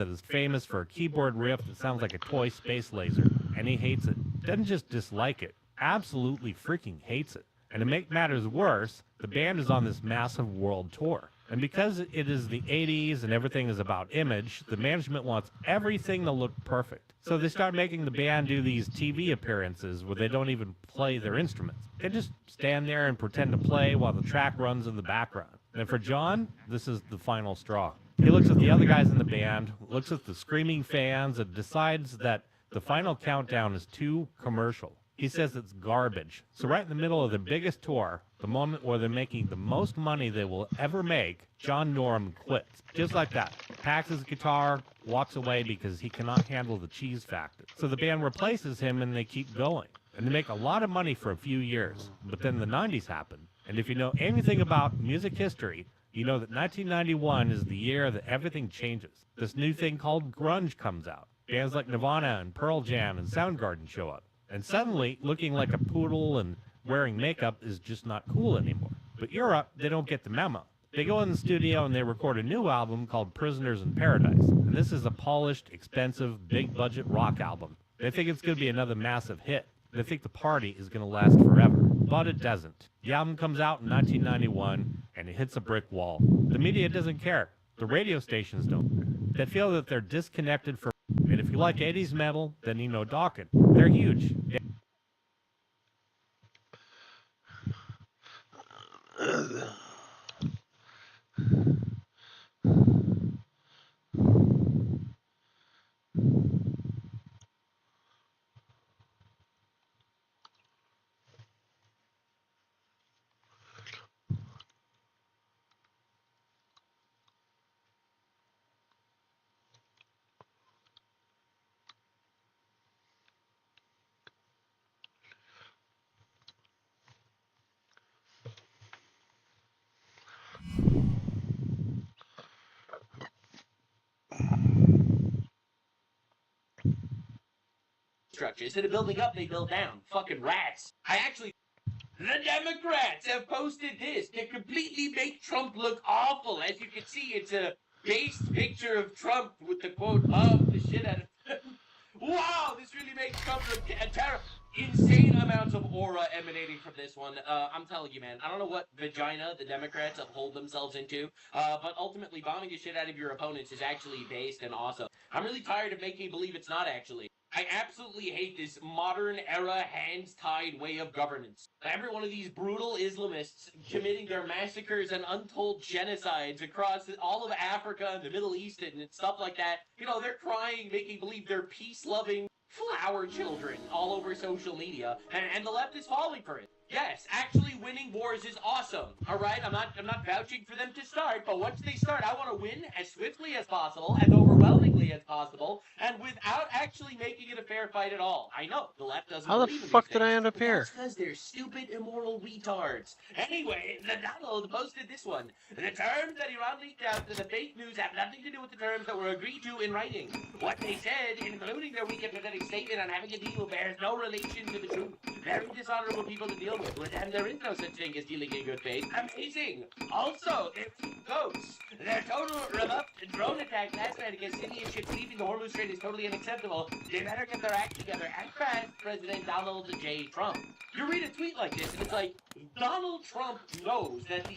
that is famous for a keyboard riff that sounds like a toy space laser, and he hates it. Doesn't just dislike it, absolutely freaking hates it. And to make matters worse, the band is on this massive world tour. And because it is the 80s and everything is about image, the management wants everything to look perfect. So they start making the band do these TV appearances where they don't even play their instruments. They just stand there and pretend to play while the track runs in the background. And for John, this is the final straw. He looks at the other guys in the band, looks at the screaming fans, and decides that the final countdown is too commercial. He says it's garbage. So right in the middle of the biggest tour, the moment where they're making the most money they will ever make, John Norum quits. Just like that. Packs his guitar, walks away because he cannot handle the cheese factor. So the band replaces him and they keep going. And they make a lot of money for a few years. But then the 90s happen. And if you know anything about music history, you know that 1991 is the year that everything changes. This new thing called grunge comes out. Bands like Nirvana and Pearl Jam and Soundgarden show up. And suddenly, looking like a poodle and wearing makeup is just not cool anymore. But Europe, they don't get the memo. They go in the studio and they record a new album called Prisoners in Paradise. And this is a polished, expensive, big-budget rock album. They think it's going to be another massive hit. They think the party is going to last forever. But it doesn't. The album comes out in 1991, and it hits a brick wall. The media doesn't care. The radio stations don't. They feel that they're disconnected from. And if you like 80s metal, then you know Dawkins. They're huge. Structure. Instead of building up, they build down. Fucking rats. The Democrats have posted this to completely make Trump look awful. As you can see, it's a based picture of Trump with the quote, "Love the shit out of." Wow, this really makes Trump look terrible. Insane amounts of aura emanating from this one. I'm telling you, man, I don't know what vagina the Democrats uphold themselves into, but ultimately bombing the shit out of your opponents is actually based and awesome. I'm really tired of making believe it's not actually. I absolutely hate this modern era hands-tied way of governance. Every one of these brutal Islamists committing their massacres and untold genocides across all of Africa and the Middle East and stuff like that, you know, they're crying, making believe they're peace-loving flower children all over social media, and the left is falling for it. Yes, actually winning wars is awesome. All right, I'm not vouching for them to start, but once they start, I want to win as swiftly as possible, as overwhelmingly as possible, and without actually making it a fair fight at all. I know the left doesn't. How the fuck did I end up here? That's because they're stupid, immoral retards. Anyway, the Donald posted this one. The terms that Iran leaked out to the fake news have nothing to do with the terms that were agreed to in writing. What they said, including their weak and pathetic statement on having a deal, bears no relation to the truth. Very dishonorable people to deal with, and there is no such thing as dealing in good faith. Amazing! Also, they're ghosts. Their total rebuffed drone attack last night against Indian ships leaving the Hormuz Strait is totally unacceptable. They better get their act together and fast, President Donald J. Trump. You read a tweet like this, and it's like, Donald Trump knows that the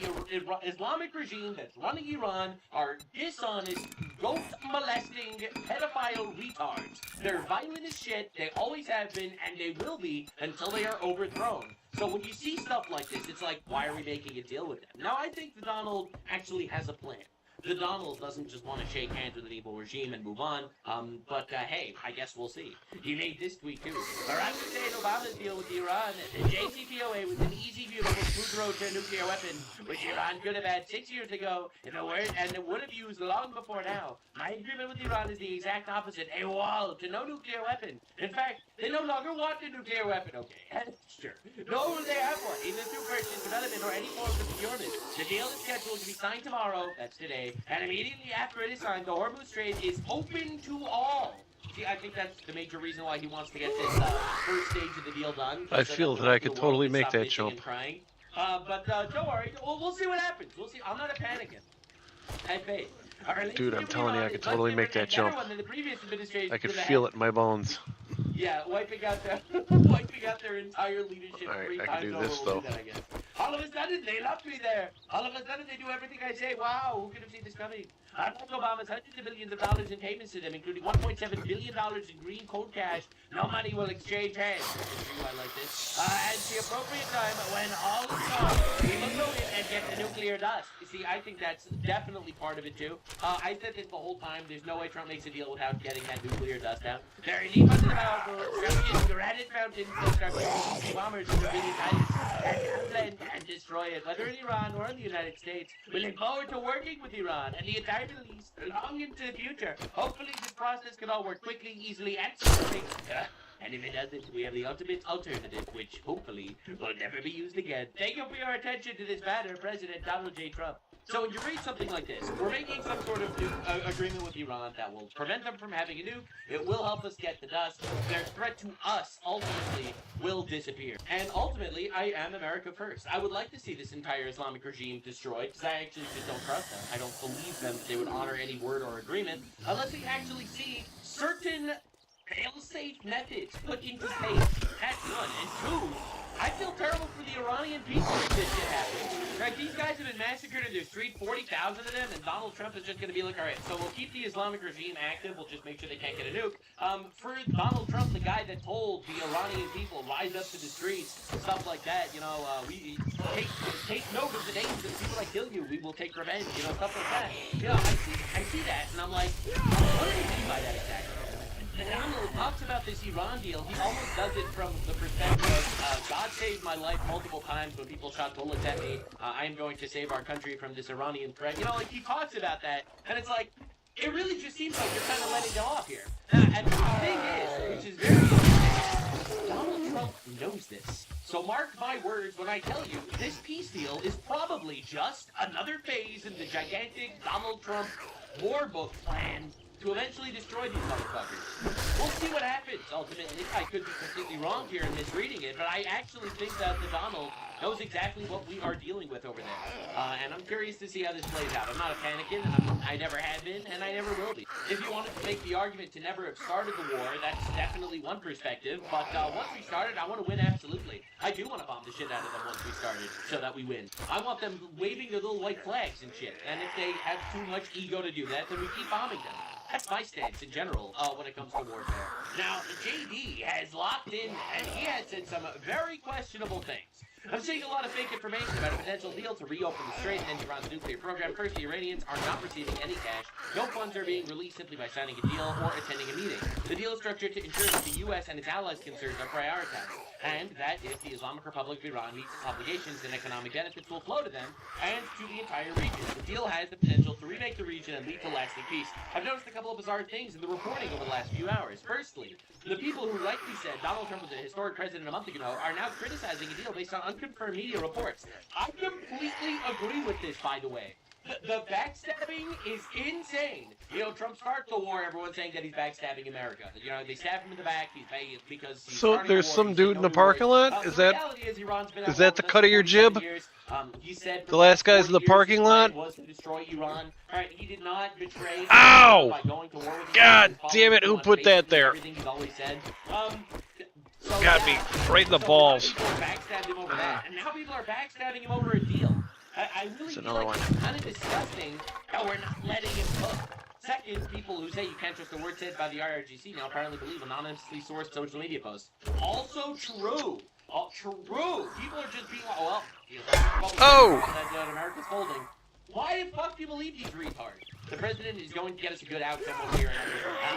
Islamic regime that's running Iran are dishonest, ghost-molesting, pedophile retards. They're violent as shit, they always have been, and they will be until they are overthrown. So when you see stuff like this, it's like, why are we making a deal with them? Now, I think the Donald actually has a plan. The Donald doesn't just want to shake hands with an evil regime and move on, but hey, I guess we'll see. He made this tweet too. Barack Hussein Obama's deal with Iran, the JCPOA was an easy, beautiful, smooth road to a nuclear weapon, which Iran could have had 6 years ago, and it would have used long before now. My agreement with Iran is the exact opposite, a wall to no nuclear weapon. In fact, they no longer want a nuclear weapon, okay? Sure. Nor will they have one, either through purchase, development, or any form of procurement. The deal is scheduled to be signed tomorrow, that's today, and immediately after it is signed, the Hormuz Strait is open to all. See, I think that's the major reason why he wants to get this first stage of the deal done. I feel that I could totally make that jump. But don't worry, we'll see what happens. We'll see. I'm not a panicking. Have faith. Dude, I'm telling you, I could totally make that jump. Than the previous administration I could could have feel had. it in my bones. Yeah, wiping out their entire leadership Alright, 3 I can times do over this, will though. do that, I guess. All of a sudden, they love me there. All of a sudden, they do everything I say. Wow, who could have seen this coming? Unlike Obama's hundreds of billions of dollars in payments to them, including $1.7 billion in green cold cash, no money will exchange hands. I like this. At the appropriate time, when all is gone, we will go in and get the nuclear dust. You see, I think that's definitely part of it, too. I said this the whole time. There's no way Trump makes a deal without getting that nuclear dust out. There are deep under the powerful, rugged granite mountains that start making bombers in the billion islands and outland and destroy it. Whether in Iran or in the United States, we look forward to working with Iran and the entire Middle East long into the future. Hopefully this process can all work quickly, easily, and smoothly. And if it doesn't, we have the ultimate alternative, which hopefully will never be used again. Thank you for your attention to this matter, President Donald J. Trump. So when you read something like this, we're making some sort of agreement with Iran that will prevent them from having a nuke. It will help us get the dust. Their threat to us, ultimately, will disappear. And ultimately, I am America first. I would like to see this entire Islamic regime destroyed, because I actually just don't trust them. I don't believe them that they would honor any word or agreement, unless they actually see certain fail-safe methods put into place. That's one. And two, I feel terrible for the Iranian people if this shit happens. Right, these guys have been massacred in their street, 40,000 of them, and Donald Trump is just going to be like, all right, so we'll keep the Islamic regime active, we'll just make sure they can't get a nuke. For Donald Trump, the guy that told the Iranian people, rise up to the streets, stuff like that, we take note of the names of the people that kill you, we will take revenge, stuff like that. I see that, and I'm like, what do they mean by that exactly? Donald talks about this Iran deal. He almost does it from the perspective of God saved my life multiple times when people shot bullets at me. I am going to save our country from this Iranian threat. He talks about that, and it's like, it really just seems like you're kind of letting go off here. And the thing is, which is very interesting, Donald Trump knows this. So mark my words when I tell you, this peace deal is probably just another phase in the gigantic Donald Trump war book plan to eventually destroy these motherfuckers. We'll see what happens, ultimately. I could be completely wrong here in misreading it, but I actually think that the Donald knows exactly what we are dealing with over there. And I'm curious to see how this plays out. I'm not a panicking, and I never have been, and I never will be. If you wanted to make the argument to never have started the war, that's definitely one perspective, but once we started, I want to win absolutely. I do want to bomb the shit out of them once we started, so that we win. I want them waving their little white flags and shit, and if they have too much ego to do that, then we keep bombing them. That's my stance in general when it comes to warfare. Now, JD has locked in, and he has said some very questionable things. I'm seeing a lot of fake information about a potential deal to reopen the strait and end Iran's nuclear program. First, the Iranians are not receiving any cash. No funds are being released simply by signing a deal or attending a meeting. The deal is structured to ensure that the U.S. and its allies' concerns are prioritized, and that if the Islamic Republic of Iran meets its obligations, then economic benefits will flow to them and to the entire region. The deal has the potential to remake the region and lead to lasting peace. I've noticed a couple of bizarre things in the reporting over the last few hours. Firstly, the people who rightly said Donald Trump was a historic president a month ago are now criticizing a deal based on unconfirmed media reports. I completely agree with this, by the way. The backstabbing is insane. Trump starts the war, everyone's saying that he's backstabbing America. They stab him in the back because he's So there's some dude in the parking lot? Is that the cut of your jib? He said The last guy's in the parking lot? Was to destroy Iran. Right, he did not betray Ow! by going to war with God damn it, who put that there? Everything he's always said. Got me right in the balls. People backstabbed him over that, and now people are backstabbing him over a deal. I really feel like it's kind of disgusting that we're not letting him cook. Second, people who say you can't trust the word said by the IRGC now apparently believe anonymously sourced social media posts. Also true. True. People are just being that America's holding. Why the fuck do you believe these retards? The president is going to get us a good outcome over here,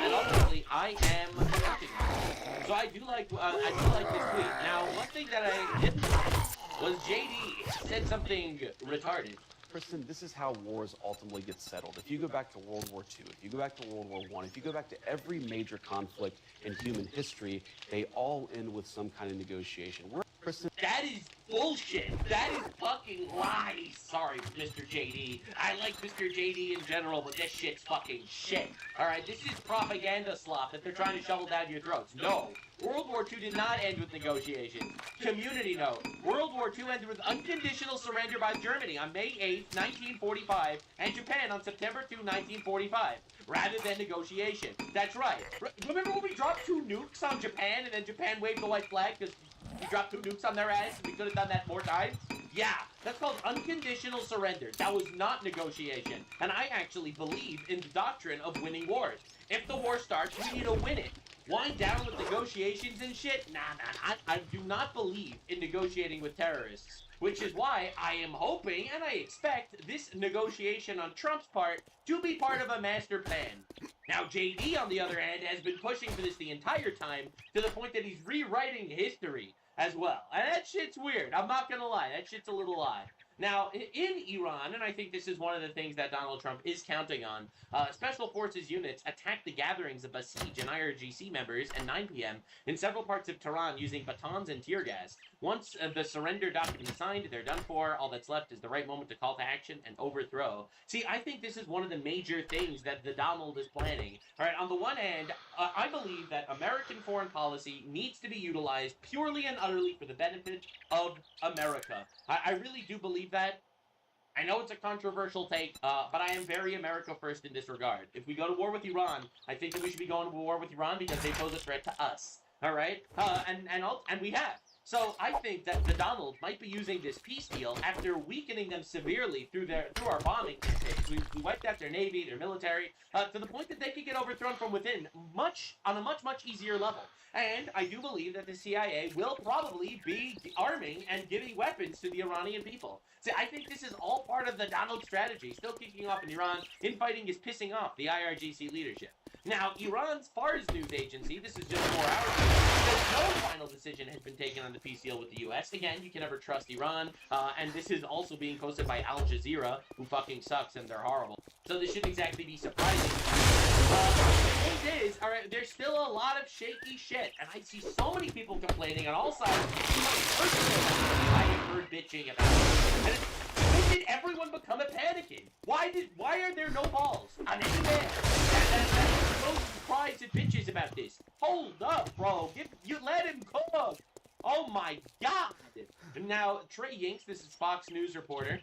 and ultimately, I am protecting him. So I do like this tweet. Now, one thing that I didn't like was JD said something retarded. Kristen, this is how wars ultimately get settled. If you go back to World War II, if you go back to World War I, if you go back to every major conflict in human history, they all end with some kind of negotiation. We're That is bullshit. That is fucking lies. Sorry, Mr. JD. I like Mr. JD in general, but this shit's fucking shit. Alright, this is propaganda slop that they're trying to shovel down your throats. No. World War II did not end with negotiations. Community note. World War II ended with unconditional surrender by Germany on May 8, 1945, and Japan on September 2, 1945, rather than negotiation. That's right. Remember when we dropped 2 nukes on Japan, and then Japan waved the white flag because we dropped 2 nukes on their ass and we could have done that more times? Yeah, that's called unconditional surrender. That was not negotiation. And I actually believe in the doctrine of winning wars. If the war starts, we need to win it. Wind down with negotiations and shit? Nah. I do not believe in negotiating with terrorists. Which is why I am hoping and I expect this negotiation on Trump's part to be part of a master plan. Now, JD, on the other hand, has been pushing for this the entire time to the point that he's rewriting history as well. And that shit's weird. I'm not gonna lie. That shit's a little odd. Now, in Iran, and I think this is one of the things that Donald Trump is counting on, Special Forces units attacked the gatherings of Basij and IRGC members at 9 p.m. in several parts of Tehran using batons and tear gas. Once the surrender document is signed, they're done for. All that's left is the right moment to call to action and overthrow. See, I think this is one of the major things that the Donald is planning. All right, on the one hand, I believe that American foreign policy needs to be utilized purely and utterly for the benefit of America. I really do believe that. I know it's a controversial take, but I am very America first in this regard. If we go to war with Iran, I think that we should be going to war with Iran because they pose a threat to us. All right, and we have. So I think that the Donald might be using this peace deal after weakening them severely through our bombing campaigns. We wiped out their navy, their military, to the point that they could get overthrown from within on a much easier level. And I do believe that the CIA will probably be arming and giving weapons to the Iranian people. See, I think this is all part of the Donald strategy, still kicking off in Iran. Infighting is pissing off the IRGC leadership. Now, Iran's Fars news agency, this is just 4 hours ago, says no final decision has been taken on the peace deal with the U.S. Again, you can never trust Iran, and this is also being posted by Al Jazeera, who fucking sucks and they're horrible. So this shouldn't exactly be surprising. The thing is, alright, there's still a lot of shaky shit, and I see so many people complaining on all sides. I have heard bitching about it. And when did everyone become a panicking? Why are there no balls on any man? And most cries and bitches about this. Hold up, bro. You let him cook. Oh my god! Now, Trey Yinks, this is Fox News reporter,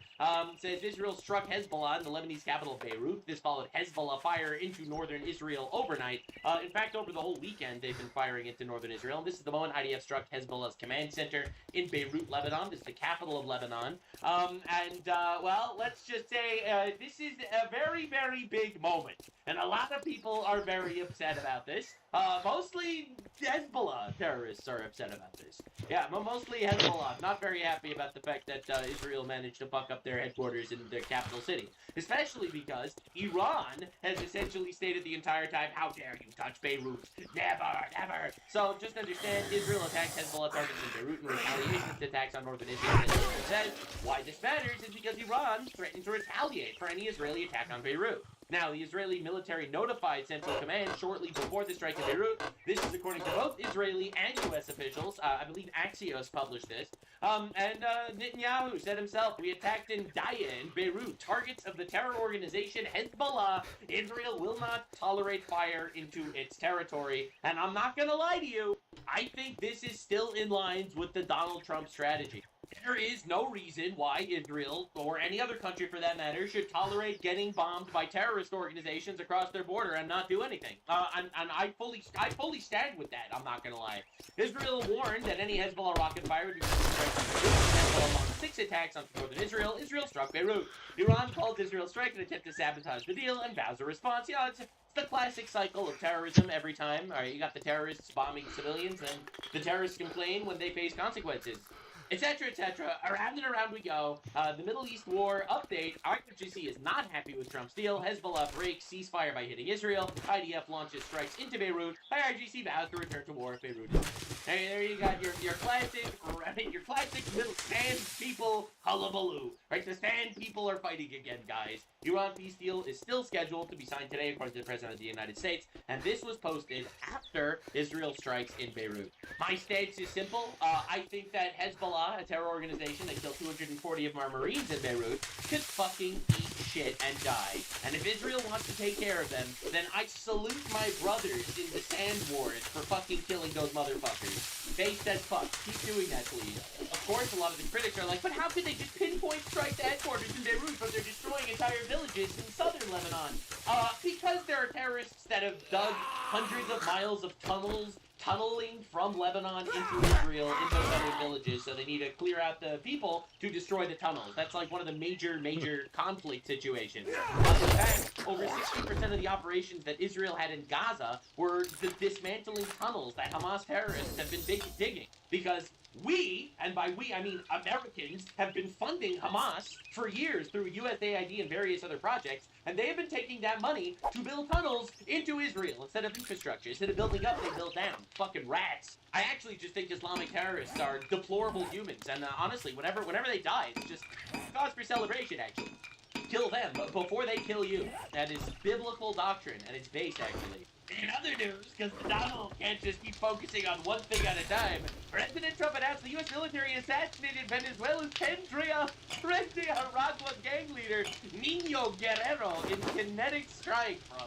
says Israel struck Hezbollah in the Lebanese capital Beirut. This followed Hezbollah fire into northern Israel overnight. In fact, over the whole weekend, they've been firing into northern Israel. And this is the moment IDF struck Hezbollah's command center in Beirut, Lebanon. This is the capital of Lebanon. Well, let's just say this is a very, very big moment. And a lot of people are very upset about this. Mostly Hezbollah terrorists are upset about this. Yeah, mostly Hezbollah. Not very happy about the fact that Israel managed to fuck up their headquarters in their capital city. Especially because Iran has essentially stated the entire time, how dare you touch Beirut? Never, never. So just understand, Israel attacked Hezbollah targets in Beirut in retaliation to attacks on northern Israel. As Israel says, why this matters is because Iran threatened to retaliate for any Israeli attack on Beirut. Now, the Israeli military notified Central Command shortly before the strike in Beirut. This is according to both Israeli and U.S. officials. I believe Axios published this. Netanyahu said himself, we attacked in Daya in Beirut, targets of the terror organization Hezbollah. Israel will not tolerate fire into its territory. And I'm not going to lie to you, I think this is still in lines with the Donald Trump strategy. There is no reason why Israel, or any other country for that matter, should tolerate getting bombed by terrorist organizations across their border and not do anything. And I fully stand with that, I'm not gonna lie. Israel warned that any Hezbollah rocket fire would be Hezbollah launched 6 attacks on northern Israel. Israel struck Beirut. Iran called Israel's strike an attempt to sabotage the deal and vows a response. You know, it's the classic cycle of terrorism every time. All right, you got the terrorists bombing civilians, and the terrorists complain when they face consequences. Etc., etc. Around and around we go. The Middle East war update. IRGC is not happy with Trump's deal. Hezbollah breaks ceasefire by hitting Israel. IDF launches strikes into Beirut. IRGC vows to return to war if Beirut is Hey, there you got your classic middle stand people hullabaloo. Right, the stand people are fighting again, guys. Iran peace deal is still scheduled to be signed today, according to the President of the United States, and this was posted after Israel strikes in Beirut. My stance is simple. I think that Hezbollah, a terror organization that killed 240 of our Marines in Beirut, should fucking eat shit and die. And if Israel wants to take care of them, then I salute my brothers in the sand wars for fucking killing those motherfuckers. Based as fuck. Keep doing that, please. Of course, a lot of the critics are like, but how could they just pinpoint strike the headquarters in Beirut, but they're destroying entire villages in southern Lebanon? Because there are terrorists that have dug hundreds of miles of tunneling from Lebanon into Israel in those other villages, so they need to clear out the people to destroy the tunnels. That's like one of the major conflict situations. In fact, over 60% of the operations that Israel had in Gaza were the dismantling tunnels that Hamas terrorists have been digging. Because we, and by we I mean Americans, have been funding Hamas for years through USAID and various other projects, and they have been taking that money to build tunnels into Israel instead of infrastructure. Instead of building up, they build down. Fucking rats. I actually just think Islamic terrorists are deplorable humans, and honestly, whenever they die, it's just cause for celebration, actually. Kill them before they kill you. That is biblical doctrine, and it's based, actually. In other news, because Donald can't just keep focusing on one thing at a time, President Trump announced the U.S. military assassinated Venezuela's Tendria Aragua gang leader Nino Guerrero in kinetic strike, bro.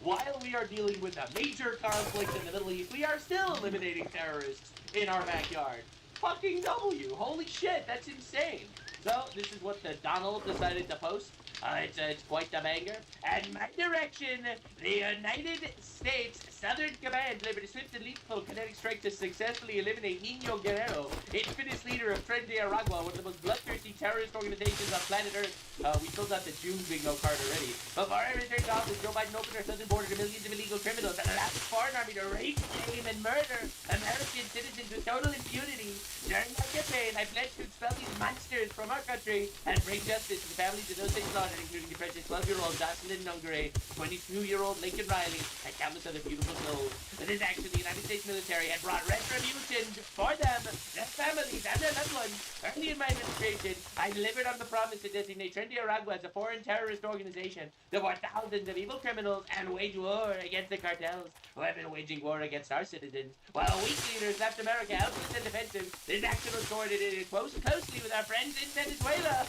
While we are dealing with a major conflict in the Middle East, we are still eliminating terrorists in our backyard. Fucking W. Holy shit, that's insane. So, this is what the Donald decided to post. It's quite the banger. And my direction, the United States Southern Command delivered a swift and lethal kinetic strike to successfully eliminate Nino Guerrero, infamous leader of Tren de Aragua, one of the most bloodthirsty terrorist organizations on planet Earth. We filled out the June bingo card already. Before I returned to office, Joe Biden opened our southern border to millions of illegal criminals and allowed the foreign army to rape, maim, and murder American citizens with total impunity. During my campaign, I pledged to expel these monsters from our country and bring justice to the families of those they slaughtered, including the precious 12-year-old Jocelyn Nungare, 22-year-old Lincoln Riley, and countless other beautiful souls. With this action, the United States military had brought retribution for them, their families, and their loved ones. Early in my administration, I delivered on the promise to designate Tren de Aragua as a foreign terrorist organization. There were thousands of evil criminals and wage war against the cartels, who have been waging war against our citizens. While weak leaders left America helpless and defensive, this action was coordinated closely with our friends in Venezuela.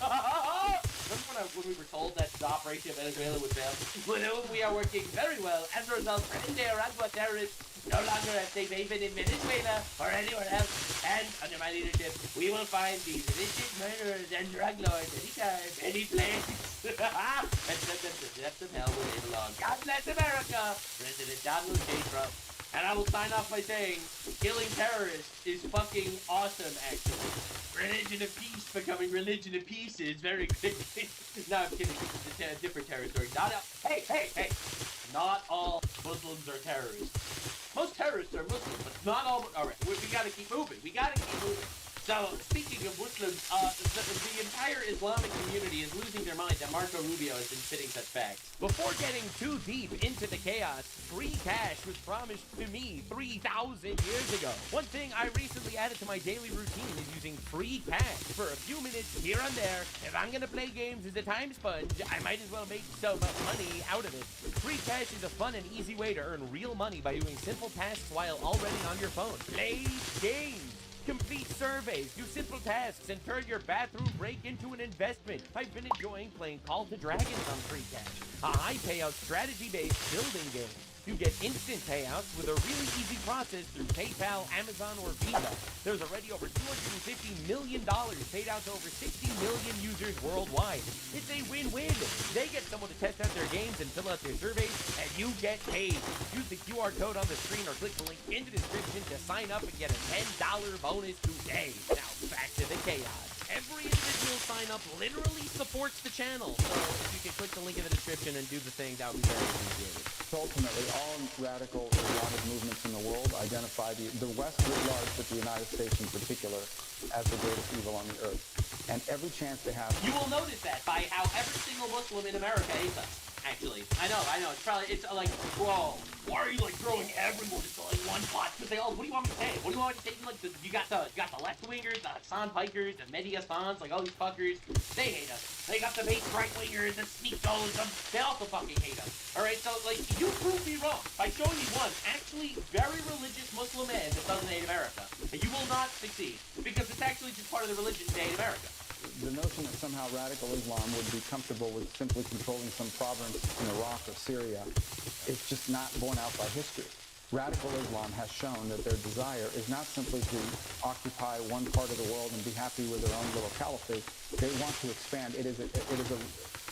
Remember when we were told that the operation in Venezuela would fail? With whom we are working very well. As a result, Tren de Aragua terrorists no longer have safe haven in Venezuela or anywhere else. And under my leadership, we will find these vicious murderers and drug lords anytime, any place, and send them to depths of hell where they belong. God bless America, President Donald J. Trump. And I will sign off by saying, killing terrorists is fucking awesome, actually. Religion of peace becoming religion of pieces very quickly. No, I'm kidding. This is a different terror story. Hey. Not all Muslims are terrorists. Most terrorists are Muslims, but not all. Alright, we gotta keep moving. So, speaking of Muslims, the entire Islamic community is losing their mind that Marco Rubio has been spitting such facts. Before getting too deep into the chaos, free cash was promised to me 3,000 years ago. One thing I recently added to my daily routine is using free cash for a few minutes here and there. If I'm gonna play games as a time sponge, I might as well make some money out of it. Free cash is a fun and easy way to earn real money by doing simple tasks while already on your phone. Play games. Complete surveys, do simple tasks, and turn your bathroom break into an investment. I've been enjoying playing Call to Dragons on free cash, a high payout strategy-based building game. You get instant payouts with a really easy process through PayPal, Amazon, or Visa. There's already over $250 million paid out to over 60 million users worldwide. It's a win-win. They get someone to test out their games and fill out their surveys, and you get paid. Use the QR code on the screen or click the link in the description to sign up and get a $10 bonus today. Now, back to the chaos. Every individual sign-up literally supports the channel. So if you can click the link in the description and do the thing, that would be very appreciated. Ultimately, all radical Islamic movements in the world identify the West writ large, but the United States in particular, as the greatest evil on the earth. And every chance they have... You will notice that by how every single Muslim in America hates us. actually. I know. It's probably, it's like, bro, why are you like throwing everyone into like one pot? Because they all, what do you want me to say? What do you want me to say? Like, you got the left-wingers, the Hassan Pikers, the Mehdi Hassans, like all these fuckers, they hate us. They got the base right-wingers, the Sneakos, they also fucking hate us. Alright, so like, you proved me wrong by showing me one actually very religious Muslim man that doesn't hate America. And you will not succeed, because it's actually just part of the religion to hate America. The notion that somehow radical Islam would be comfortable with simply controlling some province in Iraq or Syria is just not borne out by history. Radical Islam has shown that their desire is not simply to occupy one part of the world and be happy with their own little caliphate. They want to expand. It is a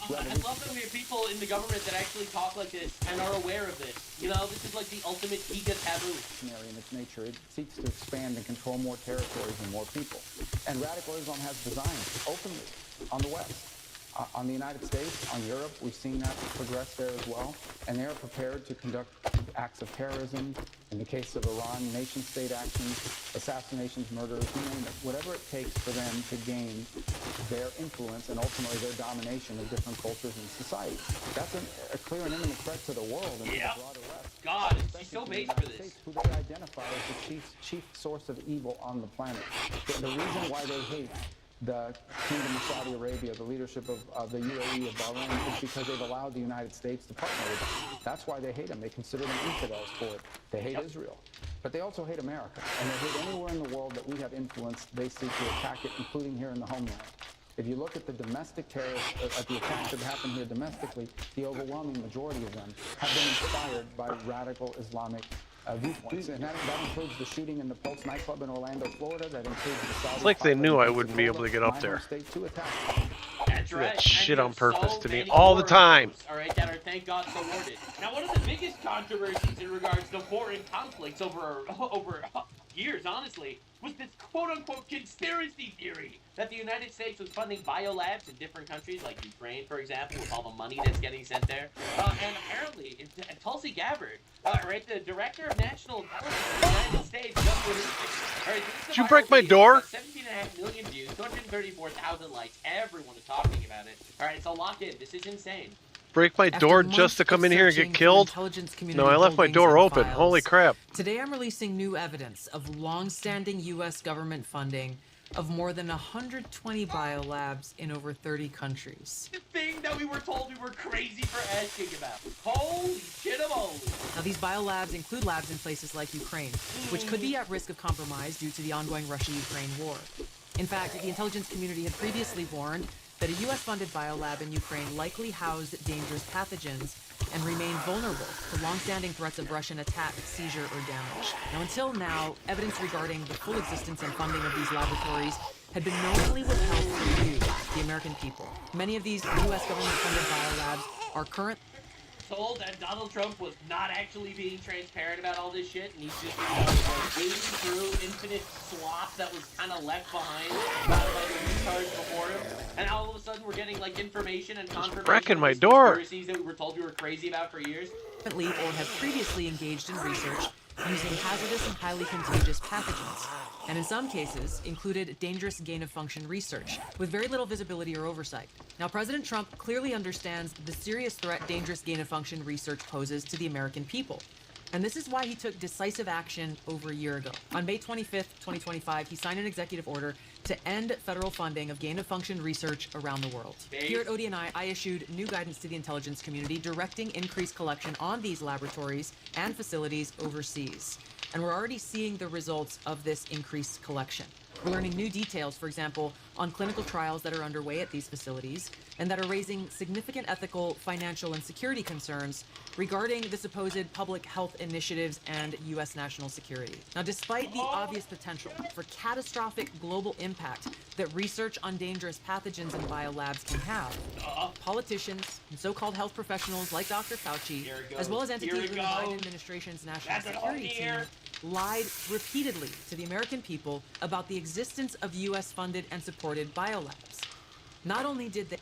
I love that we have people in the government that actually talk like this and are aware of this. You know, this is like the ultimate giga taboo. In its nature, it seeks to expand and control more territories and more people. And radical Islam has designs openly on the West. On the United States, on Europe, we've seen that progress there as well. And they are prepared to conduct acts of terrorism. In the case of Iran, nation-state actions, assassinations, murders, you name it, whatever it takes for them to gain their influence and ultimately their domination of different cultures and societies. That's a clear and imminent threat to the world and to the broader West. God, she's so base for this. States, who they identify as the chief source of evil on the planet. The reason why they hate the Kingdom of Saudi Arabia, the leadership of the UAE, of Bahrain, is because they've allowed the United States to partner with them. That's why they hate them. They consider them infidels for it. They hate Israel. But they also hate America. And they hate anywhere in the world that we have influence, they seek to attack it, including here in the homeland. If you look at the domestic terrorists, at the attacks that happen here domestically, the overwhelming majority of them have been inspired by radical Islamic viewpoints. And that includes the shooting in the Pulse nightclub in Orlando, Florida. That includes the Saudi It's like they knew I wouldn't be able to get up there. That's right. That shit on purpose so to me many all the time. All right, that are thank God awarded. Now, one of the biggest controversies in regards to foreign conflicts over years, honestly, was this quote-unquote conspiracy theory that the United States was funding biolabs in different countries, like Ukraine, for example, with all the money that's getting sent there. And apparently, Tulsi Gabbard, right, the director of national intelligence in the United States, just released it. All right, Did you break my door? 17.5 million views, 234,000 likes. Everyone is talking about it. All right, so lock in. This is insane. Break my door just to come in here and get killed? No, I left my door open. Holy crap. Today I'm releasing new evidence of long-standing U.S. government funding of more than 120 biolabs in over 30 countries. The thing that we were told we were crazy for asking about. Holy shit of holy. Now these biolabs include labs in places like Ukraine, which could be at risk of compromise due to the ongoing Russia-Ukraine war. In fact, the intelligence community had previously warned that a U.S.-funded biolab in Ukraine likely housed dangerous pathogens and remained vulnerable to long-standing threats of Russian attack, seizure, or damage. Now, until now, evidence regarding the full existence and funding of these laboratories had been knowingly withheld from you, the American people. Many of these U.S. government-funded biolabs are current. Told that Donald Trump was not actually being transparent about all this shit, and he's just wading through infinite swaths that was kind of left behind by the retards before him. And all of a sudden, we're getting like information and confirmation my of door. conspiracies that we were told we were crazy about for years. Or have previously engaged in research using hazardous and highly contagious pathogens, and in some cases included dangerous gain-of-function research with very little visibility or oversight. Now, President Trump clearly understands the serious threat dangerous gain-of-function research poses to the American people. And this is why he took decisive action over a year ago. On May 25th, 2025, he signed an executive order to end federal funding of gain-of-function research around the world. Here at ODNI, I issued new guidance to the intelligence community directing increased collection on these laboratories and facilities overseas. And we're already seeing the results of this increased collection. We're learning new details, for example, on clinical trials that are underway at these facilities and that are raising significant ethical, financial, and security concerns regarding the supposed public health initiatives and U.S. national security. Now, despite the obvious potential for catastrophic global impact that research on dangerous pathogens in biolabs can have, politicians and so-called health professionals like Dr. Fauci, as well as entities within the Biden administration's national security team, lied repeatedly to the American people about the existence of U.S.-funded and supported biolabs. Not only did they...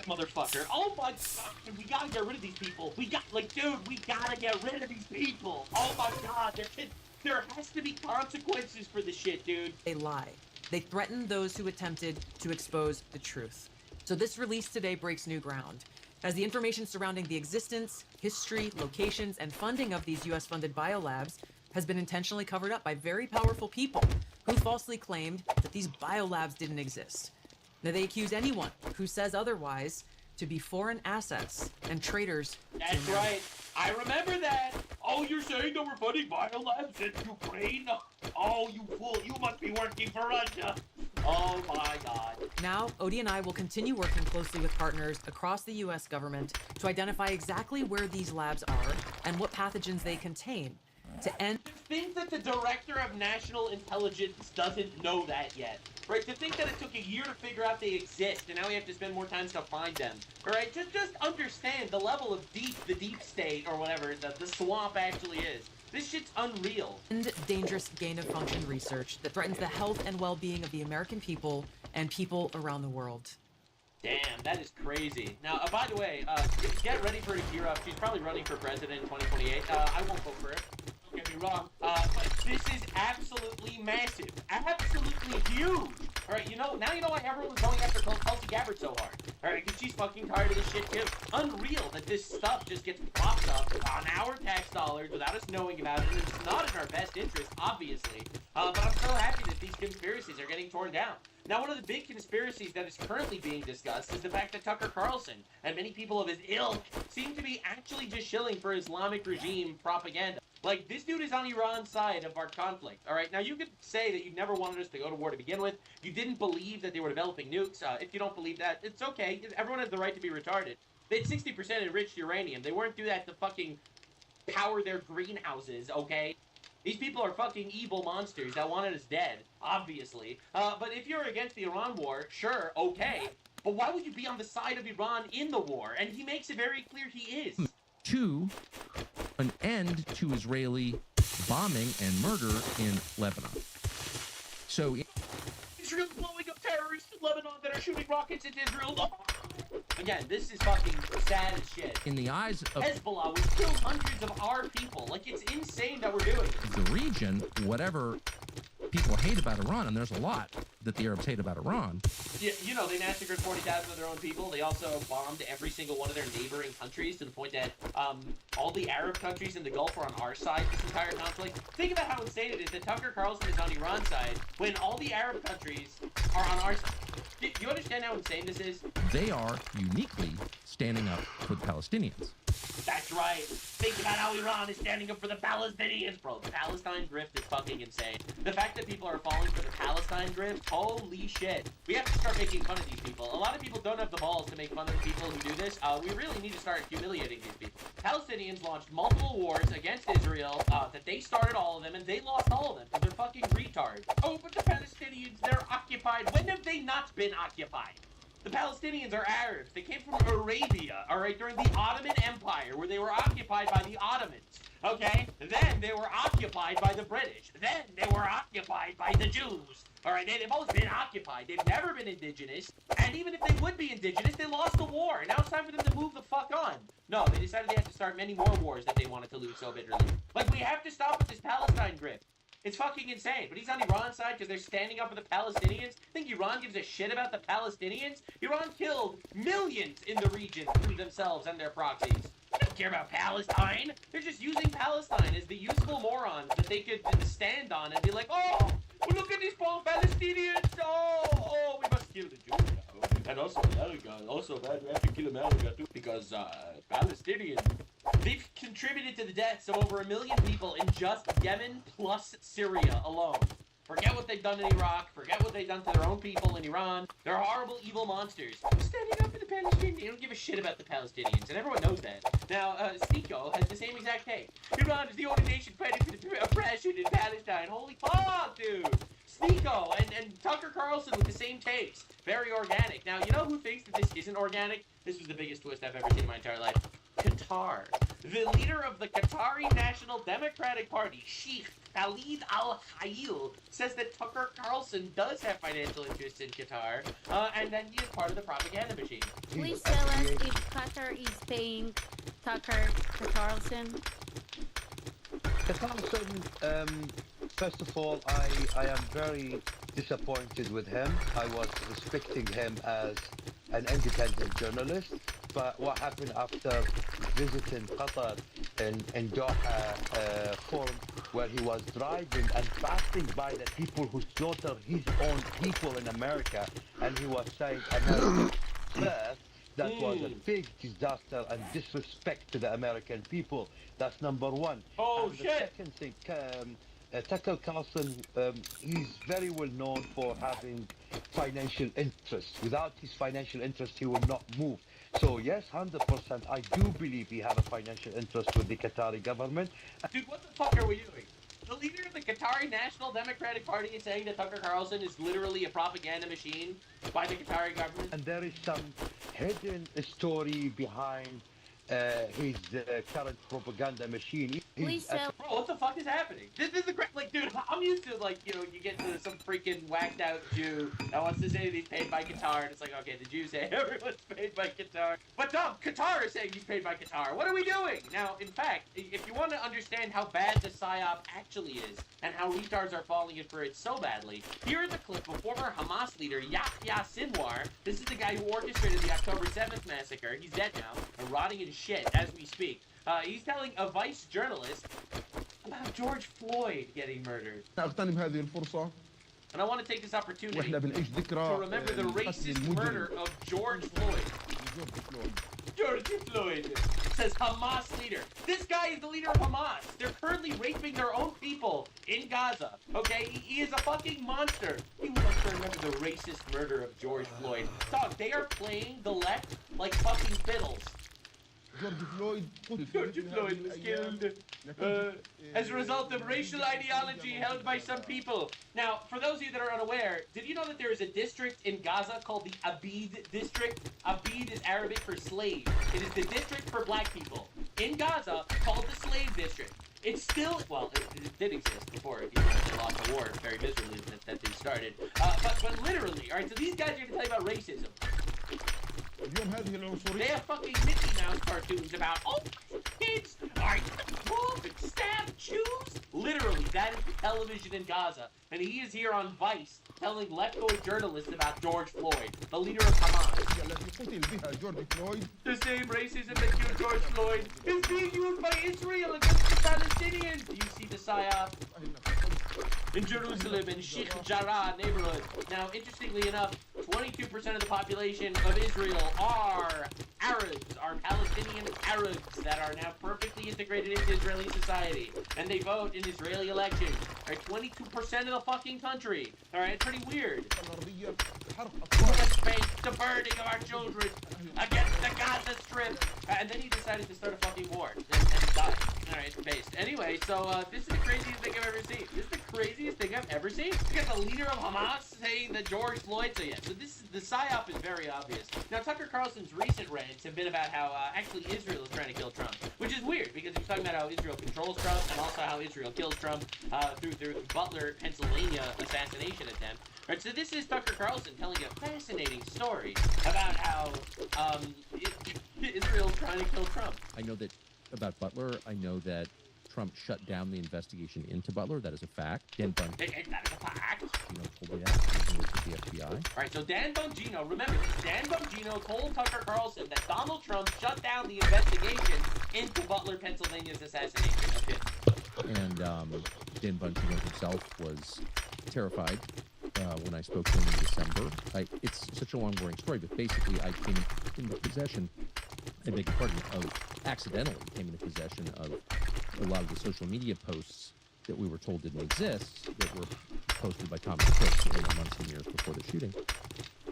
Motherfucker. Oh my god, we gotta get rid of these people. We gotta get rid of these people. Oh my god, there has to be consequences for this shit, dude. They lie. They threatened those who attempted to expose the truth. So this release today breaks new ground, as the information surrounding the existence, history, locations, and funding of these US-funded biolabs has been intentionally covered up by very powerful people who falsely claimed that these biolabs didn't exist. Now they accuse anyone who says otherwise to be foreign assets and traitors. That's right. I remember that. Oh, you're saying that we're putting biolabs in Ukraine? Oh, you fool. You must be working for Russia. Oh my God. Now, Odie and I will continue working closely with partners across the US government to identify exactly where these labs are and what pathogens they contain to end. To think that the Director of National Intelligence doesn't know that yet. Right? To think that it took a year to figure out they exist and now we have to spend more time to find them. Alright? Just understand the level of the deep state or whatever the swamp actually is. This shit's unreal. And dangerous gain-of-function research that threatens the health and well-being of the American people and people around the world. Damn, that is crazy. Now, by the way, get ready for her to gear up. She's probably running for president in 2028. I won't vote for it. Don't get me wrong. But this is absolutely massive. Absolutely huge. Alright, now you know why everyone was going after Tulsi Gabbard so hard. Alright, because she's fucking tired of this shit too. Unreal that this stuff just gets popped up on our tax dollars without us knowing about it, and it's not in our best interest, obviously. But I'm so happy that these conspiracies are getting torn down. Now, one of the big conspiracies that is currently being discussed is the fact that Tucker Carlson and many people of his ilk seem to be actually just shilling for Islamic regime propaganda. Like, this dude is on Iran's side of our conflict, alright? Now, you could say that you never wanted us to go to war to begin with. You didn't believe that they were developing nukes. If you don't believe that, it's okay. Everyone has the right to be retarded. They had 60% enriched uranium. They weren't do that to fucking power their greenhouses, okay? These people are fucking evil monsters that wanted us dead, obviously. But if you're against the Iran war, sure, okay. But why would you be on the side of Iran in the war? And he makes it very clear he is. To an end to Israeli bombing and murder in Lebanon. So Israel's blowing up terrorists in Lebanon that are shooting rockets into Israel. Again, this is fucking sad as shit. in the eyes of Hezbollah, we killed hundreds of our people. Like, it's insane that we're doing it. the region, whatever people hate about Iran, and there's a lot that the Arabs hate about Iran. Yeah, they massacred 40,000 of their own people. They also bombed every single one of their neighboring countries to the point that all the Arab countries in the Gulf are on our side this entire conflict. Think about how insane it is that Tucker Carlson is on Iran's side when all the Arab countries are on our side. Do you understand how insane this is? They are uniquely standing up for the Palestinians. That's right. Think about how Iran is standing up for the Palestinians, bro. The Palestine grift is fucking insane. The fact that people are falling for the Palestine grift, holy shit. We have to start making fun of these people. A lot of people don't have the balls to make fun of the people who do this. We really need to start humiliating these people. Palestinians launched multiple wars against Israel, that they started all of them, and they lost all of them, because they're fucking retards. Oh, but the Palestinians, they're occupied. When have they not been occupied? The Palestinians are Arabs. They came from Arabia, alright, during the Ottoman Empire, where they were occupied by the Ottomans, okay? Then they were occupied by the British. Then they were occupied by the Jews. Alright, they've always been occupied. They've never been indigenous. And even if they would be indigenous, they lost the war. Now it's time for them to move the fuck on. No, they decided they had to start many more wars that they wanted to lose so bitterly. Like, we have to stop with this Palestine grip. It's fucking insane. But he's on Iran's side because they're standing up for the Palestinians. Think Iran gives a shit about the Palestinians? Iran killed millions in the region through themselves and their proxies. They don't care about Palestine. They're just using Palestine as the useful morons that they could stand on and be like, oh, look at these poor Palestinians. Oh, we must kill the Jews now. And also America. Also, man, we have to kill America too because Palestinians. They've contributed to the deaths of over 1 million people in just Yemen plus Syria alone. Forget what they've done in Iraq. Forget what they've done to their own people in Iran. They're horrible, evil monsters. Standing up for the Palestinians. They don't give a shit about the Palestinians, and everyone knows that. Now, Sneeko has the same exact take. Iran is the only nation fighting for the oppression in Palestine. Holy fuck, dude. Sneeko and Tucker Carlson with the same takes. Very organic. Now, you know who thinks that this isn't organic? This was the biggest twist I've ever seen in my entire life. Qatar. The leader of the Qatari National Democratic Party, Sheikh Khalid Al-Hayil, says that Tucker Carlson does have financial interests in Qatar, and that he is part of the propaganda machine. Please tell us if Qatar is paying Tucker Carlson. Carlson, first of all, I am very disappointed with him. I was respecting him as an independent journalist. But what happened after visiting Qatar in Doha forum, where he was driving and passing by the people who slaughter his own people in America, and he was saying America first. That was a big disaster and disrespect to the American people. That's number one. Oh, and shit. The second thing, Tucker Carlson, he's very well known for having financial interests. Without his financial interest, he will not move. So yes, 100%, I do believe he had a financial interest with the Qatari government. Dude, what the fuck are we doing? The leader of the Qatari National Democratic Party is saying that Tucker Carlson is literally a propaganda machine by the Qatari government. And there is some hidden story behind his current propaganda machine. Please sell. Bro, what the fuck is happening? This is the like, dude. I'm used to like, you know, you get to some freaking whacked out Jew that wants to say that he's paid by Qatar, and it's like, okay, the Jews say everyone's paid by Qatar, but no, Qatar is saying he's paid by Qatar. What are we doing? Now, in fact, if you want to understand how bad the psyop actually is and how retards are falling in for it so badly, here is a clip of former Hamas leader Yahya Sinwar. This is the guy who orchestrated the October 7th massacre. He's dead now and rotting in shit as we speak. He's telling a Vice journalist about George Floyd getting murdered. أغتنم هذه الفرصة And I want to take this opportunity وإحنا بنعيش to ذكرى remember the القتل racist المجرم murder of George Floyd. George Floyd, says Hamas leader. This guy is the leader of Hamas. They're currently raping their own people in Gaza. Okay, he is a fucking monster. He wants to remember the racist murder of George Floyd. Dog, they are playing the left like fucking fiddles. George Floyd was killed as a result of racial ideology held by some people. Now, for those of you that are unaware, did you know that there is a district in Gaza called the Abid district? Abid is Arabic for slave. It is the district for black people in Gaza called the slave district. It's still, well, it did exist before, you know, they lost the war very miserably that they started. But literally, alright, so these guys are going to tell you about racism. They have fucking Mickey Mouse cartoons about, oh, kids are involved and stab Jews. Literally, that is the television in Gaza. And he is here on Vice telling leftoid journalists about George Floyd, the leader of Hamas. The same racism that killed George Floyd is being used by Israel against the Palestinians. Do you see the psyop? In Jerusalem, in Sheikh Jarrah neighborhood. Now, interestingly enough, 22% of the population of Israel are Arabs, are Palestinian Arabs that are now perfectly integrated into Israeli society. And they vote in Israeli elections. All right, 22% of the fucking country. All right, pretty weird. The burning of our children against the Gaza Strip. And then he decided to start a fucking war and die. Alright, based. Anyway, so this is the craziest thing I've ever seen. This is the craziest thing I've ever seen. You got the leader of Hamas saying that George Floyd. So yeah, so this is, the psyop is very obvious. Now, Tucker Carlson's recent rants have been about how actually Israel is trying to kill Trump, which is weird because he's talking about how Israel controls Trump and also how Israel kills Trump through the Butler, Pennsylvania assassination attempt. Right, so this is Tucker Carlson telling a fascinating story about how Israel's trying to kill Trump. I know that about Butler. I know that Trump shut down the investigation into Butler. That is a fact. Dan Bongino That is a fact. told me that. He worked with the FBI. Alright, so Dan Bongino, remember this, Dan Bongino told Tucker Carlson that Donald Trump shut down the investigation into Butler, Pennsylvania's assassination. Okay. And Dan Bongino himself was terrified when I spoke to him in December. It's such a long, boring story, but basically I came into possession, I beg your pardon, accidentally came into possession of a lot of the social media posts that we were told didn't exist, that were posted by Thomas Cook in the months and years before the shooting.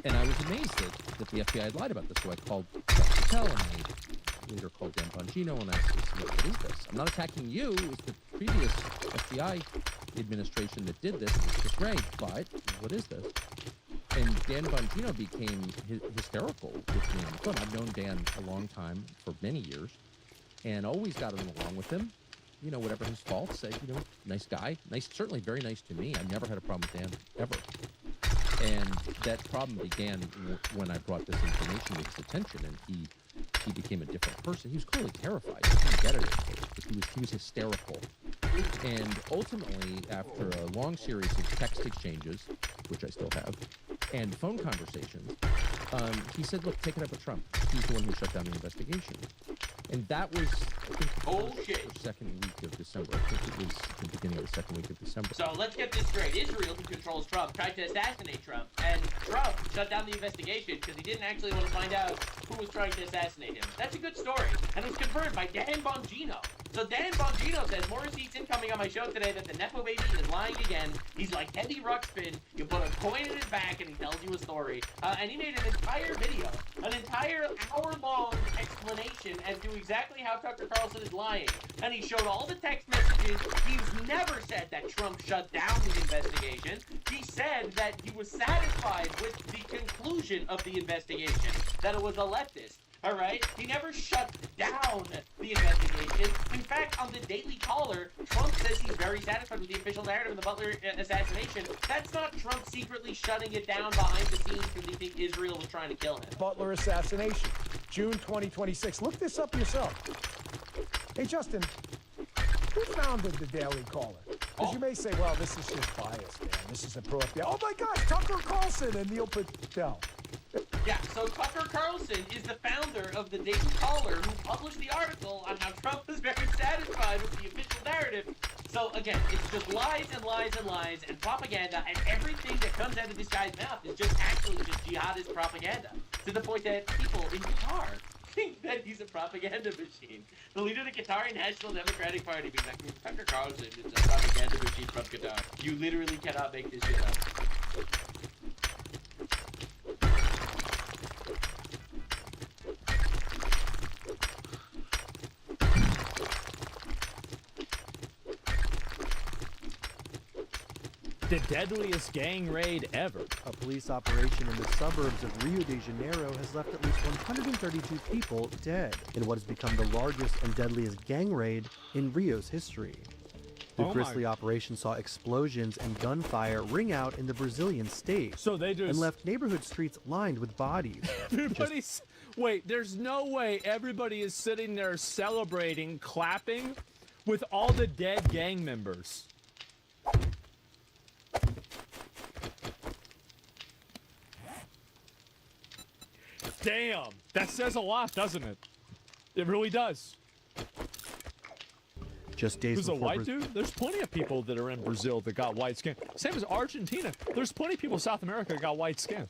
And I was amazed that the FBI had lied about this, so I called Patel, and I later called Dan Bongino, and I said, what is this? I'm not attacking you, it was the previous FBI administration that did this, it's just Ray, but what is this? And Dan Bongino became hysterical with me on the phone. I've known Dan a long time, for many years, and always got along with him. You know, whatever his faults, you know, nice guy, nice, certainly very nice to me. I never had a problem with Dan, ever. And that problem began when I brought this information to his attention, and he became a different person. He was clearly terrified. He didn't get it at first, but he was hysterical. And ultimately, after a long series of text exchanges, which I still have, and phone conversations, He said, look, take it up with Trump. He's the one who shut down the investigation. And that was, I think, the first or second week of December. I think it was the beginning of the second week of December. So let's get this straight. Israel, who controls Trump, tried to assassinate Trump, and Trump shut down the investigation because he didn't actually want to find out who was trying to assassinate him. That's a good story, and it was confirmed by Dan Bongino. So Dan Bongino says, more receipts incoming on my show today that the Nepo baby is lying again. He's like Teddy Ruxpin. You put a coin in his back and he tells you a story. And he made an entire video, an entire hour-long explanation as to exactly how Tucker Carlson is lying. And he showed all the text messages. He's never said that Trump shut down the investigation. He said that he was satisfied with the conclusion of the investigation, that it was a leftist. All right? He never shut down the investigation. In fact, on the Daily Caller, Trump says he's very satisfied with the official narrative of the Butler assassination. That's not Trump secretly shutting it down behind the scenes because he thinks Israel was trying to kill him. Butler assassination, June 2026. Look this up yourself. Hey, Justin, who founded the Daily Caller? Because you may say, well, this is just bias, man. This is a pro-FBI. Oh, my gosh, Tucker Carlson and Neil Patel. Yeah, so Tucker Carlson is the founder of the Daily Caller who published the article on how Trump was very satisfied with the official narrative. So again, it's just lies and lies and lies and propaganda, and everything that comes out of this guy's mouth is just actually just jihadist propaganda. To the point that people in Qatar think that he's a propaganda machine. The leader of the Qatari National Democratic Party being like, Tucker Carlson is a propaganda machine from Qatar. You literally cannot make this shit up. The deadliest gang raid ever. A police operation in the suburbs of Rio de Janeiro has left at least 132 people dead in what has become the largest and deadliest gang raid in Rio's history. The grisly operation saw explosions and gunfire ring out in the Brazilian state, and left neighborhood streets lined with bodies. Wait, there's no way everybody is sitting there celebrating, clapping with all the dead gang members. Damn, that says a lot, doesn't it? It really does. Just days Who's a before white dude? There's plenty of people that are in Brazil that got white skin. Same as Argentina. There's plenty of people in South America that got white skin.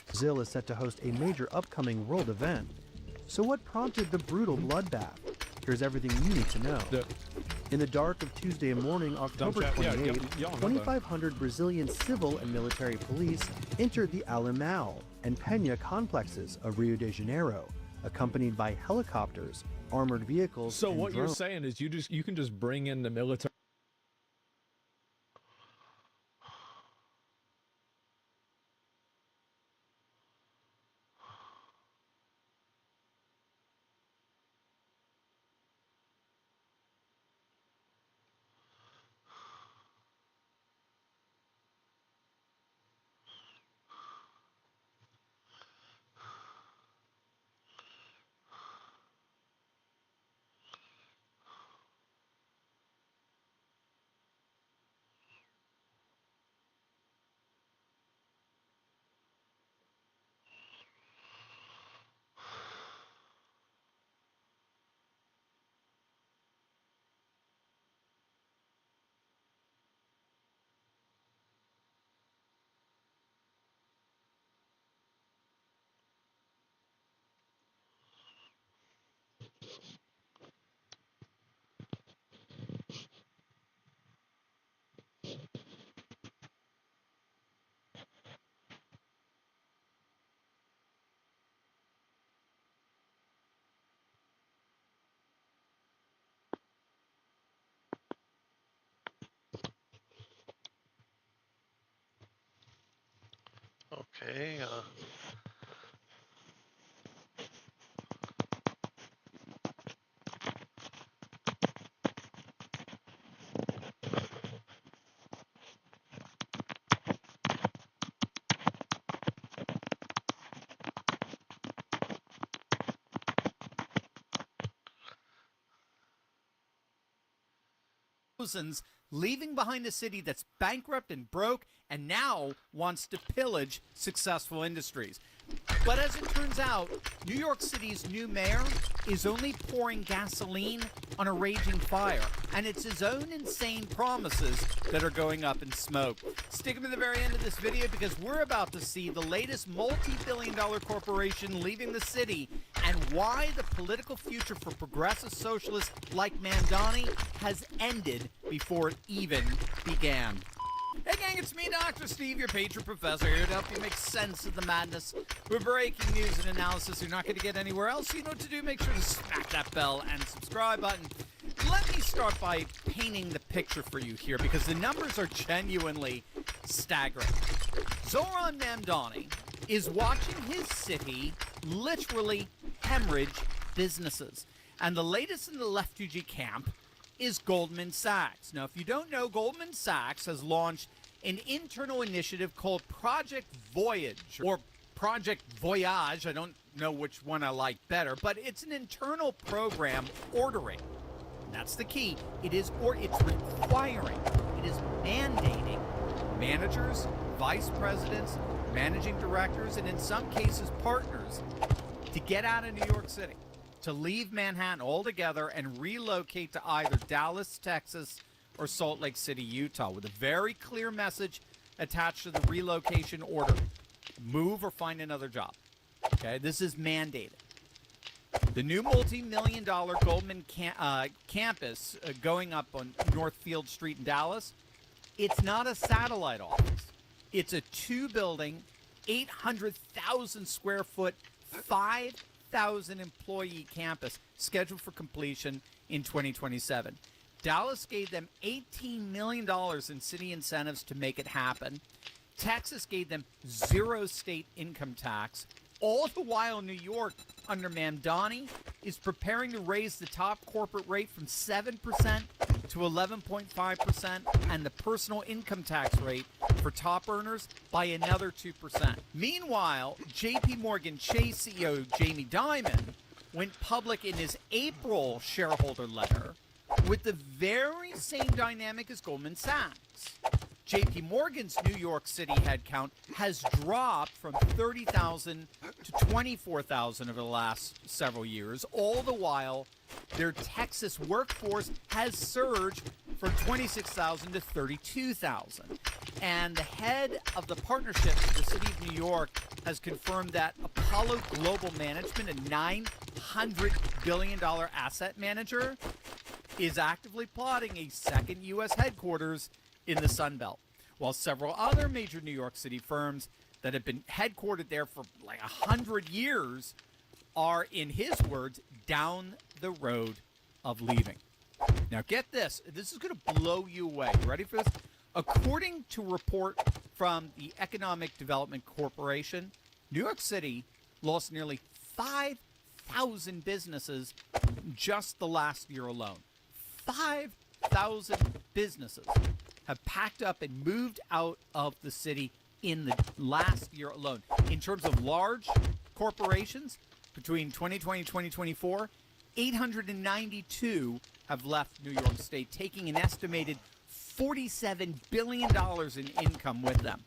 Brazil is set to host a major upcoming world event. So what prompted the brutal bloodbath? Here's everything you need to know. In the dark of Tuesday morning, October 28, 2,500 Brazilian civil and military police entered the Alemão and Penha complexes of Rio de Janeiro, accompanied by helicopters, armored vehicles, So and what drones. you're saying is you can just bring in the military. Okay. thousands leaving behind a city that's bankrupt and broke and now wants to pillage successful industries. But as it turns out, New York City's new mayor is only pouring gasoline on a raging fire, and it's his own insane promises that are going up in smoke. Stick to the very end of this video because we're about to see the latest multi-billion-dollar corporation leaving the city and why the political future for progressive socialists like Mamdani has ended before it even began. Hey gang, it's me, Dr. Steve, your patron professor, here to help you make sense of the madness. With breaking news and analysis you're not going to get anywhere else. You know what to do. Make sure to smack that bell and subscribe button. Let me start by painting the picture for you here because the numbers are genuinely staggering. Zoran Mamdani is watching his city literally hemorrhage businesses. And the latest in the refugee camp is Goldman Sachs. Now, if you don't know, Goldman Sachs has launched an internal initiative called Project Voyage, or Project Voyage. I don't know which one I like better, but it's an internal program ordering. That's the key. It's requiring, it is mandating managers, vice presidents, managing directors, and in some cases partners to get out of New York City, to leave Manhattan altogether and relocate to either Dallas, Texas, or Salt Lake City, Utah, with a very clear message attached to the relocation order. Move or find another job. Okay, this is mandated. The new multi-million-dollar Goldman campus going up on Northfield Street in Dallas, it's not a satellite office. It's a two-building, 800,000 square foot, 5,000 employee campus scheduled for completion in 2027. Dallas gave them $18 million in city incentives to make it happen. Texas gave them 0 state income tax. All the while, New York, under Mamdani, is preparing to raise the top corporate rate from 7% to 11.5% and the personal income tax rate for top earners by another 2%. Meanwhile, JP Morgan Chase CEO Jamie Dimon went public in his April shareholder letter with the very same dynamic as Goldman Sachs. JP Morgan's New York City headcount has dropped from 30,000 to 24,000 over the last several years. All the while, their Texas workforce has surged from 26,000 to 32,000. And the head of the partnership for the city of New York has confirmed that Apollo Global Management, a $900 billion asset manager, is actively plotting a second U.S. headquarters in the Sun Belt, while several other major New York City firms that have been headquartered there for like 100 years are, in his words, down the road of leaving. Now get this. This is going to blow you away. You ready for this? According to a report from the Economic Development Corporation, New York City lost nearly 5,000 businesses just the last year alone. 5,000 businesses have packed up and moved out of the city in the last year alone. In terms of large corporations, between 2020 and 2024, 892 have left New York State, taking an estimated $47 billion in income with them.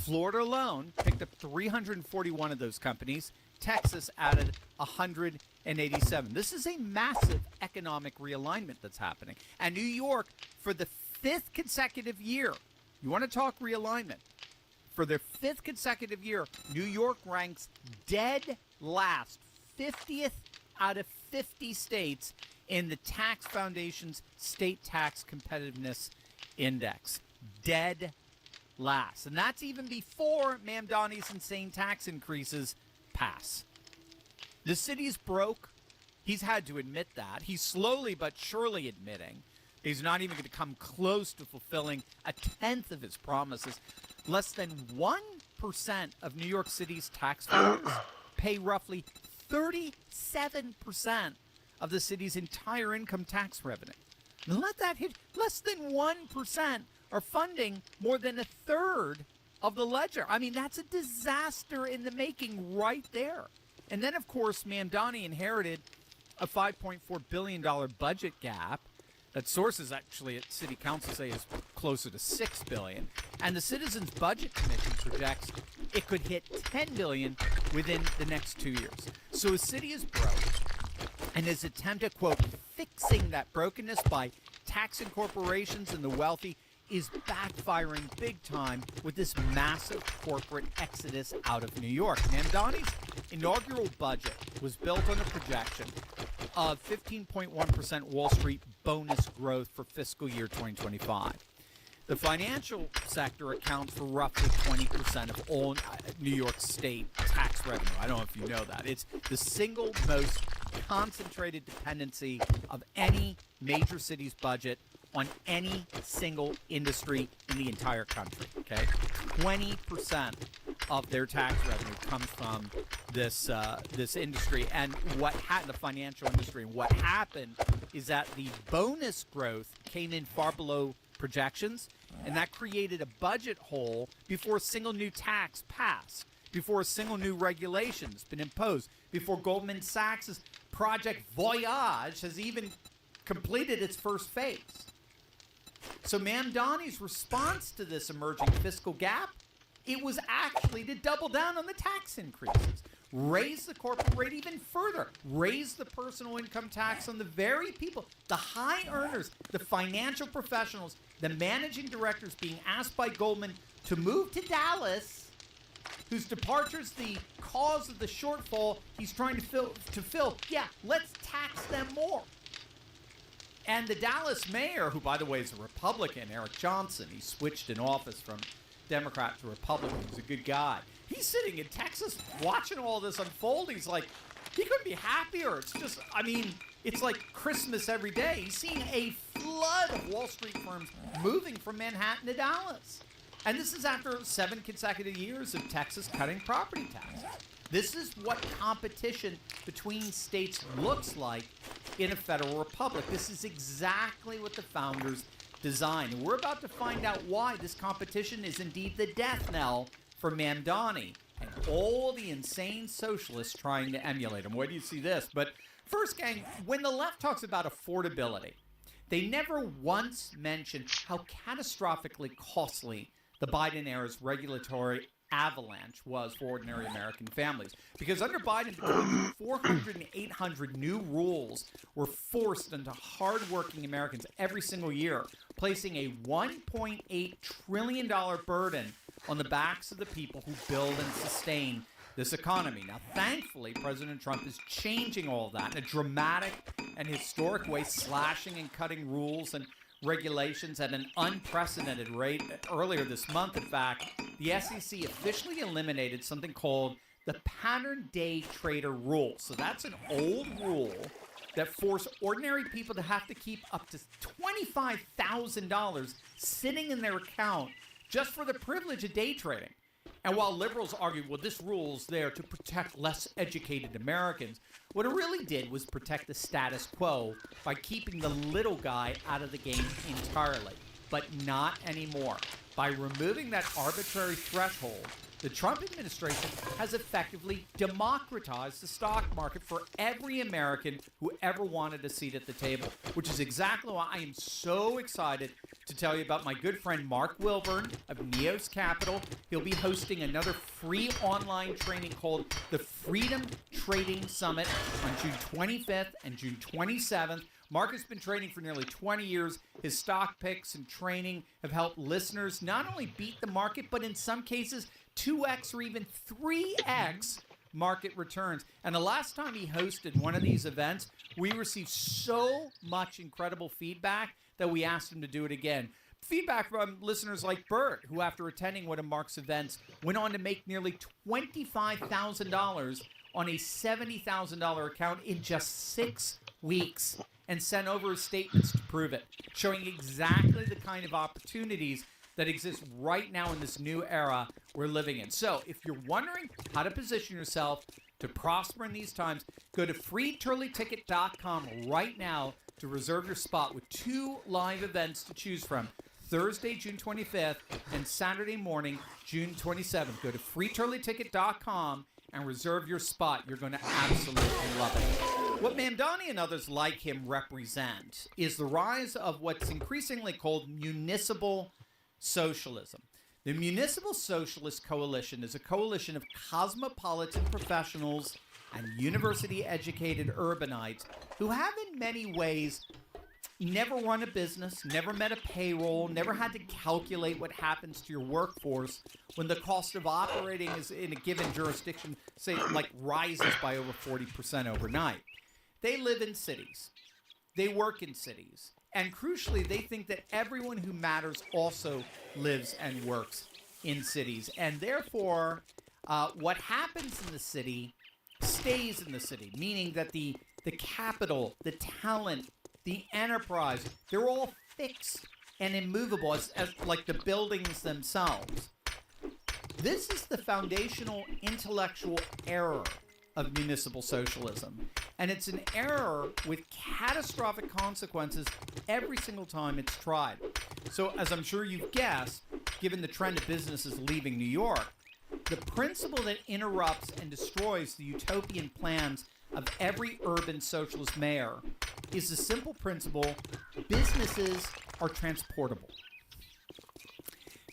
Florida alone picked up 341 of those companies. Texas added 187. This is a massive economic realignment that's happening. And New York, for the 5th consecutive year, you want to talk realignment, for their 5th consecutive year, New York ranks dead last, 50th out of 50 states in the Tax Foundation's State Tax Competitiveness Index. Dead last. And that's even before Mamdani's insane tax increases pass. The city's broke. He's had to admit that. He's slowly but surely admitting he's not even going to come close to fulfilling a tenth of his promises. Less than 1% of New York City's taxpayers pay roughly 37% of the city's entire income tax revenue. Now let that hit. Less than 1% are funding more than a third of the ledger. I mean, that's a disaster in the making right there. And then, of course, Mamdani inherited a $5.4 billion budget gap that sources actually at City Council say is closer to $6 billion. And the Citizens Budget Commission projects it could hit $10 billion within the next 2 years. So a city is broke, and his attempt at, quote, fixing that brokenness by taxing corporations and the wealthy is backfiring big time with this massive corporate exodus out of New York. Mamdani's inaugural budget was built on a projection of 15.1% Wall Street bonus growth for fiscal year 2025. The financial sector accounts for roughly 20% of all New York State tax revenue. I don't know if you know that. It's the single most concentrated dependency of any major city's budget on any single industry in the entire country, okay? 20% of their tax revenue comes from this this industry, and the financial industry. And what happened is that the bonus growth came in far below projections, and that created a budget hole before a single new tax passed, before a single new regulation has been imposed, before Goldman Sachs' Project Voyage has even completed its first phase. So Mamdani's response to this emerging fiscal gap, it was actually to double down on the tax increases, raise the corporate rate even further, raise the personal income tax on the very people, the high earners, the financial professionals, the managing directors being asked by Goldman to move to Dallas, whose departure is the cause of the shortfall he's trying to fill. Yeah, let's tax them more. And the Dallas mayor, who, by the way, is a Republican, Eric Johnson, he switched in office from Democrat to Republican. He's a good guy. He's sitting in Texas watching all this unfold. He's like, he couldn't be happier. It's just, I mean, it's like Christmas every day. He's seeing a flood of Wall Street firms moving from Manhattan to Dallas. And this is after 7 consecutive years of Texas cutting property taxes. This is what competition between states looks like in a federal republic. This is exactly what the founders designed. And we're about to find out why this competition is indeed the death knell for Mamdani and all the insane socialists trying to emulate him. Where do you see this? But first, gang, when the left talks about affordability, they never once mention how catastrophically costly the Biden era's regulatory avalanche was for ordinary American families. Because under Biden, between 400 and 800 new rules were forced into hardworking Americans every single year, placing a $1.8 trillion burden on the backs of the people who build and sustain this economy. Now, thankfully, President Trump is changing all of that in a dramatic and historic way, slashing and cutting rules and regulations at an unprecedented rate. Earlier this month, in fact, the SEC officially eliminated something called the pattern day trader rule. So that's an old rule that forced ordinary people to have to keep up to $25,000 sitting in their account just for the privilege of day trading. And while liberals argue, well, this rule's there to protect less educated Americans, what it really did was protect the status quo by keeping the little guy out of the game entirely. But not anymore. By removing that arbitrary threshold, the Trump administration has effectively democratized the stock market for every American who ever wanted a seat at the table, which is exactly why I am so excited to tell you about my good friend Mark Wilburn of Neos Capital. He'll be hosting another free online training called the Freedom Trading Summit on June 25th and June 27th. Mark has been trading for nearly 20 years. His stock picks and training have helped listeners not only beat the market, but in some cases 2x or even 3x market returns. And the last time he hosted one of these events, we received so much incredible feedback that we asked him to do it again. Feedback from listeners like Bert, who after attending one of Mark's events went on to make nearly $25,000 on a $70,000 account in just 6 weeks and sent over his statements to prove it, showing exactly the kind of opportunities that exist right now in this new era we're living in. So if you're wondering how to position yourself to prosper in these times, go to freeturleyticket.com right now to reserve your spot with 2 live events to choose from. Thursday, June 25th, and Saturday morning, June 27th. Go to freeturleyticket.com and reserve your spot. You're going to absolutely love it. What Mamdani and others like him represent is the rise of what's increasingly called municipal socialism. The Municipal Socialist Coalition is a coalition of cosmopolitan professionals and university-educated urbanites who have in many ways never run a business, never met a payroll, never had to calculate what happens to your workforce when the cost of operating is in a given jurisdiction, say, like rises by over 40% overnight. They live in cities. They work in cities. And crucially, they think that everyone who matters also lives and works in cities. And therefore, what happens in the city stays in the city, meaning that the capital, the talent, the enterprise, they're all fixed and immovable as like the buildings themselves. This is the foundational intellectual error of municipal socialism. And it's an error with catastrophic consequences every single time it's tried. So as I'm sure you've guessed, given the trend of businesses leaving New York, the principle that interrupts and destroys the utopian plans of every urban socialist mayor is the simple principle: businesses are transportable.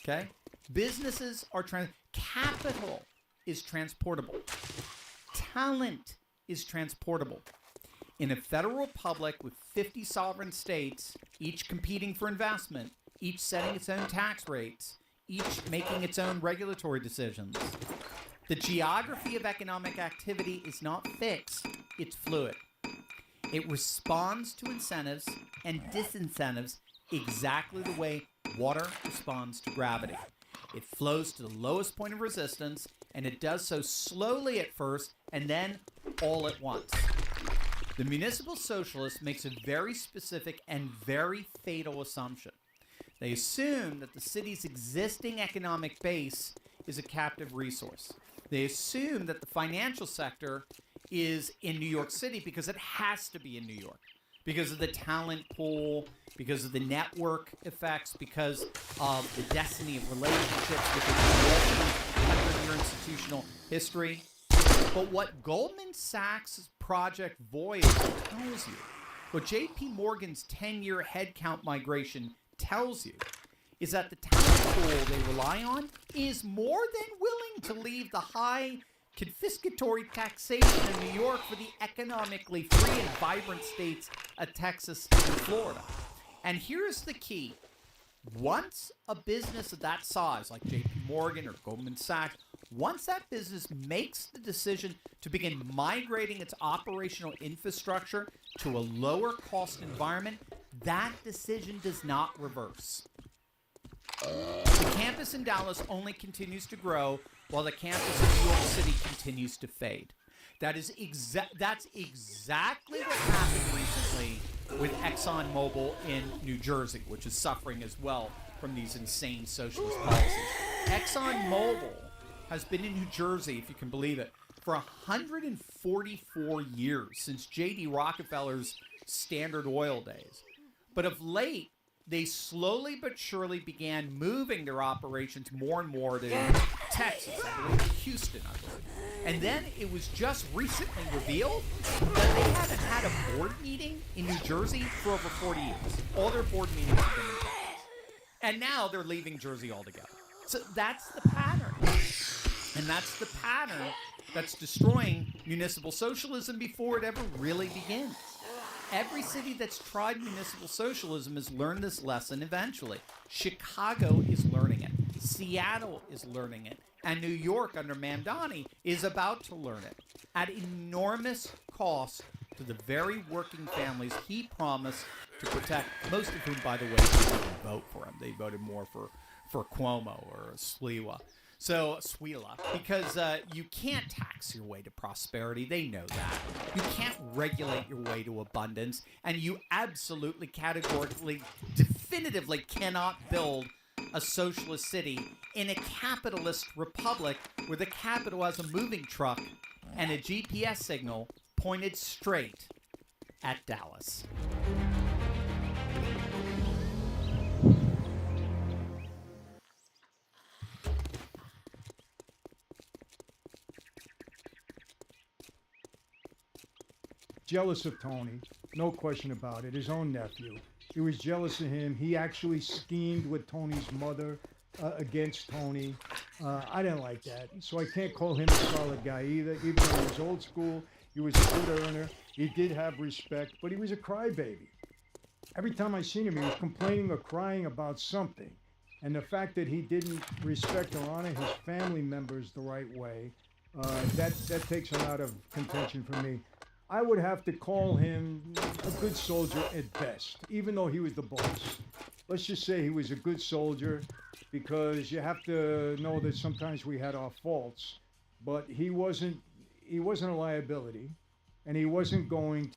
Okay? Businesses are capital is transportable. Talent is transportable. In a federal republic with 50 sovereign states, each competing for investment, each setting its own tax rates, each making its own regulatory decisions, the geography of economic activity is not fixed, it's fluid. It responds to incentives and disincentives exactly the way water responds to gravity. It flows to the lowest point of resistance, and it does so slowly at first and then all at once. The municipal socialist makes a very specific and very fatal assumption. They assume that the city's existing economic base is a captive resource. They assume that the financial sector is in New York City because it has to be in New York, because of the talent pool, because of the network effects, because of the destiny of relationships with its 100-year institutional history. But what Goldman Sachs' Project Voyage tells you, what J.P. Morgan's 10-year headcount migration tells you, is that the talent pool they rely on is more than willing to leave the high confiscatory taxation in New York for the economically free and vibrant states of Texas and Florida. And here's the key. Once a business of that size, like J.P. Morgan or Goldman Sachs, once that business makes the decision to begin migrating its operational infrastructure to a lower cost environment, that decision does not reverse. The campus in Dallas only continues to grow while the campus in New York City continues to fade. That's exactly what happened recently with ExxonMobil in New Jersey, which is suffering as well from these insane socialist policies. ExxonMobil has been in New Jersey, if you can believe it, for 144 years, since J.D. Rockefeller's Standard Oil days. But of late, they slowly but surely began moving their operations more and more to Texas, I believe, Houston, I believe. And then it was just recently revealed that they haven't had a board meeting in New Jersey for over 40 years. All their board meetings have been in Texas. And now they're leaving Jersey altogether. So that's the pattern. And that's the pattern that's destroying municipal socialism before it ever really begins. Every city that's tried municipal socialism has learned this lesson eventually. Chicago is learning it. Seattle is learning it. And New York, under Mamdani, is about to learn it at enormous cost to the very working families he promised to protect, most of whom, by the way, didn't vote for him. They voted more for Cuomo or Sliwa. So, Swila, because you can't tax your way to prosperity. They know that. You can't regulate your way to abundance. And you absolutely, categorically, definitively cannot build a socialist city in a capitalist republic where the capital has a moving truck and a GPS signal pointed straight at Dallas. jealous of Tony, no question about it, his own nephew. He was jealous of him. He actually schemed with Tony's mother against Tony. I didn't like that. So I can't call him a solid guy either. Even though he was old school, he was a good earner. He did have respect, but he was a crybaby. Every time I seen him, he was complaining or crying about something. And the fact that he didn't respect or honor his family members the right way, that takes him out of contention for me. I would have to call him a good soldier at best, even though he was the boss. Let's just say he was a good soldier, because you have to know that sometimes we had our faults, but he wasn't a liability, and he wasn't going to.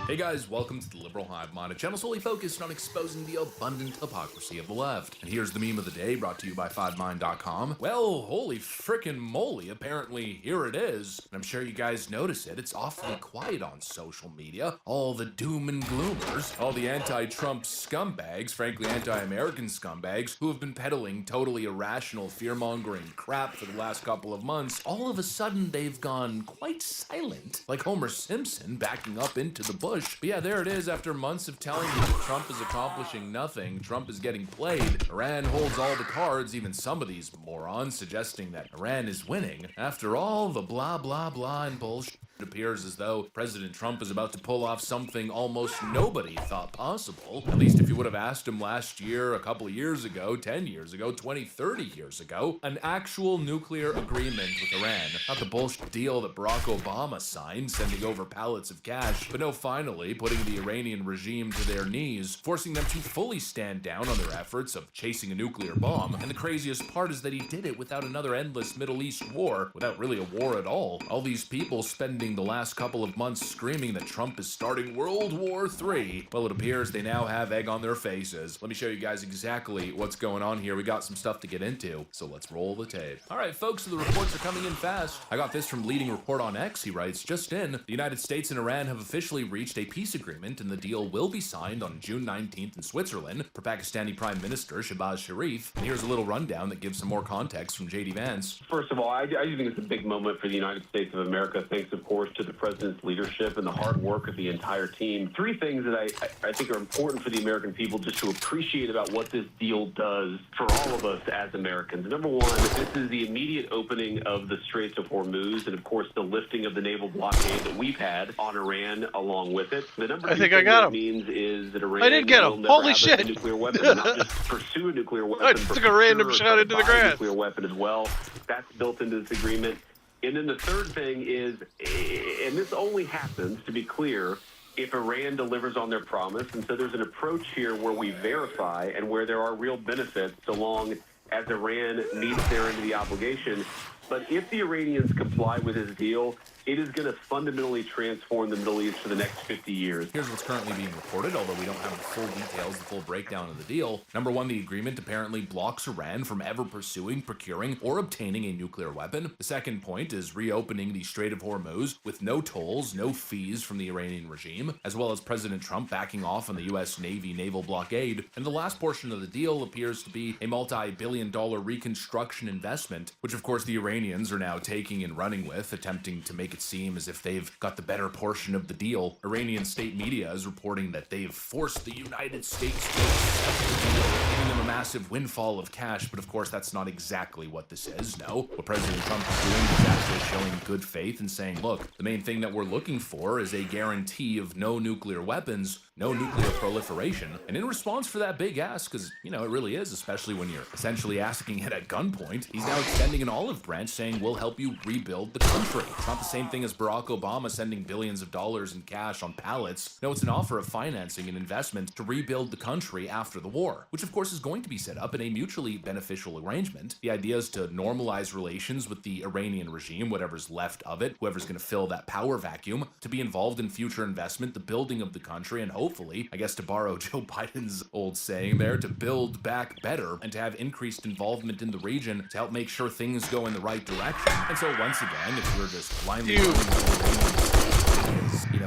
Hey guys, welcome to the Liberal Hive Mind, a channel solely focused on exposing the abundant hypocrisy of the left. And here's the meme of the day, brought to you by 5mind.com. Well, holy frickin' moly, apparently here it is. And I'm sure you guys notice it, it's awfully quiet on social media. All the doom and gloomers, all the anti-Trump scumbags, frankly anti-American scumbags, who have been peddling totally irrational fear-mongering crap for the last couple of months, all of a sudden they've gone quite silent, like Homer Simpson backing up into the bush. But yeah, there it is. After months of telling you that Trump is accomplishing nothing, Trump is getting played, Iran holds all the cards, even some of these morons suggesting that Iran is winning. After all the blah blah blah and bullshit, it appears as though President Trump is about to pull off something almost nobody thought possible. At least if you would have asked him last year, a couple of years ago, 10 years ago, 20, 30 years ago, an actual nuclear agreement with Iran. Not the bullshit deal that Barack Obama signed, sending over pallets of cash, but no, finally putting the Iranian regime to their knees, forcing them to fully stand down on their efforts of chasing a nuclear bomb. And the craziest part is that he did it without another endless Middle East war, without really a war at all. All these people spending the last couple of months screaming that Trump is starting World War III. Well, it appears they now have egg on their faces. Let me show you guys exactly what's going on here. We got some stuff to get into, so let's roll the tape. All right, folks, so the reports are coming in fast. I got this from Leading Report on X. He writes, just in, the United States and Iran have officially reached a peace agreement, and the deal will be signed on June 19th in Switzerland for Pakistani Prime Minister Shehbaz Sharif. And here's a little rundown that gives some more context from JD Vance. First of all, I do think it's a big moment for the United States of America, thanks, of course, to the president's leadership and the hard work of the entire team. Three things that I think are important for the American people just to appreciate about what this deal does for all of us as Americans. Number one, this is the immediate opening of the Straits of Hormuz and, of course, the lifting of the naval blockade that we've had on Iran along with it. The number I two think thing I got that him. means is that Iran I did get will him. never Holy have shit. a nuclear weapon, not just pursue a nuclear weapon, I just but took a random procure shot or into the buy a grass. nuclear weapon as well. That's built into this agreement. And then the third thing is, and this only happens, to be clear, if Iran delivers on their promise. And so there's an approach here where we verify and where there are real benefits so long as Iran meets their end of the obligation. But if the Iranians comply with this deal, it is going to fundamentally transform the Middle East for the next 50 years. Here's what's currently being reported, although we don't have the full details, the full breakdown of the deal. Number one, the agreement apparently blocks Iran from ever pursuing, procuring, or obtaining a nuclear weapon. The second point is reopening the Strait of Hormuz with no tolls, no fees from the Iranian regime, as well as President Trump backing off on the U.S. Navy naval blockade. And the last portion of the deal appears to be a multi-billion-dollar reconstruction investment, which of course the Iranians are now taking and running with, attempting to make it seem as if they've got the better portion of the deal. Iranian state media is reporting that they've forced the United States to accept the deal, giving them a massive windfall of cash, but of course that's not exactly what this is, no. What President Trump is doing is actually showing good faith and saying, look, the main thing that we're looking for is a guarantee of no nuclear weapons, no nuclear proliferation. And in response for that big ask, because, you know, it really is, especially when you're essentially asking it at gunpoint, he's now extending an olive branch saying, we'll help you rebuild the country. It's not the same thing as Barack Obama sending billions of dollars in cash on pallets. No, it's an offer of financing and investment to rebuild the country after the war, which of course is going to be set up in a mutually beneficial arrangement. The idea is to normalize relations with the Iranian regime, whatever's left of it, whoever's going to fill that power vacuum, to be involved in future investment, the building of the country, and hopefully, I guess to borrow Joe Biden's old saying there, to build back better and to have increased involvement in the region to help make sure things go in the right direction. And so once again, if we're just blindly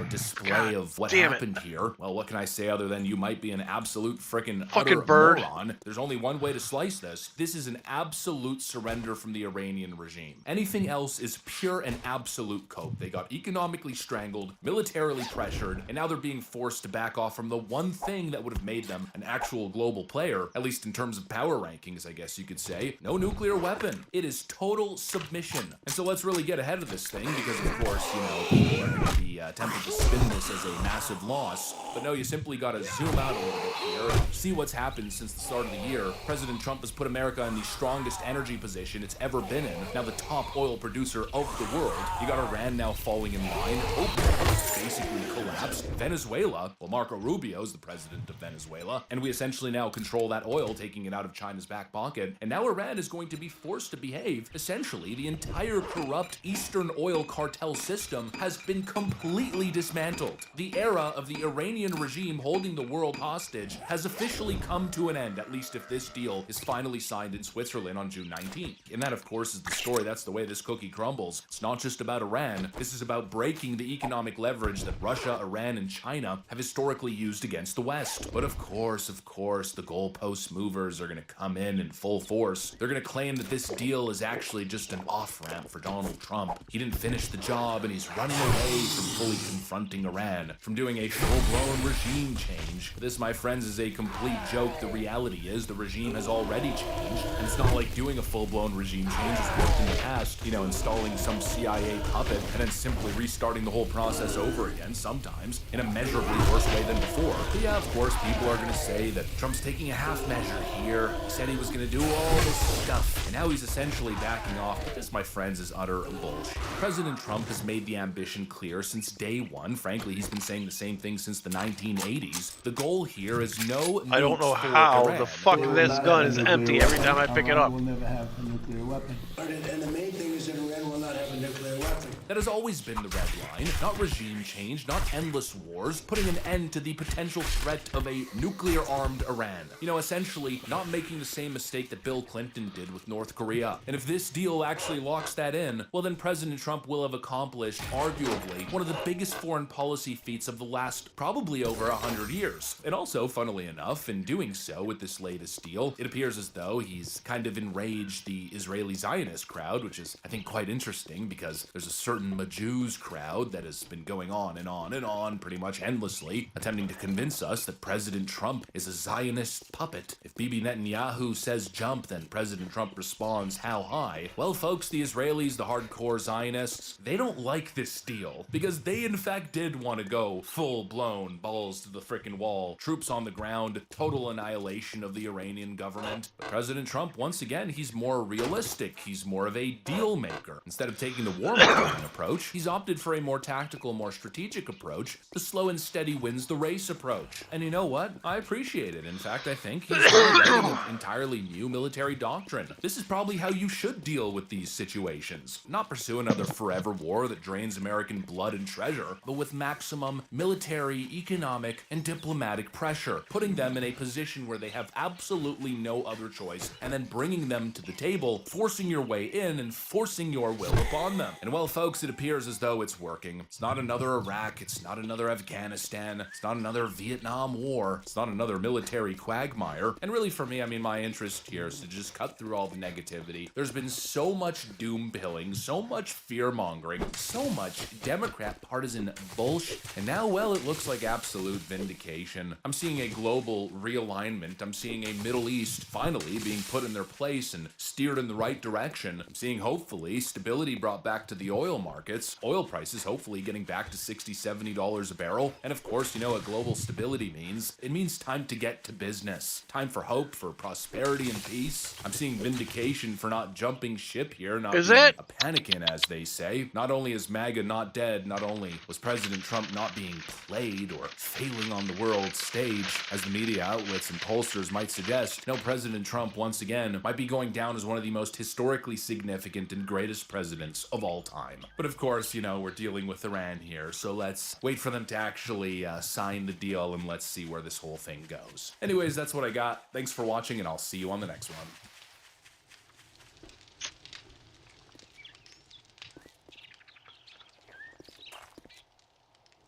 display of what happened here, well, what can I say other than you might be an absolute frickin' utter bird. moron? There's only one way to slice this. This is an absolute surrender from the Iranian regime. Anything else is pure and absolute cope. They got economically strangled, militarily pressured, and now they're being forced to back off from the one thing that would have made them an actual global player, at least in terms of power rankings, I guess you could say. No nuclear weapon. It is total submission. And so let's really get ahead of this thing because, of course, people are going to be tempted to spin this as a massive loss. But no, you simply got to zoom out a little bit here and see what's happened since the start of the year. President Trump has put America in the strongest energy position it's ever been in. Now the top oil producer of the world. You got Iran now falling in line. OPEC basically collapsed. Venezuela, well, Marco Rubio's the president of Venezuela, and we essentially now control that oil, taking it out of China's back pocket. And now Iran is going to be forced to behave. Essentially, the entire corrupt Eastern oil cartel system has been completely dismantled. The era of the Iranian regime holding the world hostage has officially come to an end, at least if this deal is finally signed in Switzerland on June 19th. And that, of course, is the story. That's the way this cookie crumbles. It's not just about Iran. This is about breaking the economic leverage that Russia, Iran, and China have historically used against the West. But of course, the goalpost movers are going to come in full force. They're going to claim that this deal is actually just an off-ramp for Donald Trump. He didn't finish the job and he's running away from fully confronting Iran, from doing a full-blown regime change. This, my friends, is a complete joke. The reality is the regime has already changed, and it's not like doing a full-blown regime change has worked in the past, installing some CIA puppet and then simply restarting the whole process over again, sometimes in a measurably worse way than before. But yeah, of course, people are going to say that Trump's taking a half measure here. He said he was going to do all this stuff, and now he's essentially backing off. But this, my friends, is utter bullshit. President Trump has made the ambition clear since day one. Frankly, he's been saying the same thing since the 1980s. The goal here is no I don't know nukes for how Iran. the fuck this gun is empty every time I pick it up. Will never have a nuclear weapon. And the main thing is that Iran will not have a nuclear weapon. That has always been the red line. Not regime change, not endless wars, putting an end to the potential threat of a nuclear-armed Iran. Essentially not making the same mistake that Bill Clinton did with North Korea. And if this deal actually locks that in, well then President Trump will have accomplished, arguably, one of the biggest foreign policy feats of the last probably over 100 years. And also, funnily enough, in doing so with this latest deal, it appears as though he's kind of enraged the Israeli Zionist crowd, which is, I think, quite interesting because there's a certain Majus crowd that has been going on and on and on pretty much endlessly, attempting to convince us that President Trump is a Zionist puppet. If Bibi Netanyahu says jump, then President Trump responds how high. Well, folks, the Israelis, the hardcore Zionists, they don't like this deal because they in fact did want to go full-blown balls to the frickin' wall, troops on the ground, total annihilation of the Iranian government. But President Trump, once again, he's more realistic. He's more of a deal maker. Instead of taking the warmongering approach, he's opted for a more tactical, more strategic approach, the slow and steady wins the race approach. And you know what? I appreciate it. In fact, I think he's writing an entirely new military doctrine. This is probably how you should deal with these situations. Not pursue another forever war that drains American blood and treasure, but with maximum military, economic, and diplomatic pressure, putting them in a position where they have absolutely no other choice, and then bringing them to the table, forcing your way in and forcing your will upon them. And well, folks, it appears as though it's working. It's not another Iraq, it's not another Afghanistan, it's not another Vietnam War, it's not another military quagmire. And really for me, my interest here is to just cut through all the negativity. There's been so much doom pilling, so much fear mongering, so much Democrat partisan bullshit, and now, well, it looks like absolute vindication. I'm seeing a global realignment. I'm seeing a Middle East finally being put in their place and steered in the right direction. I'm seeing, hopefully, stability brought back to the oil markets, oil prices hopefully getting back to $60, $70 a barrel. And of course, you know what global stability means. It means time to get to business. Time for hope, for prosperity and peace. I'm seeing vindication for not jumping ship here, not Is being it? a panicking, as they say. Not only is MAGA not dead, not only was President Trump not being played or failing on the world stage, as the media outlets and pollsters might suggest, no, President Trump, once again, might be going down as one of the most historically significant and greatest presidents of all time. But of course, you know, we're dealing with Iran here, so let's wait for them to actually sign the deal and let's see where this whole thing goes. Anyways, that's what I got. Thanks for watching, and I'll see you on the next one.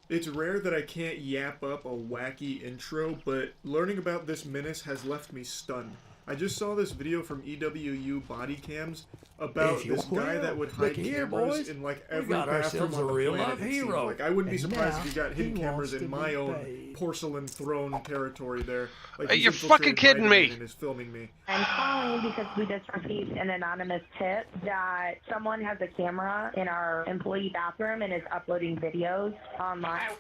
It's rare that I can't yap up a wacky intro, but learning about this menace has left me stunned. I just saw this video from EWU Body Cams about this guy that would hide cameras in like every bathroom on the planet. It seems like I wouldn't be surprised if he got hidden cameras in my own porcelain throne territory there. Like You're fucking kidding me! And is filming me. I'm calling because we just received an anonymous tip that someone has a camera in our employee bathroom and is uploading videos online.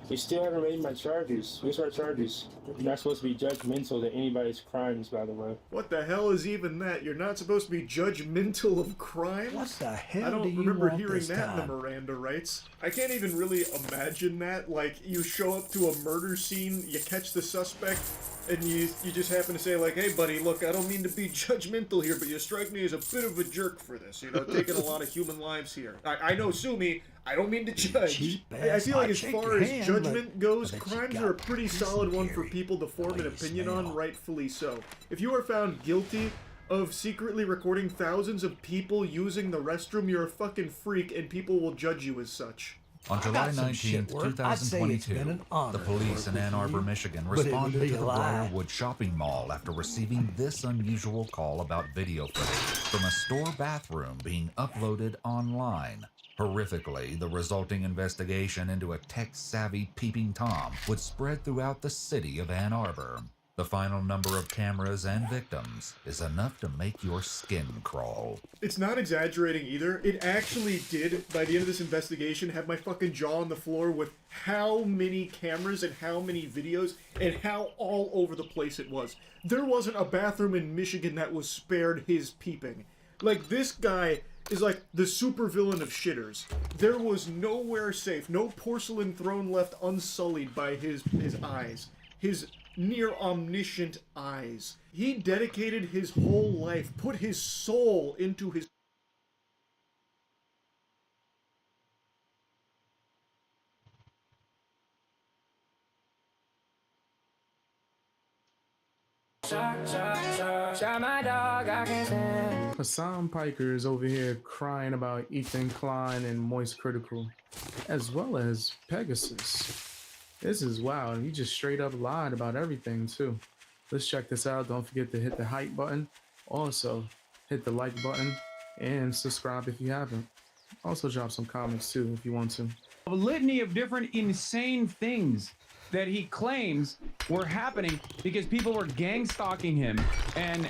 You still haven't raised my charges. Where's our charges? You're not supposed to be judgmental to anybody's crimes, by the way. What the hell is even that? You're not supposed to be judgmental of crimes? What the hell I don't do you remember want hearing this that in the time? Miranda rights. I can't even really imagine that. Like, you show up to a murder scene, you catch the suspect, and you just happen to say, like, hey, buddy, look, I don't mean to be judgmental here, but you strike me as a bit of a jerk for this, you know, taking a lot of human lives here. I know, sue me, I don't mean to judge. I feel like as far as judgment goes, crimes are a pretty solid one for people to form an opinion on, rightfully so. If you are found guilty of secretly recording thousands of people using the restroom, you're a fucking freak, and people will judge you as such. On July 19, 2022, the police in Ann Arbor, Michigan responded to the Briarwood shopping mall after receiving this unusual call about video footage from a store bathroom being uploaded online. Horrifically, the resulting investigation into a tech-savvy peeping Tom would spread throughout the city of Ann Arbor. The final number of cameras and victims is enough to make your skin crawl. It's not exaggerating either. It actually did, by the end of this investigation, have my fucking jaw on the floor with how many cameras and how many videos and how all over the place it was. There wasn't a bathroom in Michigan that was spared his peeping. Like, this guy is like the supervillain of shitters. There was nowhere safe, no porcelain throne left unsullied by his eyes. His near omniscient eyes. He dedicated his whole life, put his soul into his Hassan Piker is over here crying about Ethan Klein and Moist Critical, as well as Pegasus. This is wild. He just straight up lied about everything, too. Let's check this out. Don't forget to hit the hype button. Also, hit the like button and subscribe if you haven't. Also, drop some comments, too, if you want to. A litany of different insane things that he claims were happening because people were gang stalking him and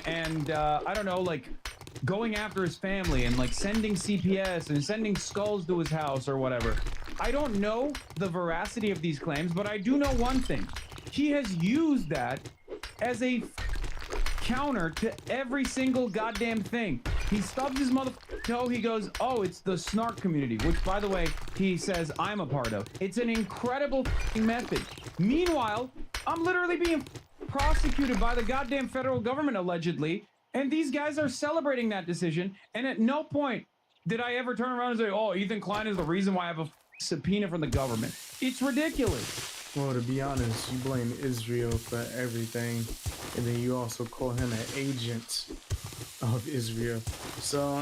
I don't know, like going after his family and like sending CPS and sending skulls to his house or whatever. I don't know the veracity of these claims, but I do know one thing. He has used that as a counter to every single goddamn thing. He stubs his toe, he goes, oh, it's the snark community, which, by the way, he says I'm a part of. It's an incredible method. Meanwhile, I'm literally being prosecuted by the goddamn federal government, allegedly, and these guys are celebrating that decision, and at no point did I ever turn around and say, oh, Ethan Klein is the reason why I have a subpoena from the government. It's ridiculous. Well, to be honest, you blame Israel for everything, and then you also call him an agent of Israel. So,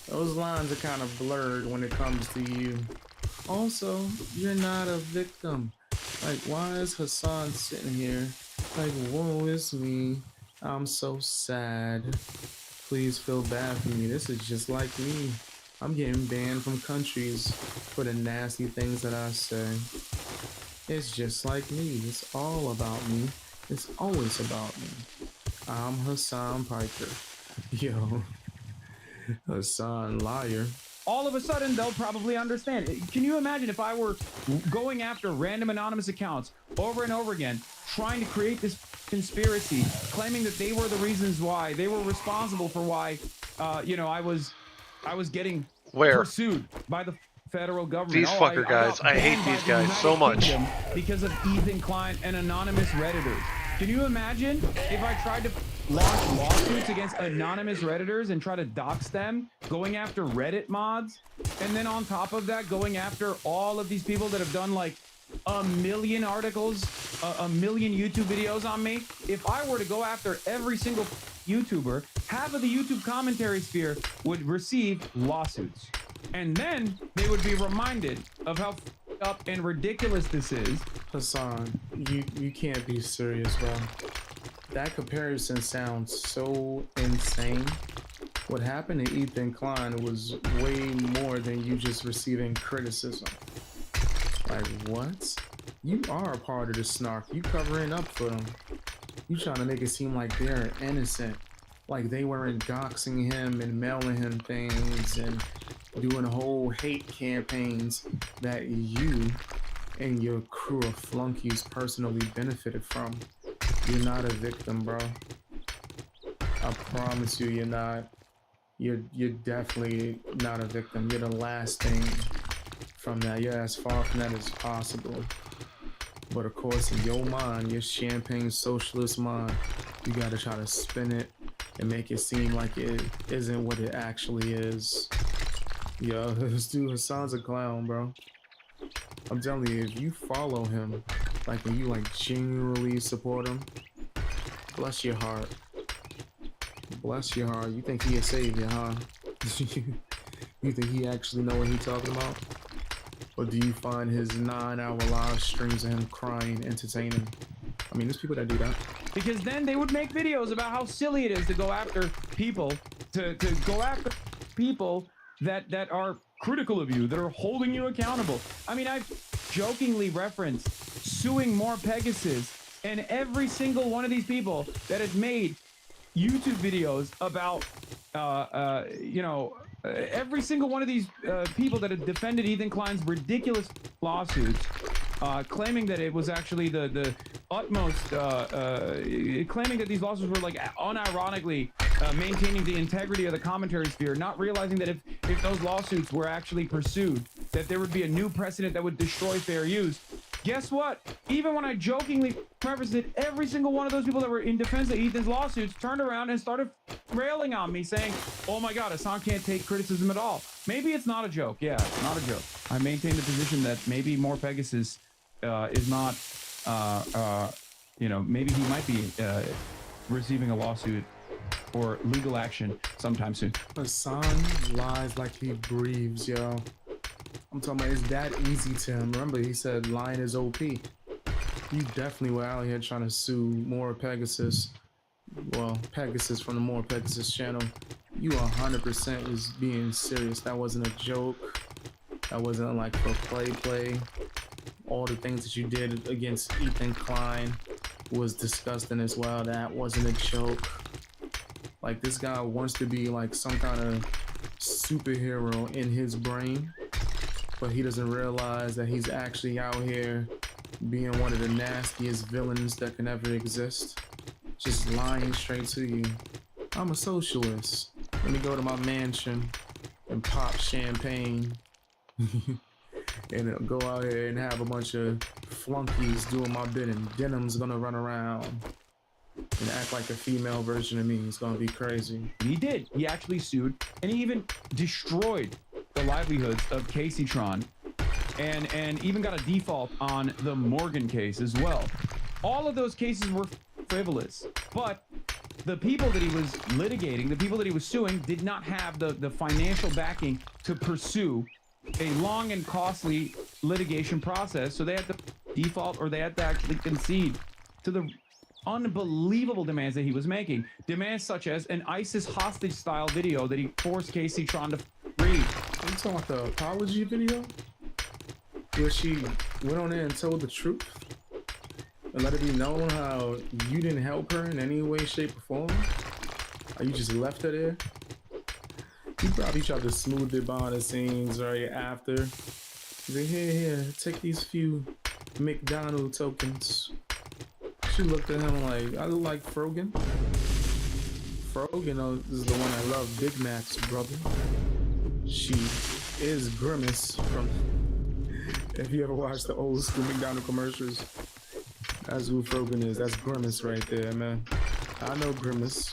those lines are kind of blurred when it comes to you. Also, you're not a victim. Like, why is Hassan sitting here like, woe is me, I'm so sad. Please feel bad for me. This is just like me. I'm getting banned from countries for the nasty things that I say. It's just like me. It's all about me. It's always about me. I'm Hassan Piker. Yo, Hassan liar. All of a sudden, they'll probably understand. Can you imagine if I were going after random anonymous accounts over and over again, trying to create this conspiracy, claiming that they were the reasons why, they were responsible for why, you know, I was getting pursued by the federal government. These guys. I hate these guys so much. Because of Ethan Klein and anonymous Redditors. Can you imagine if I tried to launch lawsuits against anonymous Redditors and try to dox them, going after Reddit mods, and then on top of that, going after all of these people that have done like 1 million articles, a million YouTube videos on me? If I were to go after every single YouTuber, half of the YouTube commentary sphere would receive lawsuits. And then they would be reminded of how up and ridiculous this is. Hassan, you can't be serious, bro. That comparison sounds so insane. What happened to Ethan Klein was way more than you just receiving criticism. Like, what? You are a part of the snark. You covering up for them. You trying to make it seem like they're innocent. Like they weren't doxing him and mailing him things and doing whole hate campaigns that you and your crew of flunkies personally benefited from. You're not a victim, bro. I promise you, you're not. You're definitely not a victim. You're the last thing from that. You're as far from that as possible. But of course, in your mind, your champagne socialist mind, you gotta try to spin it and make it seem like it isn't what it actually is. Yo, this dude Hassan's a clown, bro. I'm telling you, if you follow him, like, and you like genuinely support him, bless your heart. Bless your heart. You think he a savior, huh? You think he actually know what he talking about? Or do you find his 9-hour live streams of him crying entertaining? I mean, there's people that do that. Because then they would make videos about how silly it is to go after people, to go after people that are critical of you, that are holding you accountable. I mean, I've jokingly referenced suing more Pegasus, and every single one of these people that has made YouTube videos about, every single one of these people that have defended Ethan Klein's ridiculous lawsuits, claiming that it was actually the utmost, claiming that these lawsuits were like unironically maintaining the integrity of the commentary sphere, not realizing that if those lawsuits were actually pursued, that there would be a new precedent that would destroy fair use. Guess what? Even when I jokingly prefaced it, every single one of those people that were in defense of Ethan's lawsuits turned around and started railing on me, saying, oh my God, Hassan can't take criticism at all. Maybe it's not a joke. Yeah, it's not a joke. I maintain the position that maybe more Pegasus is not, maybe he might be receiving a lawsuit or legal action sometime soon. Hassan lies like he breathes, yo. I'm talking about it's that easy to him. Remember, he said lying is OP. You definitely were out here trying to sue More Pegasus. Well, Pegasus from the More Pegasus channel. You 100% was being serious. That wasn't a joke. That wasn't like for play. All the things that you did against Ethan Klein was disgusting as well. That wasn't a joke. Like, this guy wants to be like some kind of superhero in his brain, but he doesn't realize that he's actually out here being one of the nastiest villains that can ever exist. Just lying straight to you. I'm a socialist. Let me go to my mansion and pop champagne and go out here and have a bunch of flunkies doing my bidding. Denim's gonna run around and act like a female version of me. It's gonna be crazy. He did. He actually sued, and he even destroyed the livelihoods of Caseytron, and even got a default on the Morgan case as well. All of those cases were frivolous, but the people that he was litigating, the people that he was suing, did not have the financial backing to pursue a long and costly litigation process, so they had to default, or they had to actually concede to the unbelievable demands that he was making. Demands such as an ISIS hostage style video that he forced Caseytron to read. Are you talking about the apology video? Where she went on there and told the truth? And let it be known how you didn't help her in any way, shape, or form? Or you just left her there? You probably tried to smooth it behind the scenes right after. He's like, here, take these few McDonald tokens. She looked at him like, I look like Frogan. Frogan is the one I love, Big Mac's brother. She is Grimace from, if you ever watched the old school McDonald commercials. That's who Frogan is. That's Grimace right there, man. I know Grimace.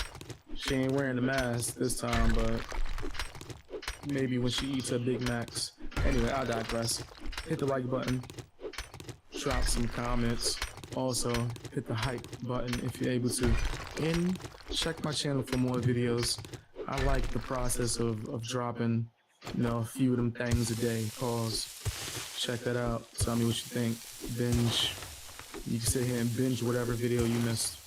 She ain't wearing the mask this time, but maybe when she eats her Big Macs. Anyway, I digress. Hit the like button. Drop some comments. Also, hit the hype button if you're able to. And check my channel for more videos. I like the process of dropping, you know, a few of them things a day. Pause. Check that out. Tell me what you think. Binge. You can sit here and binge whatever video you missed.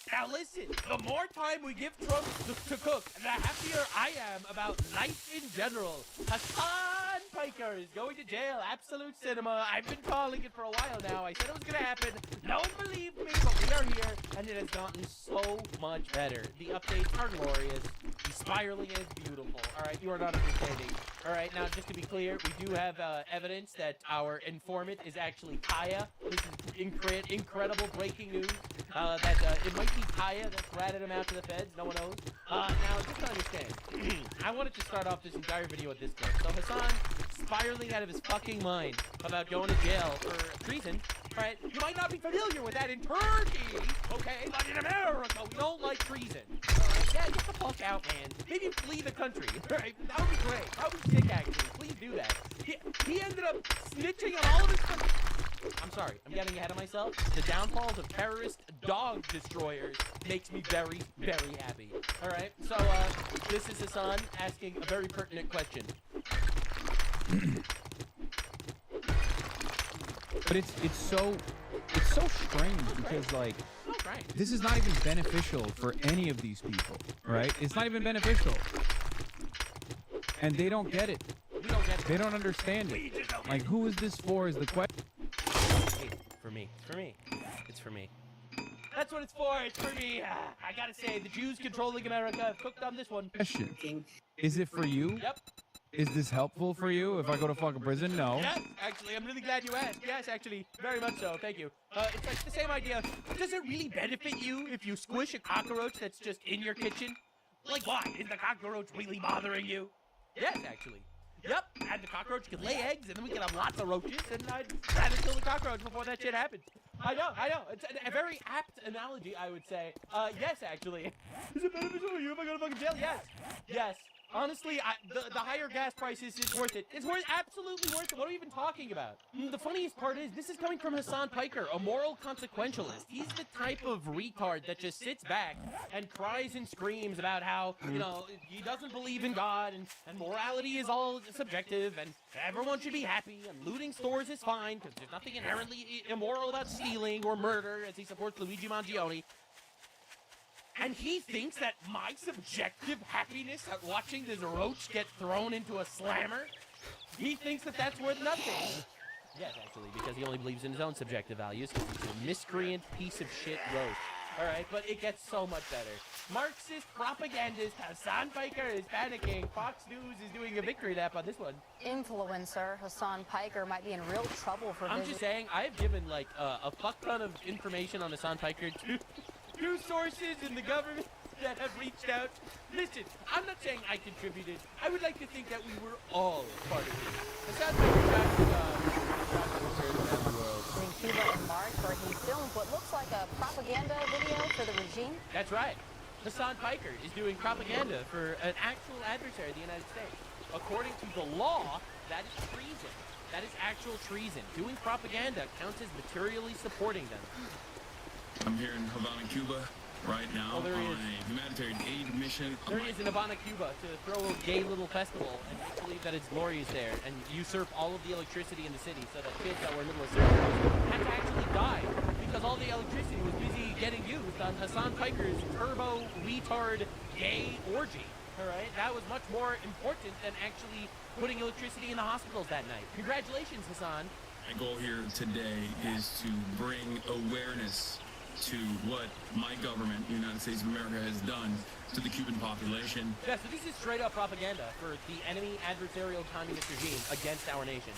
Now listen, the more time we give Trump to cook, the happier I am about life in general. Hassan Piker is going to jail. Absolute cinema. I've been calling it for a while now. I said it was going to happen. No one believed me, but we are here, and it has gotten so much better. The updates are glorious. The spiraling is beautiful. All right, you are not understanding. All right, now just to be clear, we do have evidence that our informant is actually Kaya. This is incredible breaking news. That it might be Kaya that's ratted him out to the feds. No one knows. Now, just to understand, I wanted to start off this entire video with this clip. So Hassan spiraling out of his fucking mind about going to jail for treason. Right? You might not be familiar with that in Turkey, okay? But in America, we don't like treason. Alright? Yeah, get the fuck out, man. Maybe flee the country. Right? That would be great. That would be sick, actually. Please do that. He ended up snitching on all of his friends. I'm sorry, I'm getting ahead of myself. The downfalls of terrorist dog destroyers makes me very, very happy. Alright, so this is Hassan asking a very pertinent question. But it's so strange because like this is not even beneficial for any of these people, right? It's not even beneficial. And they don't get it. We don't get it. They don't understand it. Like who is this for is the question. Hey, for me. It's for me. It's for me. That's what it's for. It's for me. I gotta say, the Jews controlling America have cooked on this one. Question. Is it for you? Yep. Is this helpful for you if I go to fucking prison? No. Yes, actually, I'm really glad you asked. Yes, actually, very much so. Thank you. It's like the same idea. Does it really benefit you if you squish a cockroach that's just in your kitchen? Like, why? Is the cockroach really bothering you? Yes, actually. Yep, and the cockroach can lay eggs, and then we can have lots of roaches, and I'd rather kill the cockroach before that shit happens. I know. It's a very apt analogy, I would say. Yes, actually. Is it beneficial for you if I go to fucking jail? Yes. Yes. Honestly, the higher gas prices is worth it. It's absolutely worth it. What are we even talking about? The funniest part is, this is coming from Hassan Piker, a moral consequentialist. He's the type of retard that just sits back and cries and screams about how, you know, he doesn't believe in God, and morality is all subjective, and everyone should be happy, and looting stores is fine, because there's nothing inherently immoral about stealing or murder, as he supports Luigi Mangione. And he thinks that my subjective happiness at watching this roach get thrown into a slammer, he thinks that that's worth nothing. Yes, actually, because he only believes in his own subjective values. He's a miscreant piece of shit roach. All right, but it gets so much better. Marxist propagandist Hassan Piker is panicking. Fox News is doing a victory lap on this one. Influencer Hassan Piker might be in real trouble for I'm just saying, I've given, like, a fuck ton of information on Hassan Piker to two sources in the government that have reached out. Listen, I'm not saying I contributed. I would like to think that we were all part of it. Hassan Piker got in Cuba in March, where he filmed what looks like a propaganda video for the regime. That's right. Hassan Piker is doing propaganda for an actual adversary of the United States. According to the law, that is treason. That is actual treason. Doing propaganda counts as materially supporting them. I'm here in Havana, Cuba, right now on a humanitarian aid mission. There he is in Havana, Cuba, to throw a gay little festival and make believe that its glory is there and usurp all of the electricity in the city so that kids that were in the middle of surgery had to actually die because all the electricity was busy getting used on Hassan Piker's turbo retard gay orgy. Alright, that was much more important than actually putting electricity in the hospitals that night. Congratulations, Hassan. My goal here today is to bring awareness to what my government, the United States of America, has done to the Cuban population. Yeah, so this is straight up propaganda for the enemy adversarial communist regime against our nation.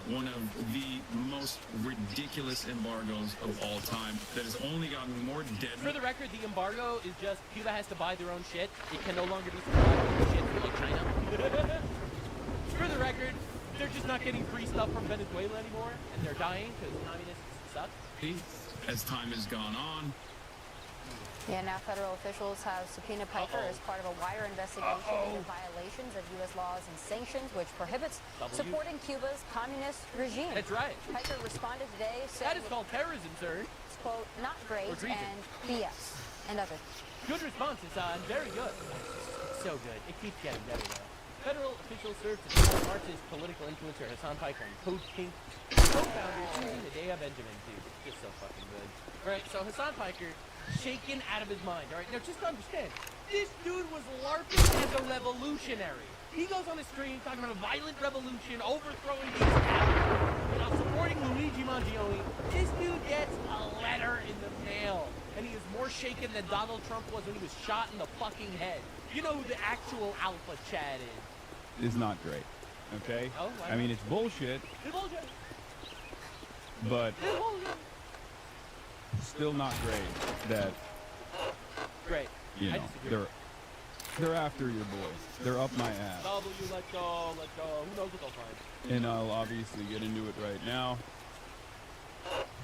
One of the most ridiculous embargoes of all time that has only gotten more deadly. For the record, the embargo is just Cuba has to buy their own shit. It can no longer be supplied with shit from like China. For the record, they're just not getting free stuff from Venezuela anymore, and they're dying because communists suck. As time has gone on, Yeah, now federal officials have subpoenaed Piker as part of a wider investigation into violations of U.S. laws and sanctions, which prohibits supporting Cuba's communist regime. That's right. Piker responded today saying That is called terrorism, sir. it's, quote, not great and BS, and other. Good response, Hassan. Very good. So good. It keeps getting better, though. Federal officials served to trial Marxist political influencer Hassan Piker and Code Pink co-founder Susan Medea Benjamin, dude. Just so fucking good. All right, so Hassan Piker, shaken out of his mind. All right, now just to understand, this dude was LARPing as a revolutionary. He goes on the stream talking about a violent revolution, overthrowing these capitals, supporting Luigi Mangione. This dude gets a letter in the mail, and he is more shaken than Donald Trump was when he was shot in the fucking head. You know who the actual alpha Chad is. Is not great. Okay? Oh, I mean, it's bullshit, It's bullshit. but It's bullshit. still not great that, Great. you I know, disagree. they're after your boys. They're up my ass. W, let go, let go. Who knows what they'll find? And I'll obviously get into it right now.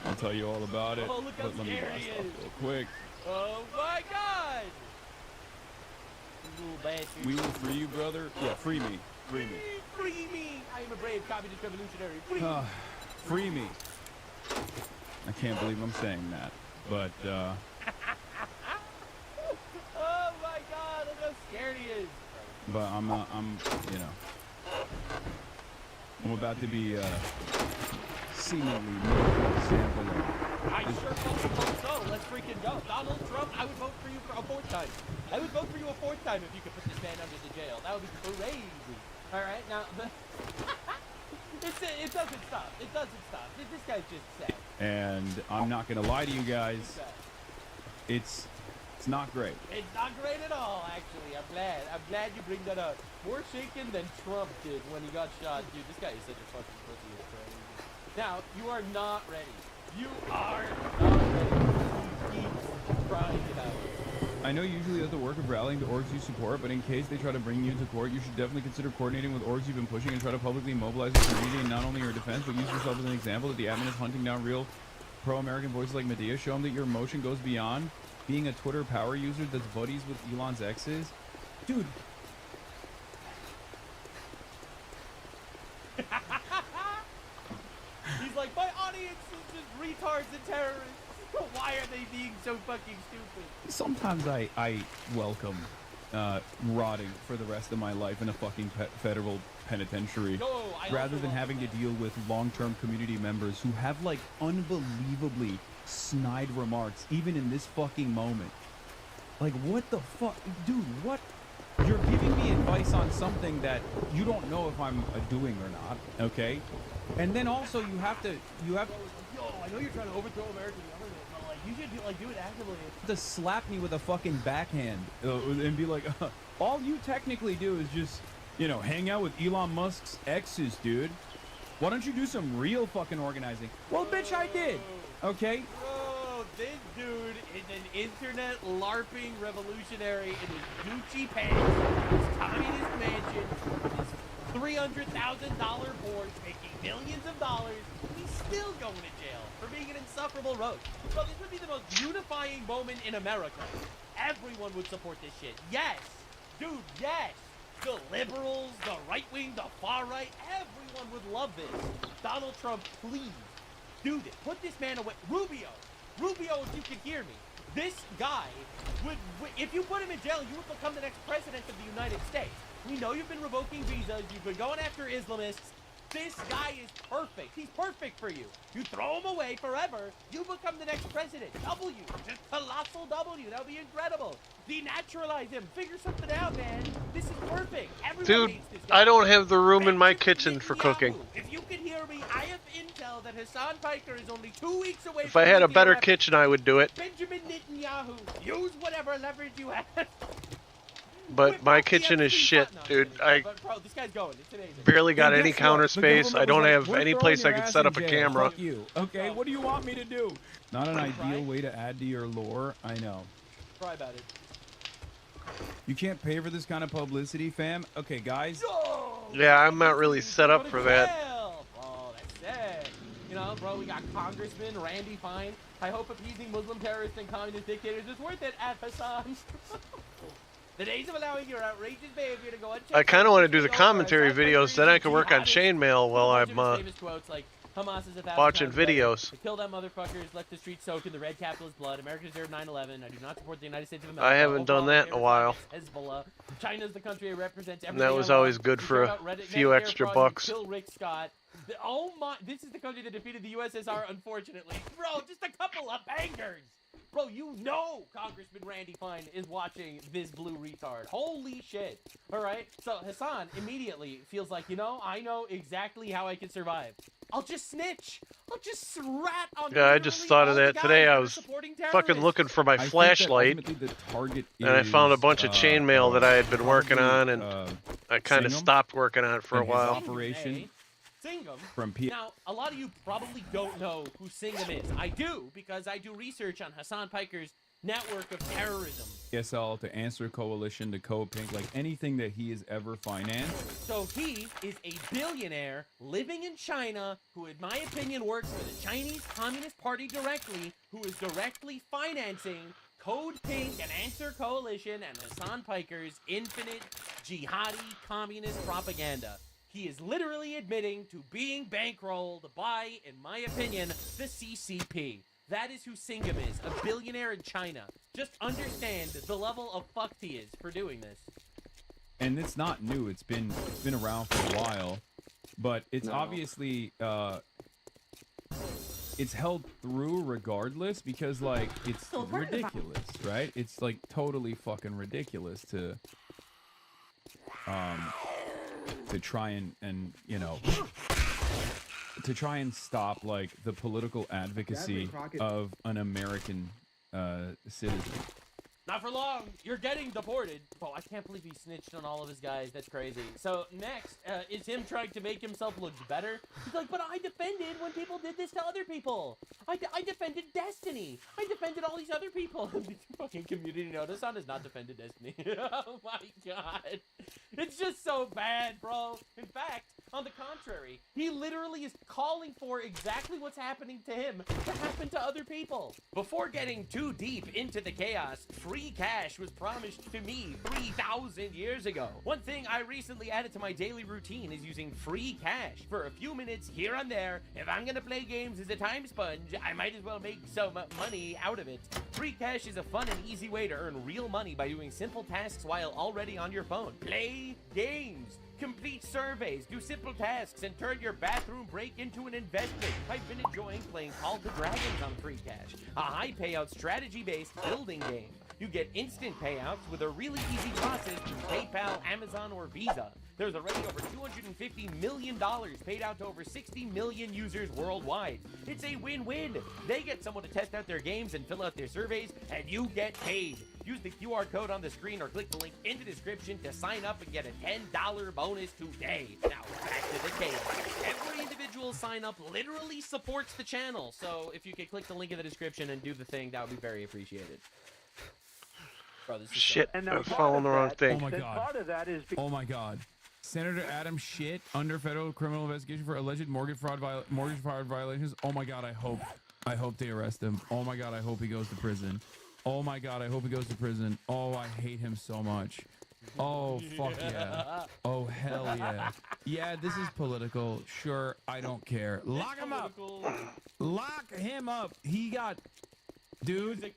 I'll tell you all about it. Oh, look how but let me scared blast he off is. real quick. Oh my God! You little bastard. We will free you, brother. Yeah, free me. Free me. Free me! I am a brave communist revolutionary. Free me! Free me. I can't believe I'm saying that. But, Oh my God! Look how scared he is. but I'm, you know, I'm about to be, seemingly made an example of. I sure fucking hope so. Let's freaking go. Donald Trump, I would vote for you for a fourth time. I would vote for you a fourth time if you could put this man under the jail. That would be crazy. All right, now, it doesn't stop. It doesn't stop. This guy's just sad. And I'm not gonna lie to you guys. It's not great. It's not great at all, actually. I'm glad you bring that up. More shaken than Trump did when he got shot. Dude, this guy is such a fucking pussy. It's crazy. Now, you are not ready. You are not ready. He keeps crying it out. I know usually that's the work of rallying the orgs you support, but in case they try to bring you into court, you should definitely consider coordinating with orgs you've been pushing and try to publicly mobilize the community in not only your defense, but use yourself as an example that the admin is hunting down real pro-American voices like Medea. Show them that your emotion goes beyond being a Twitter power user that's buddies with Elon's exes. Dude. He's like, my audience is just retards and terrorists. Why are they being so fucking stupid? Sometimes I welcome rotting for the rest of my life in a fucking federal penitentiary No, rather than having to deal with long-term community members who have like unbelievably snide remarks even in this fucking moment. Like, what the fuck? Dude, what? You're giving me advice on something that you don't know if I'm doing or not, okay? And then also you have to Yo, I know you're trying to overthrow American government, but like, you should do it actively. to slap me with a fucking backhand and be like, all you technically do is just, you know, hang out with Elon Musk's exes, dude. Why don't you do some real fucking organizing? Well, bitch, I did. Okay? Bro, this dude is an internet LARPing revolutionary in his Gucci pants, his communist mansion, his $300,000 boards, making millions of dollars. He's still going to jail for being an insufferable rogue. Bro, this would be the most unifying moment in America. Everyone would support this shit. Yes. Dude, yes. The liberals, the right wing, the far right, everyone would love this. Donald Trump, please. Do this. Put this man away. Rubio, if you can hear me. This guy would, if you put him in jail, you would become the next president of the United States. We know you've been revoking visas. You've been going after Islamists. This guy is perfect. He's perfect for you. You throw him away forever, you become the next president. W. Just colossal W. That would be incredible. Denaturalize him. Figure something out, man. This is perfect. Everyone Dude, hates this guy. I don't have the room in my kitchen for cooking. If you can hear me, I have intel that Hassan Piker is only 2 weeks away If from I had a nuclear better weapons. kitchen, I would do it. Benjamin Netanyahu, use whatever leverage you have. But my kitchen is shit, dude. I Bro, this guy's going. It's amazing. barely got And any guess counter what? The space. government I don't was like, have "We're any throwing place I your can ass set in up a jail. camera. Fuck you. Okay, what do you want me to do? Not an ideal way to add to your lore, I know. Cry about it. You can't pay for this kind of publicity, fam. Okay, guys. Yeah, I'm not really set up for that. Oh, that's it. You know, bro, we got Congressman Randy Fine. I hope appeasing Muslim terrorists and communist dictators is worth it at Hassan. The days of allowing your outrageous behavior to go unchecked. I kind of want to do the commentary videos, then I can work on chainmail while I'm famous quotes like Hamas is 1,000 watching times better. videos. To kill them motherfuckers, left the streets soaked in the red capitalist blood. America deserved 9/11. I do not support the United States of America. I haven't done that in a while. Hezbollah. China's the country it represents. And that was always good for a few extra bucks. Kill Rick Scott. Oh my! This is the country that defeated the USSR. Unfortunately, bro, just a couple of bangers. Bro, you know Congressman Randy Fine is watching this blue retard. Holy shit. All right? So Hassan immediately feels like, you know, I know exactly how I can survive. I'll just snitch. I'll just rat on Yeah, I just thought of that today. I was fucking looking for my flashlight, and I found a bunch of chainmail that I had been working on, and I kind of stopped working on it for a while. Operation Singham. from P. Now, a lot of you probably don't know who Singham is. I do, because I do research on Hassan Piker's network of terrorism. ESL, to Answer Coalition, to Code Pink, like anything that he has ever financed. So he is a billionaire living in China who, in my opinion, works for the Chinese Communist Party directly, who is directly financing Code Pink and Answer Coalition and Hassan Piker's infinite jihadi communist propaganda. He is literally admitting to being bankrolled by, in my opinion, the CCP. That is who Singham is, a billionaire in China. Just understand the level of fucked he is for doing this. And it's not new. It's been around for a while, but it's obviously it's held through regardless because like it's ridiculous, right? It's like totally fucking ridiculous to try and you know to try and stop like the political advocacy of an American citizen. Not for long. You're getting deported. Oh, I can't believe he snitched on all of his guys. That's crazy. So next is him trying to make himself look better. He's like, but I defended when people did this to other people. I defended Destiny. I defended all these other people. Fucking community notice on has not defended Destiny. Oh my god. It's just so bad, bro. In fact, on the contrary, he literally is calling for exactly what's happening to him to happen to other people. Before getting too deep into the chaos, free cash was promised to me 3,000 years ago. One thing I recently added to my daily routine is using free cash for a few minutes here and there. If I'm gonna play games as a time sponge, I might as well make some money out of it. Free cash is a fun and easy way to earn real money by doing simple tasks while already on your phone. Play games, complete surveys, do simple tasks, and turn your bathroom break into an investment. I've been enjoying playing Call of the Dragons on free cash, a high payout strategy-based building game. You get instant payouts with a really easy process through PayPal, Amazon, or Visa. There's already over $250 million paid out to over 60 million users worldwide. It's a win-win. They get someone to test out their games and fill out their surveys, and you get paid. Use the QR code on the screen or click the link in the description to sign up and get a $10 bonus today. Now, back to the game. Every individual sign up literally supports the channel, so if you could click the link in the description and do the thing, that would be very appreciated. Bro, this is Shit, I'm following the wrong thing. Oh my god. Oh my god. Senator Adam Schiff under federal criminal investigation for alleged mortgage fraud violations. Oh my god, I hope they arrest him. Oh my god, I hope he goes to prison. Oh my god, I hope he goes to prison. Oh, I hate him so much. Oh, fuck yeah. Oh, hell yeah. Yeah, this is political. Sure, I don't care. Lock him up. Lock him up. He got... Dude,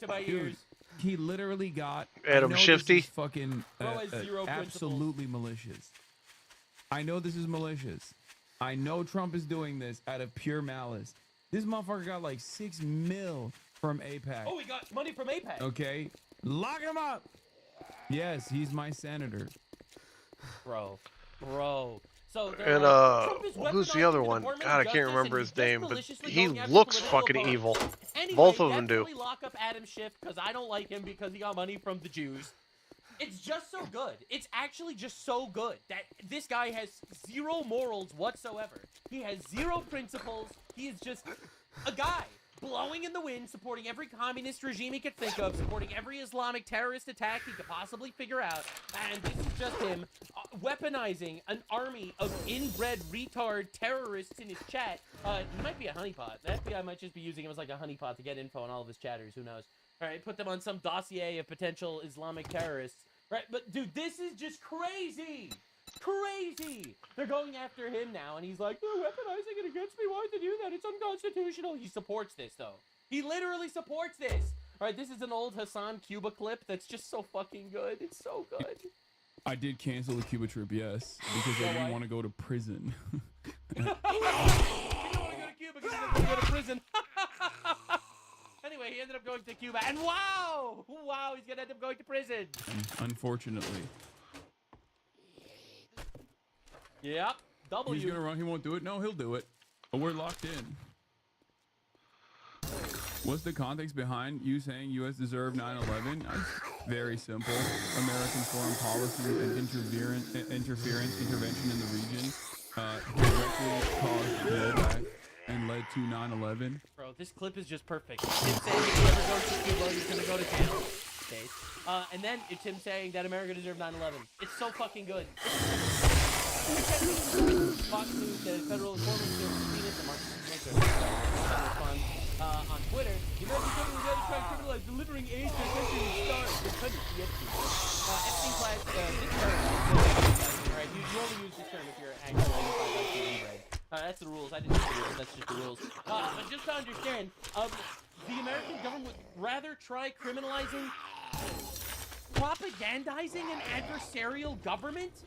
he literally got... Adam Shifty? Fucking absolutely malicious. I know this is malicious. I know Trump is doing this out of pure malice. This motherfucker got like $6 million from AIPAC. Oh, he got money from AIPAC. Okay. Lock him up. Yes, he's my senator. Bro. So and who's the other one? God, I can't remember his name, but he looks fucking evil. Anyway, both of them do. Definitely lock up Adam Schiff because I don't like him because he got money from the Jews. It's just so good. It's actually just so good that this guy has zero morals whatsoever. He has zero principles. He is just a guy. blowing in the wind, supporting every communist regime he could think of, supporting every Islamic terrorist attack he could possibly figure out. And this is just him weaponizing an army of inbred retard terrorists in his chat. He might be a honeypot. The FBI might just be using him as like a honeypot to get info on all of his chatters. Who knows? All right, put them on some dossier of potential Islamic terrorists. Right, but dude, this is just crazy. Crazy! They're going after him now, and he's like, they're weaponizing it against me. Why'd they do that? It's unconstitutional. He supports this, though. He literally supports this. All right, this is an old Hassan Cuba clip that's just so fucking good. It's so good. I did cancel the Cuba trip, yes, because I didn't want to go to prison. You don't want to go to Cuba because you don't want to go to prison. Anyway, he ended up going to Cuba, and wow! Wow, he's going to end up going to prison. Unfortunately. Yep, W. He's gonna run. He won't do it. No, he'll do it. But we're locked in. What's the context behind you saying U.S. deserved 9/11? Very simple. American foreign policy and intervention in the region directly caused blowback and led to 9/11. Bro, this clip is just perfect. It's him saying if he ever goes to Cuba, he's gonna go to jail. And then it's him saying that America deserved 9/11. It's so fucking good. Fox News, the federal informant subpoenaed the Marxist response on Twitter. The American government is trying to criminalize delivering aid to countries and stars. The country, the Epstein class, this term, right? You only use this term if you're actually inbred. That's the rules. I didn't use the rules. That's just the rules. But just to understand, the American government would rather try criminalizing, propagandizing an adversarial government.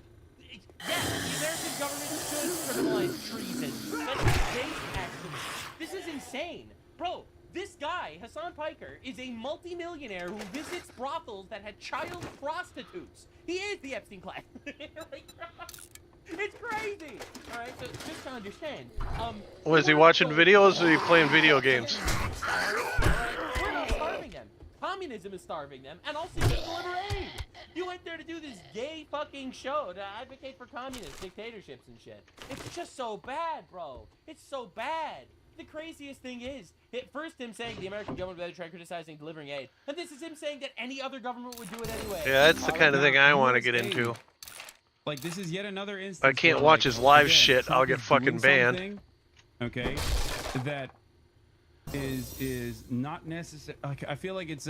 Yes, the American government should criminalize treason. That's base action. This is insane. Bro, this guy, Hassan Piker, is a multimillionaire who visits brothels that had child prostitutes. He is the Epstein class. It's crazy. All right, so just to understand. Was he watching videos or is he playing video games? We're not starving them. Communism is starving them, and also you deliver aid. You went there to do this gay fucking show to advocate for communist dictatorships and shit. It's just so bad, bro. It's so bad. The craziest thing is, first him saying the American government better try criticizing delivering aid, and this is him saying that any other government would do it anyway. Yeah, that's the kind of thing I want to get into. Like, this is yet another instance. I can't watch his live shit. I'll get fucking banned. Okay, that is not necessary. Like, I feel like it's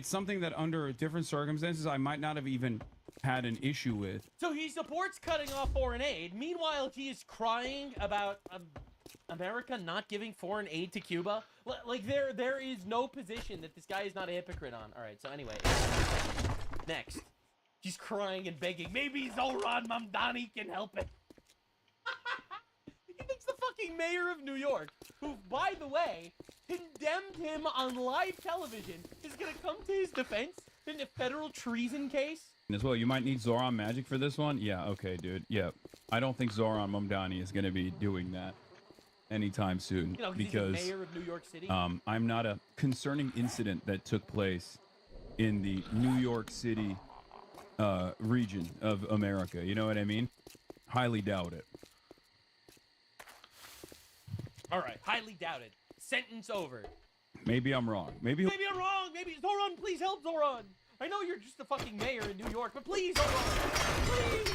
something that under different circumstances I might not have even had an issue with. So he supports cutting off foreign aid. Meanwhile, he is crying about America not giving foreign aid to Cuba. Like there is no position that this guy is not a hypocrite on. All right. So anyway, next, he's crying and begging. Maybe Zoran Mamdani can help it. He thinks the fucking mayor of New York, who, by the way, condemned him on live television, is gonna come to his defense in a federal treason case. As well, you might need Zoran Magic for this one. Yeah, okay, dude. Yeah, I don't think Zoran Mamdani is gonna be doing that anytime soon, You know, because he's the mayor of New York City. I'm not a concerning incident that took place in the New York City region of America. You know what I mean? Highly doubt it. All right, highly doubted. Sentence over. Maybe I'm wrong. Maybe I'm wrong. Maybe Zoran, please help Zoran. I know you're just a fucking mayor in New York, but please, Zoran, please.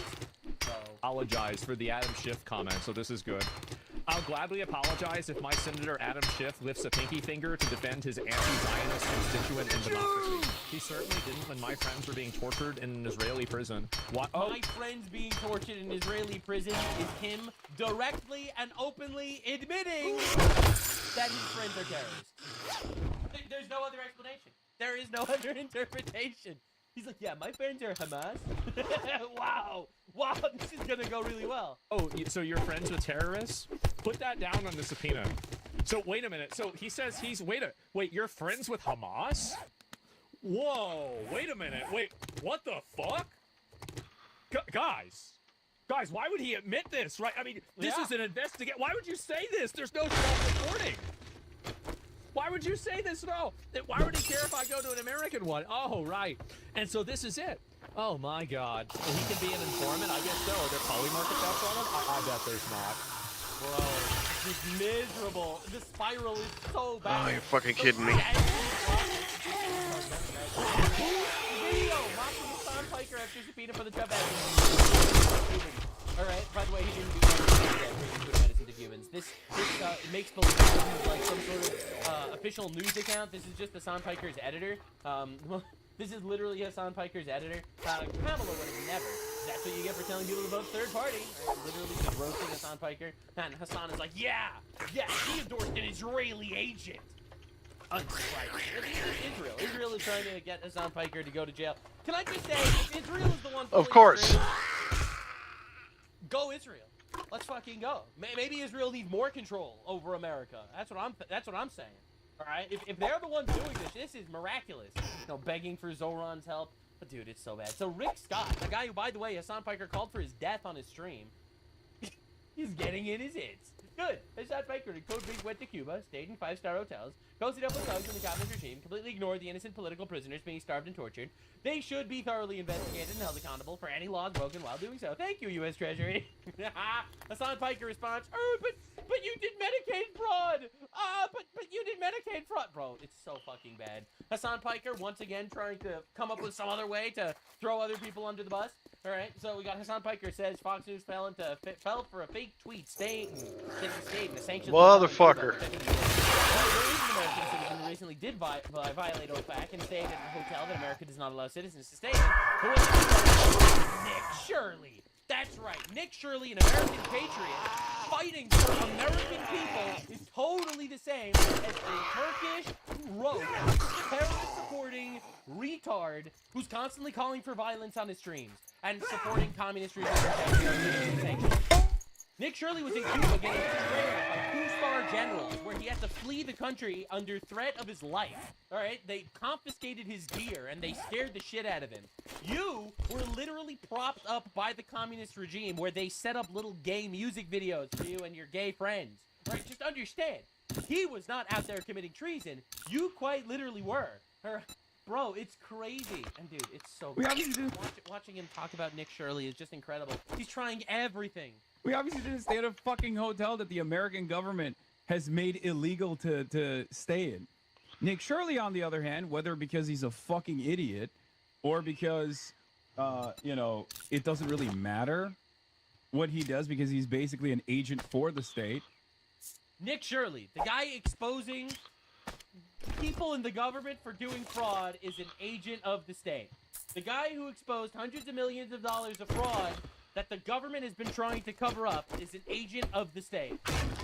Apologize for the Adam Schiff comment, so this is good. I'll gladly apologize if my Senator Adam Schiff lifts a pinky finger to defend his anti-Zionist constituent in democracy. He certainly didn't when my friends were being tortured in an Israeli prison. What? Oh. My friends being tortured in an Israeli prison is him directly and openly admitting that his friends are terrorists. There's no other explanation. There is no other interpretation. He's like, yeah, my friends are Hamas. Wow, this is gonna go really well. Oh, so you're friends with terrorists? Put that down on the subpoena. So wait a minute. So he says wait, you're friends with Hamas? Whoa, wait a minute. Wait, what the fuck? Guys, why would he admit this, right? I mean, this is an investigation. Why would you say this? There's no self-reporting. Why would you say this at all? Why would he care if I go to an American one? Oh, right. And so this is it. Oh, my God. Well, he can be an informant? I guess so. Are there poly markets outside of him? I bet there's not. Bro, this is miserable. The spiral is so bad. Oh, you're fucking kidding me. Video mocking Hassan Piker after subpoena for the Trump All right. By the way, he didn't do medicine to humans. This makes believe he's like some sort of official news account. This is just Hassan Piker's editor. This is literally Hassan Piker's editor. Kamala would have never. That's what you get for telling people to vote third party. Right? Literally just roasting Hassan Piker. And Hassan is like, yeah, he endorsed an Israeli agent. Israel. Israel is trying to get Hassan Piker to go to jail. Can I just say, if Israel is the one Of course. Go Israel. Let's fucking go. Maybe Israel needs more control over America. That's what I'm saying. All right. If they're the ones doing this is miraculous. You know, begging for Zoran's help. But dude, it's so bad. So Rick Scott, the guy who, by the way, Hassan Piker called for his death on his stream, he's getting in his hits. Good. Hassan Piker and Code Big went to Cuba, stayed in 5-star hotels, coasted up with thugs from the communist regime, completely ignored the innocent political prisoners being starved and tortured. They should be thoroughly investigated and held accountable for any laws broken while doing so. Thank you, U.S. Treasury. Hassan Piker responds, "Oh, but you did Medicaid fraud. But you did Medicaid fraud." Bro, it's so fucking bad. Hassan Piker once again trying to come up with some other way to throw other people under the bus. All right, so we got Hassan Piker says Fox News fell for a fake tweet, stayed in the sanctions. Motherfucker. American citizen who recently did violate OFAC and stayed at a hotel that America does not allow citizens to stay in. Nick Shirley. That's right. Nick Shirley, an American patriot, fighting for American people is totally the same as a Turkish rogue, terrorist-supporting retard who's constantly calling for violence on his streams and supporting communist regimes. Nick Shirley was in Cuba getting trained by 2-star generals where he had to flee the country under threat of his life. All right? They confiscated his gear and they scared the shit out of him. You were literally propped up by the communist regime where they set up little gay music videos for you and your gay friends. All right? Just understand. He was not out there committing treason. You quite literally were. All right? Bro, it's crazy. And dude, it's so good. Watching him talk about Nick Shirley is just incredible. He's trying everything. We obviously didn't stay at a fucking hotel that the American government has made illegal to stay in. Nick Shirley, on the other hand, whether because he's a fucking idiot or because, you know, it doesn't really matter what he does because he's basically an agent for the state. Nick Shirley, the guy exposing people in the government for doing fraud, is an agent of the state. The guy who exposed hundreds of millions of dollars of fraud that the government has been trying to cover up is an agent of the state.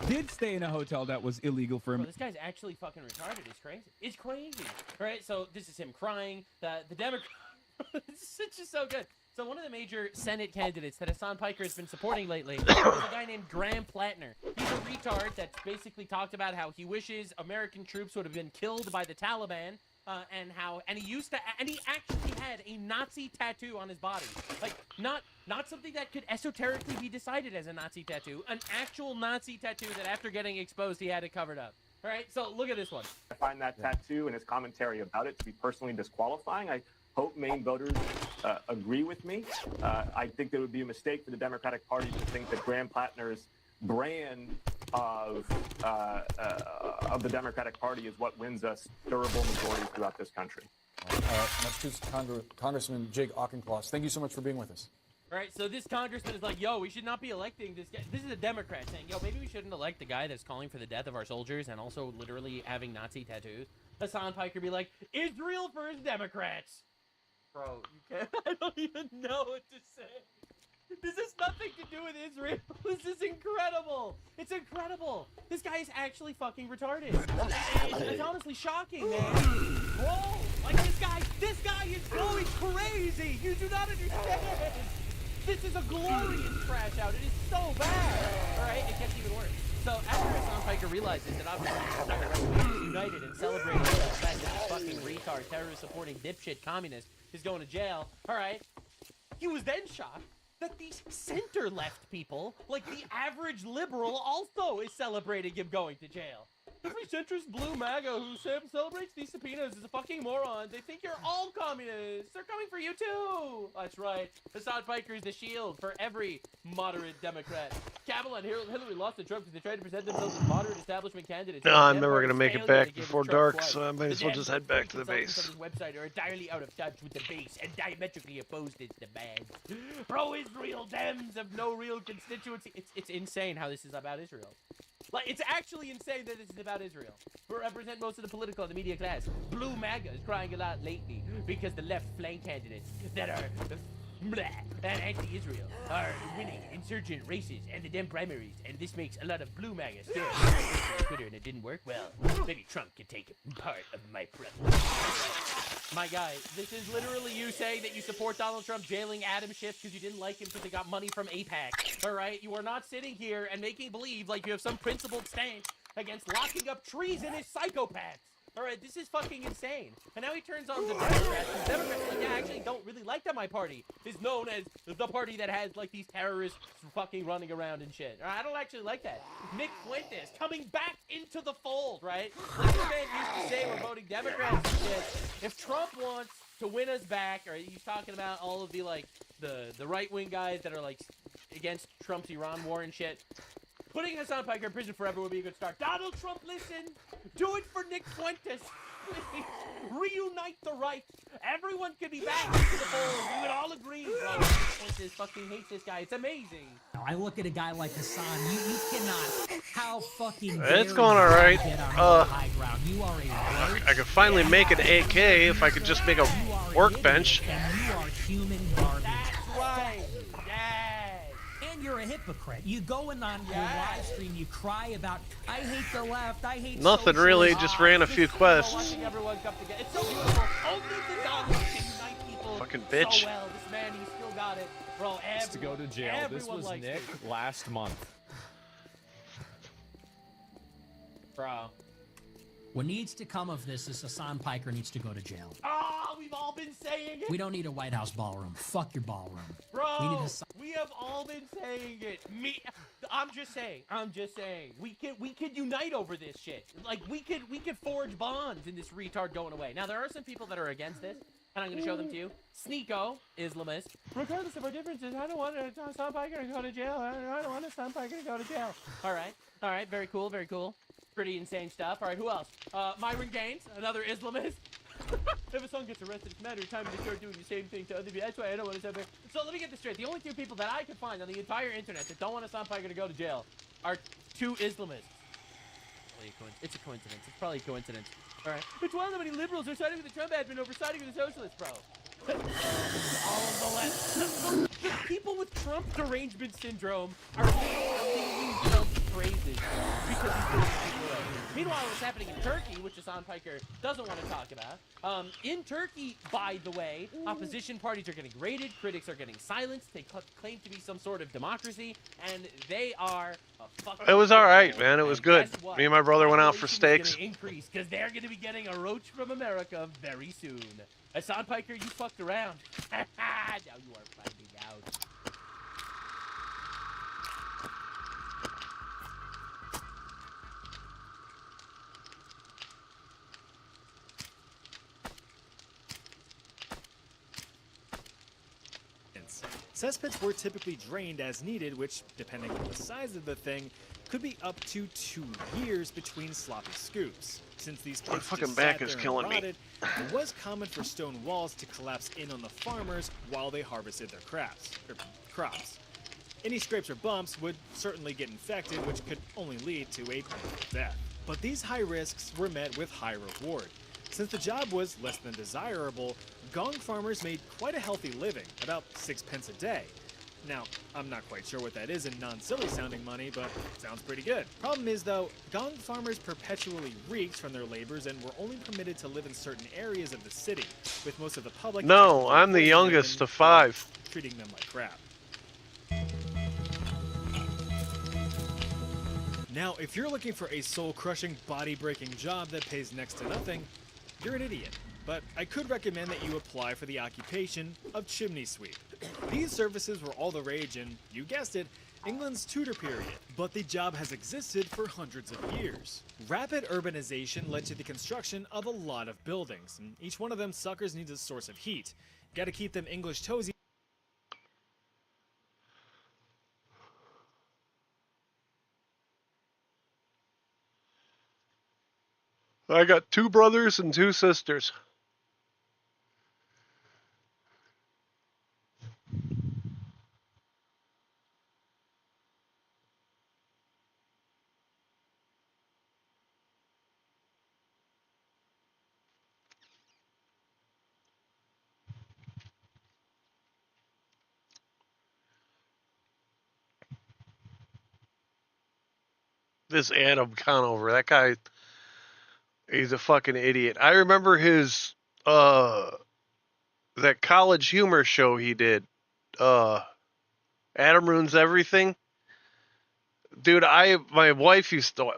Did stay in a hotel that was illegal for him. Bro, this guy's actually fucking retarded. It's crazy. It's crazy. All right, so this is him crying. The Democrat... It's just so good. So one of the major Senate candidates that Hassan Piker has been supporting lately is a guy named Graham Plattner. He's a retard that's basically talked about how he wishes American troops would have been killed by the Taliban. And he actually had a Nazi tattoo on his body. Like, not something that could esoterically be decided as a Nazi tattoo. An actual Nazi tattoo that after getting exposed, he had it covered up. All right, so look at this one. I find that tattoo and his commentary about it to be personally disqualifying. I hope Maine voters agree with me. I think there would be a mistake for the Democratic Party to think that Graham Plattner's brand of the Democratic Party is what wins us durable majorities throughout this country. Massachusetts Congressman Jake Auchincloss, thank you so much for being with us. All right, so this congressman is like, yo, we should not be electing this guy. This is a Democrat saying, yo, maybe we shouldn't elect the guy that's calling for the death of our soldiers and also literally having Nazi tattoos. Hassan Piker be like, Israel first, Democrats. Bro, you can't, I don't even know what to say. This has nothing to do with Israel. This is incredible. It's incredible. This guy is actually fucking retarded. It's honestly shocking, man. Whoa, like this guy is going crazy. You do not understand. This is a glorious crash out. It is so bad. All right, it gets even worse. So after Hassan Piker realizes that obviously he's united and celebrating the fact that this fucking retard, terrorist-supporting dipshit communist is going to jail, all right, he was then shocked that these center-left people, like the average liberal, also is celebrating him going to jail. Every centrist blue MAGA who celebrates these subpoenas is a fucking moron. They think you're all communists. They're coming for you too. That's right. Hassan Piker is the shield for every moderate Democrat. Kabul and Hillary lost to Trump because they tried to present themselves as moderate establishment candidates. No, I'm never gonna make it back before dark, so I might as well just head back to the base. Website are entirely out of touch with the base and diametrically opposed its demands. Pro-Israel Dems have no real constituency. It's insane how this is about Israel. Like, it's actually insane that this is about Israel. We represent most of the political and the media class. Blue MAGA is crying a lot lately because the left flank candidates that are blah and anti-Israel are winning insurgent races and the Dem primaries, and this makes a lot of blue MAGA stare at Twitter, and it didn't work well. Maybe Trump can take part of my problem. My guy, this is literally you saying that you support Donald Trump jailing Adam Schiff because you didn't like him because he got money from AIPAC. All right, you are not sitting here and making believe like you have some principled stance against locking up treasonous psychopaths. All right, this is fucking insane. And now he turns on the Democrats. The Democrats are like, yeah, I actually don't really like that. My party is known as the party that has like these terrorists fucking running around and shit. I don't actually like that. Nick Fuentes coming back into the fold, right? Like this man used to say we're voting Democrats and shit. If Trump wants to win us back, or he's talking about all of the like the right-wing guys that are like against Trump's Iran war and shit. Putting Hassan Piker in prison forever would be a good start. Donald Trump, listen! Do it for Nick Fuentes! Please! Reunite the right! Everyone can be back into the fold! We would all agree! Bro, Nick Fuentes fucking hates this guy. It's amazing! I look at a guy like Hassan, you cannot... How fucking... It's going alright. High ground. You are a I could finally make an AK if I could just make a workbench. And you are human garbage. That's right! You're a hypocrite. You go in on your live stream, you cry about, I hate the left, I hate nothing really, just ran a few quests. It's so beautiful. Only the Donald can unite people fucking bitch. So well. This man, he still got it. Bro, to go to jail. This was Nick last month. Bro. What needs to come of this is Hassan Piker needs to go to jail. Oh, we've all been saying it. We don't need a White House ballroom. Fuck your ballroom. Bro, we have all been saying it. I'm just saying. We could unite over this shit. Like we could forge bonds in this retard going away. Now there are some people that are against this, and I'm gonna show them to you. Sneeko, Islamist. Regardless of our differences, I don't want Hassan Piker to go to jail. I don't want Hassan Piker to go to jail. All right, very cool. Pretty insane stuff. All right, who else? Myron Gaines, another Islamist. If a son gets arrested, it's a matter of time to start doing the same thing to other people. That's why I don't want to stop. So let me get this straight. The only two people that I could find on the entire internet that don't want Hassan Piker to go to jail are two Islamists. It's a coincidence. It's probably a coincidence. All right. It's wild how many liberals are siding with the Trump admin over siding with the socialists, bro. All of the left. The people with Trump derangement syndrome are singing Trump's praises because he's doing people right. Meanwhile, what's happening in Turkey, which Hassan Piker doesn't want to talk about, in Turkey, by the way, opposition parties are getting raided, critics are getting silenced, they claim to be some sort of democracy, and they are a fucking... It was alright, man. It was good. Me and my brother went out for steaks. Increase because they're going to be getting a roach from America very soon. Hassan Piker, you fucked around. Now you are finding out. Cesspits were typically drained as needed, which, depending on the size of the thing, could be up to 2 years between sloppy scoops. Since these pits fucking just back sat is there killing and me. rotted, it was common for stone walls to collapse in on the farmers while they harvested their crops. Any scrapes or bumps would certainly get infected, which could only lead to a painful death. But these high risks were met with high reward. Since the job was less than desirable, gong farmers made quite a healthy living, about 6 pence a day. Now, I'm not quite sure what that is in non-silly sounding money, but it sounds pretty good. Problem is though, gong farmers perpetually reeked from their labors and were only permitted to live in certain areas of the city, with most of the public... No, I'm the youngest of 5. Treating them like crap. Now, if you're looking for a soul-crushing, body-breaking job that pays next to nothing, you're an idiot. But I could recommend that you apply for the occupation of chimney sweep. These services were all the rage in, you guessed it, England's Tudor period, but the job has existed for hundreds of years. Rapid urbanization led to the construction of a lot of buildings, and each one of them suckers needs a source of heat. Gotta keep them English toesies. I got 2 brothers and 2 sisters. This Adam Conover, that guy, he's a fucking idiot. I remember his that college humor show he did. Adam Ruins Everything. Dude, my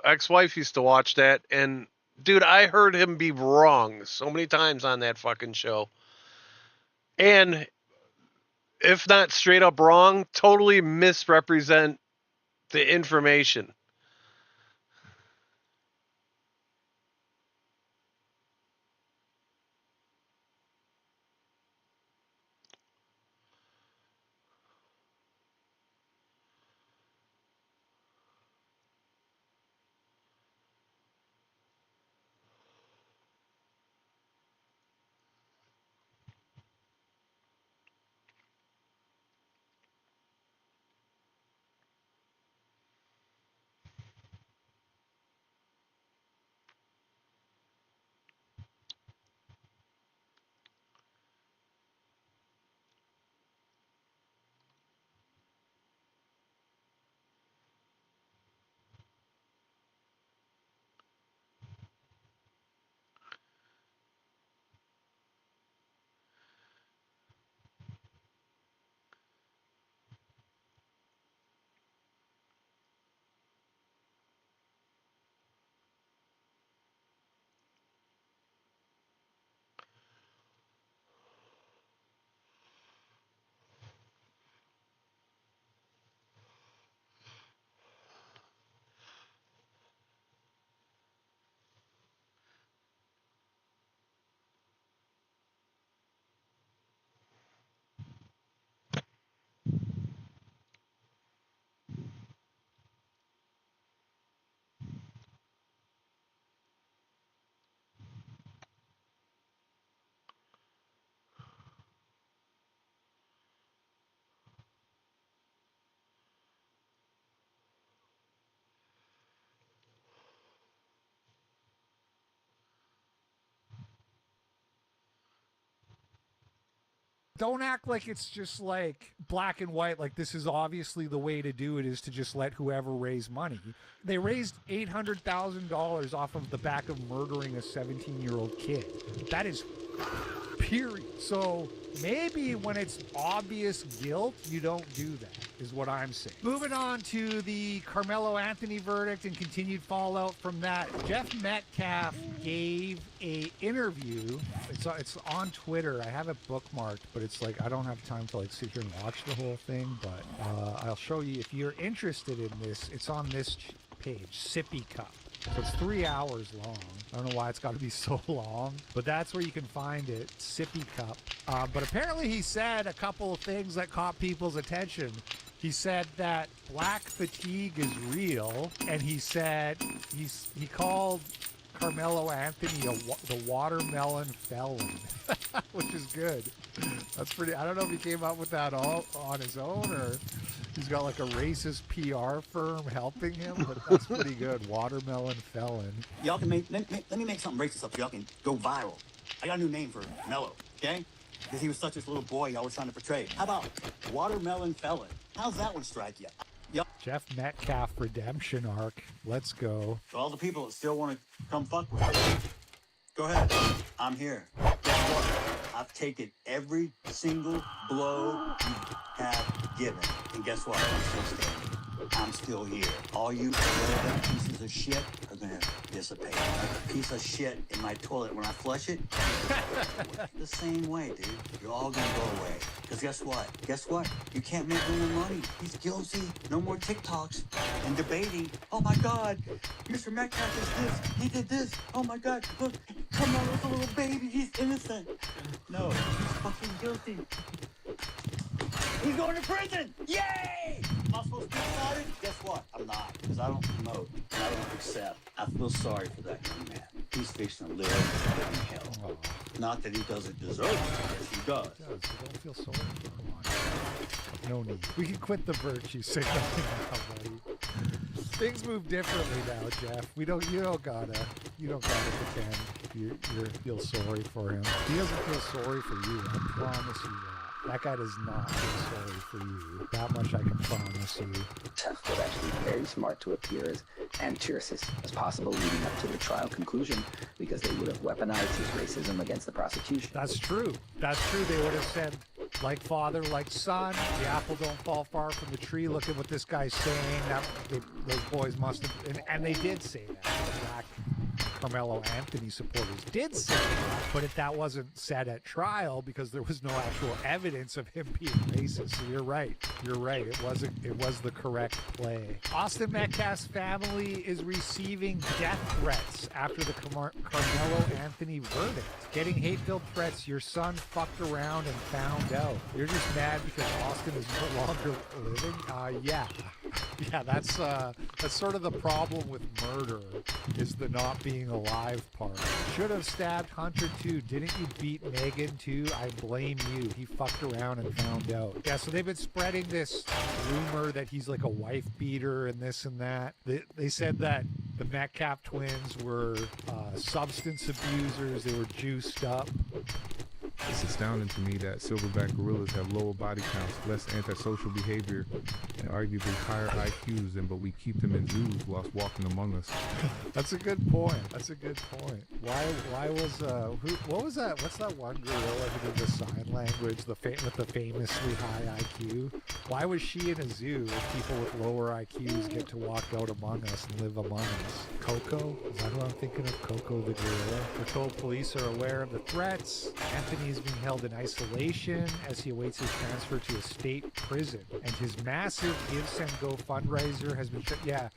ex-wife used to watch that, and dude, I heard him be wrong so many times on that fucking show. And if not straight up wrong, totally misrepresent the information. Don't act like it's just like black and white, like this is obviously the way to do it is to just let whoever raise money. They raised $800,000 off of the back of murdering a 17-year-old kid. That is period. So maybe when it's obvious guilt, you don't do that, is what I'm saying. Moving on to the Carmelo Anthony verdict and continued fallout from that. Jeff Metcalf gave a interview. It's on Twitter. I have it bookmarked, but it's like I don't have time to like sit here and watch the whole thing. But I'll show you if you're interested in this. It's on this page, Sippy Cup. So it's 3 hours long. I don't know why it's got to be so long, but that's where you can find it, Sippy Cup. But apparently he said a couple of things that caught people's attention. He said that black fatigue is real, and he said he called Carmelo Anthony the watermelon felon, which is good. That's pretty. I don't know if he came up with that all on his own or he's got like a racist PR firm helping him, but that's pretty good. Watermelon felon. Y'all can let me make something racist up so y'all can go viral. I got a new name for Mello, okay? Because he was such this little boy y'all was trying to portray. How about watermelon felon? How's that one strike you? Yep. Jeff Metcalf redemption arc. Let's go. So all the people that still want to come fuck with me, go ahead. I'm here. Guess what? I've taken every single blow you have given. And guess what? I'm still standing. I'm still here. All you irrelevant pieces of shit are gonna dissipate. Like a piece of shit in my toilet when I flush it. The same way, dude. You're all gonna go away. Because guess what? Guess what? You can't make no more money. He's guilty. No more TikToks and debating. Oh my God, Mr. Metcalf is this. He did this. Oh my God, look, come on, it's a little baby. He's innocent. No, he's fucking guilty. He's going to prison! Yay! Am I supposed to be excited? Guess what? I'm not, because I don't promote and I don't accept. I feel sorry for that young man. He's fixing to live in hell. Not that he doesn't deserve it. Yes, he does. He does. You don't feel sorry for him. No need. We can quit the virtue signaling now, buddy. Things move differently now, Jeff. You don't gotta pretend you feel sorry for him. He doesn't feel sorry for you. I promise you that. That guy does not feel sorry for you. That much I can promise you. Jeff was actually very smart to appear as anti-racist as possible leading up to the trial conclusion, because they would have weaponized his racism against the prosecution. That's true. That's true. They would have said, like father, like son, the apple don't fall far from the tree. Look at what this guy's saying. Those boys must have... And they did say that. The black Carmelo Anthony supporters did say that, but that wasn't said at trial because there was no actual evidence of him being racist. So you're right. You're right. It was the correct play. Austin Metcalf's family is receiving death threats after the Carmelo Anthony verdict. Getting hate-filled threats. Your son fucked around and found out. You're just mad because Austin is no longer living? Yeah. Yeah, that's sort of the problem with murder, is the not being alive part. Should have stabbed Hunter too. Didn't you beat Megan too? I blame you. He fucked around and found out. Yeah, so they've been spreading this rumor that he's like a wife beater and this and that. They said that the Metcalf twins were substance abusers. They were juiced up. It's astounding to me that silverback gorillas have lower body counts, less antisocial behavior, and arguably higher IQs than, but we keep them in zoos whilst walking among us. That's a good point. That's a good point. Why was what was that? What's that one gorilla who did the sign language, with the famously high IQ? Why was she in a zoo if people with lower IQs get to walk out among us and live among us? Coco? Is that who I'm thinking of? Coco the gorilla? We're told police are aware of the threats. Anthony is being held in isolation as he awaits his transfer to a state prison. And his massive Give Send Go fundraiser has been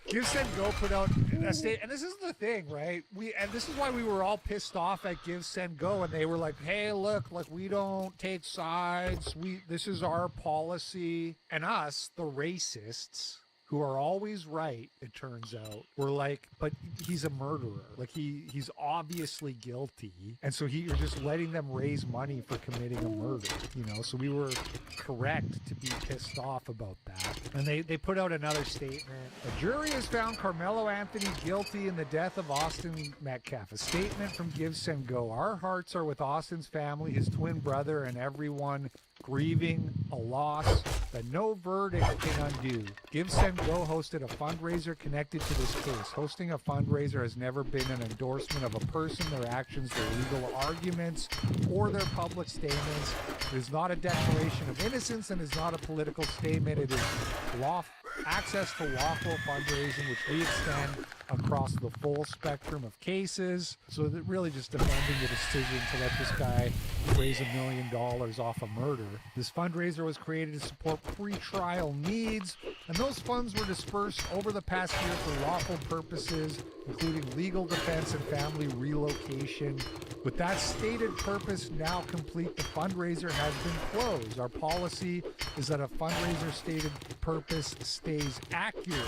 Give Send Go put out a state, and this is the thing, right? This is why we were all pissed off at Give Send Go, and they were like, hey, look, like, we don't take sides. This is our policy. And us, the racists, who are always right, it turns out, were like, but he's a murderer. Like, he's obviously guilty. And so you're just letting them raise money for committing a murder, you know? So we were correct to be pissed off about that. And they put out another statement. A jury has found Carmelo Anthony guilty in the death of Austin Metcalf. A statement from Give Send Go. Our hearts are with Austin's family, his twin brother, and everyone grieving a loss that no verdict can undo. Give Send Go hosted a fundraiser connected to this case. Hosting a fundraiser has never been an endorsement of a person, their actions, their legal arguments, or their public statements. It is not a declaration of innocence and is not a political statement. It is access to lawful fundraising, which we extend across the full spectrum of cases. So that really just defending the decision to let this guy raise $1 million off a murder. This fundraiser was created to support pre-trial needs, and those funds were dispersed over the past year for lawful purposes, including legal defense and family relocation. With that stated purpose now complete, the fundraiser has been closed. Our policy is that a fundraiser stated purpose stays accurate,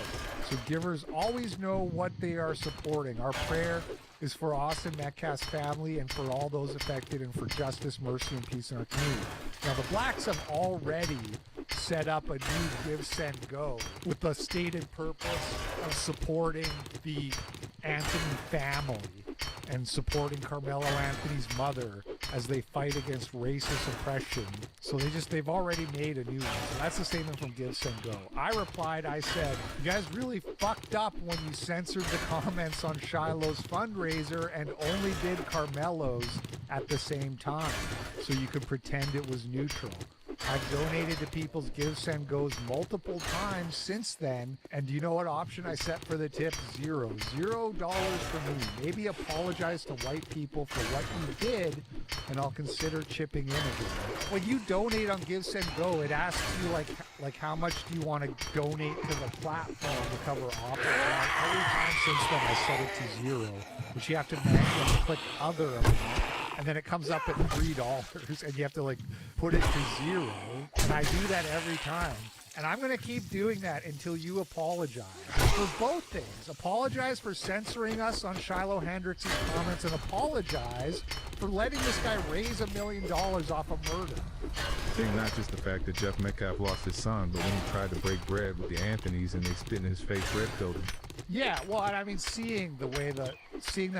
so givers always know what they are supporting. Our prayer is for Austin Metcalf's family and for all those affected, and for justice, mercy, and peace in our community. Now, the Blacks have already set up a new Give Send Go with the stated purpose of supporting the Anthony family and supporting Carmelo Anthony's mother as they fight against racist oppression. So they've already made a new one. So that's the statement from Give Send Go. I replied, I said, you guys really fucked up when you censored the comments on Shiloh's fundraiser and only did Carmelo's at the same time, so you could pretend it was neutral. I've donated to people's Give, Send, Goes multiple times since then. And do you know what option I set for the tip? Zero. $0 for me. Maybe apologize to white people for what you did, and I'll consider chipping in again. When you donate on Give, Send, Go, it asks you like how much do you want to donate to the platform to cover opera. Every time since then I set it to zero, which you have to manually click other amount, and then it comes up at $3, and you have to like put it to zero. And I do that every time. And I'm going to keep doing that until you apologize for both things. Apologize for censoring us on Shiloh Hendricks' comments, and apologize for letting this guy raise $1 million off of murder. I think not just the fact that Jeff Metcalf lost his son, but when he tried to break bread with the Anthonys and they spit in his face, Red pilled him. Yeah, well, and I mean, seeing them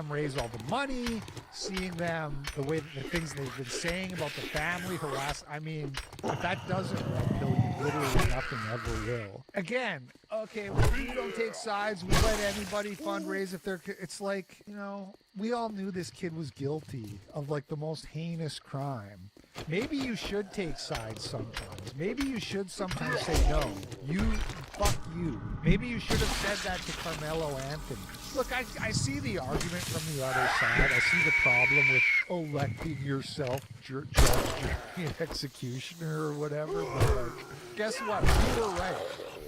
raise all the money, seeing them, the way the things they've been saying about the family, I mean, if that doesn't red pill you, literally nothing ever will. Again, okay, we don't take sides. We let anybody fundraise if they're, it's like, you know, we all knew this kid was guilty of like the most heinous crime. Maybe you should take sides sometimes. Maybe you should sometimes say, no, fuck you. Maybe you should have said that to Carmelo Anthony. Look, I see the argument from the other side. I see the problem with electing yourself judge, jury, and executioner or whatever. But like, guess what? We were right.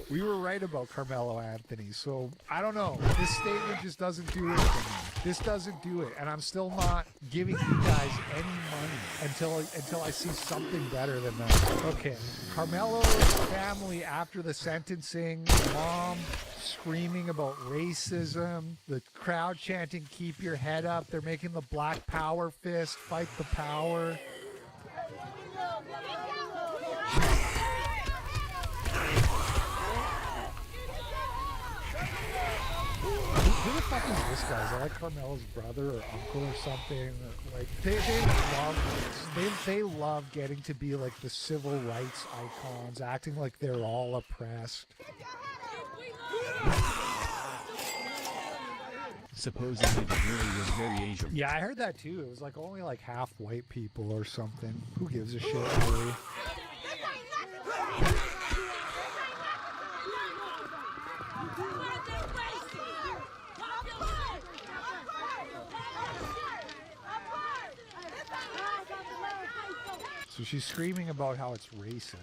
We were right about Carmelo Anthony. So I don't know. This statement just doesn't do it for me. This doesn't do it, and I'm still not giving you guys any money until I see something better than that. Okay, Carmelo's family after the sentencing, mom screaming about racism, the crowd chanting "Keep your head up." They're making the Black Power fist, fight the power. Who the fuck is this guy? Is that like Carmelo's brother or uncle or something? Like they love this. They love getting to be like the civil rights icons, acting like they're all oppressed. Supposedly the jury was very Asian. Yeah, I heard that too. It was like only like half white people or something. Who gives a shit, really? So she's screaming about how it's racist.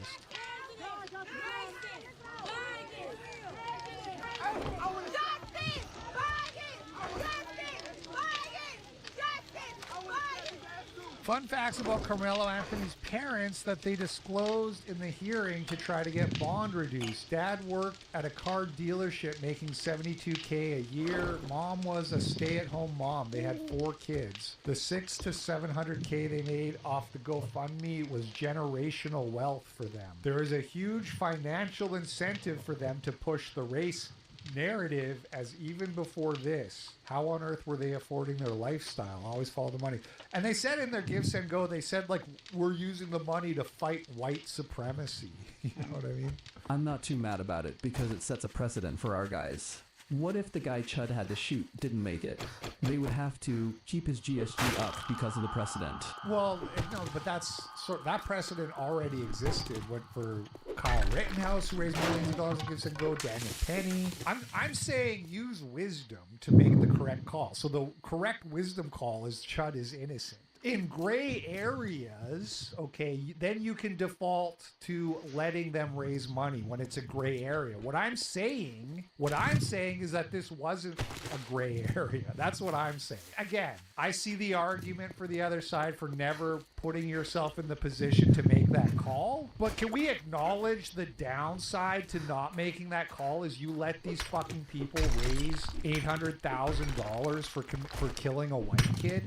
Fun facts about Carmelo Anthony's parents that they disclosed in the hearing to try to get bond reduced. Dad worked at a car dealership making $72K a year. Mom was a stay-at-home mom. They had 4 kids. The $600 to $700K they made off the GoFundMe was generational wealth for them. There is a huge financial incentive for them to push the race narrative, as even before this, how on earth were they affording their lifestyle? Always follow the money. And they said in their Give, Send, Go, they said like, we're using the money to fight white supremacy. You know what I mean? I'm not too mad about it because it sets a precedent for our guys. What if the guy Chud had to shoot didn't make it? They would have to keep his GSG up because of the precedent. Well, no, but that precedent already existed. What for Kyle Rittenhouse, who raised millions of dollars and Give, Send, Go, Daniel Penny. I'm saying use wisdom to make the correct call. So the correct wisdom call is Chud is innocent. In gray areas, okay, then you can default to letting them raise money when it's a gray area. What I'm saying is that this wasn't a gray area. That's what I'm saying. Again, I see the argument for the other side for never putting yourself in the position to make that call. But can we acknowledge the downside to not making that call is you let these fucking people raise $800,000 for killing a white kid?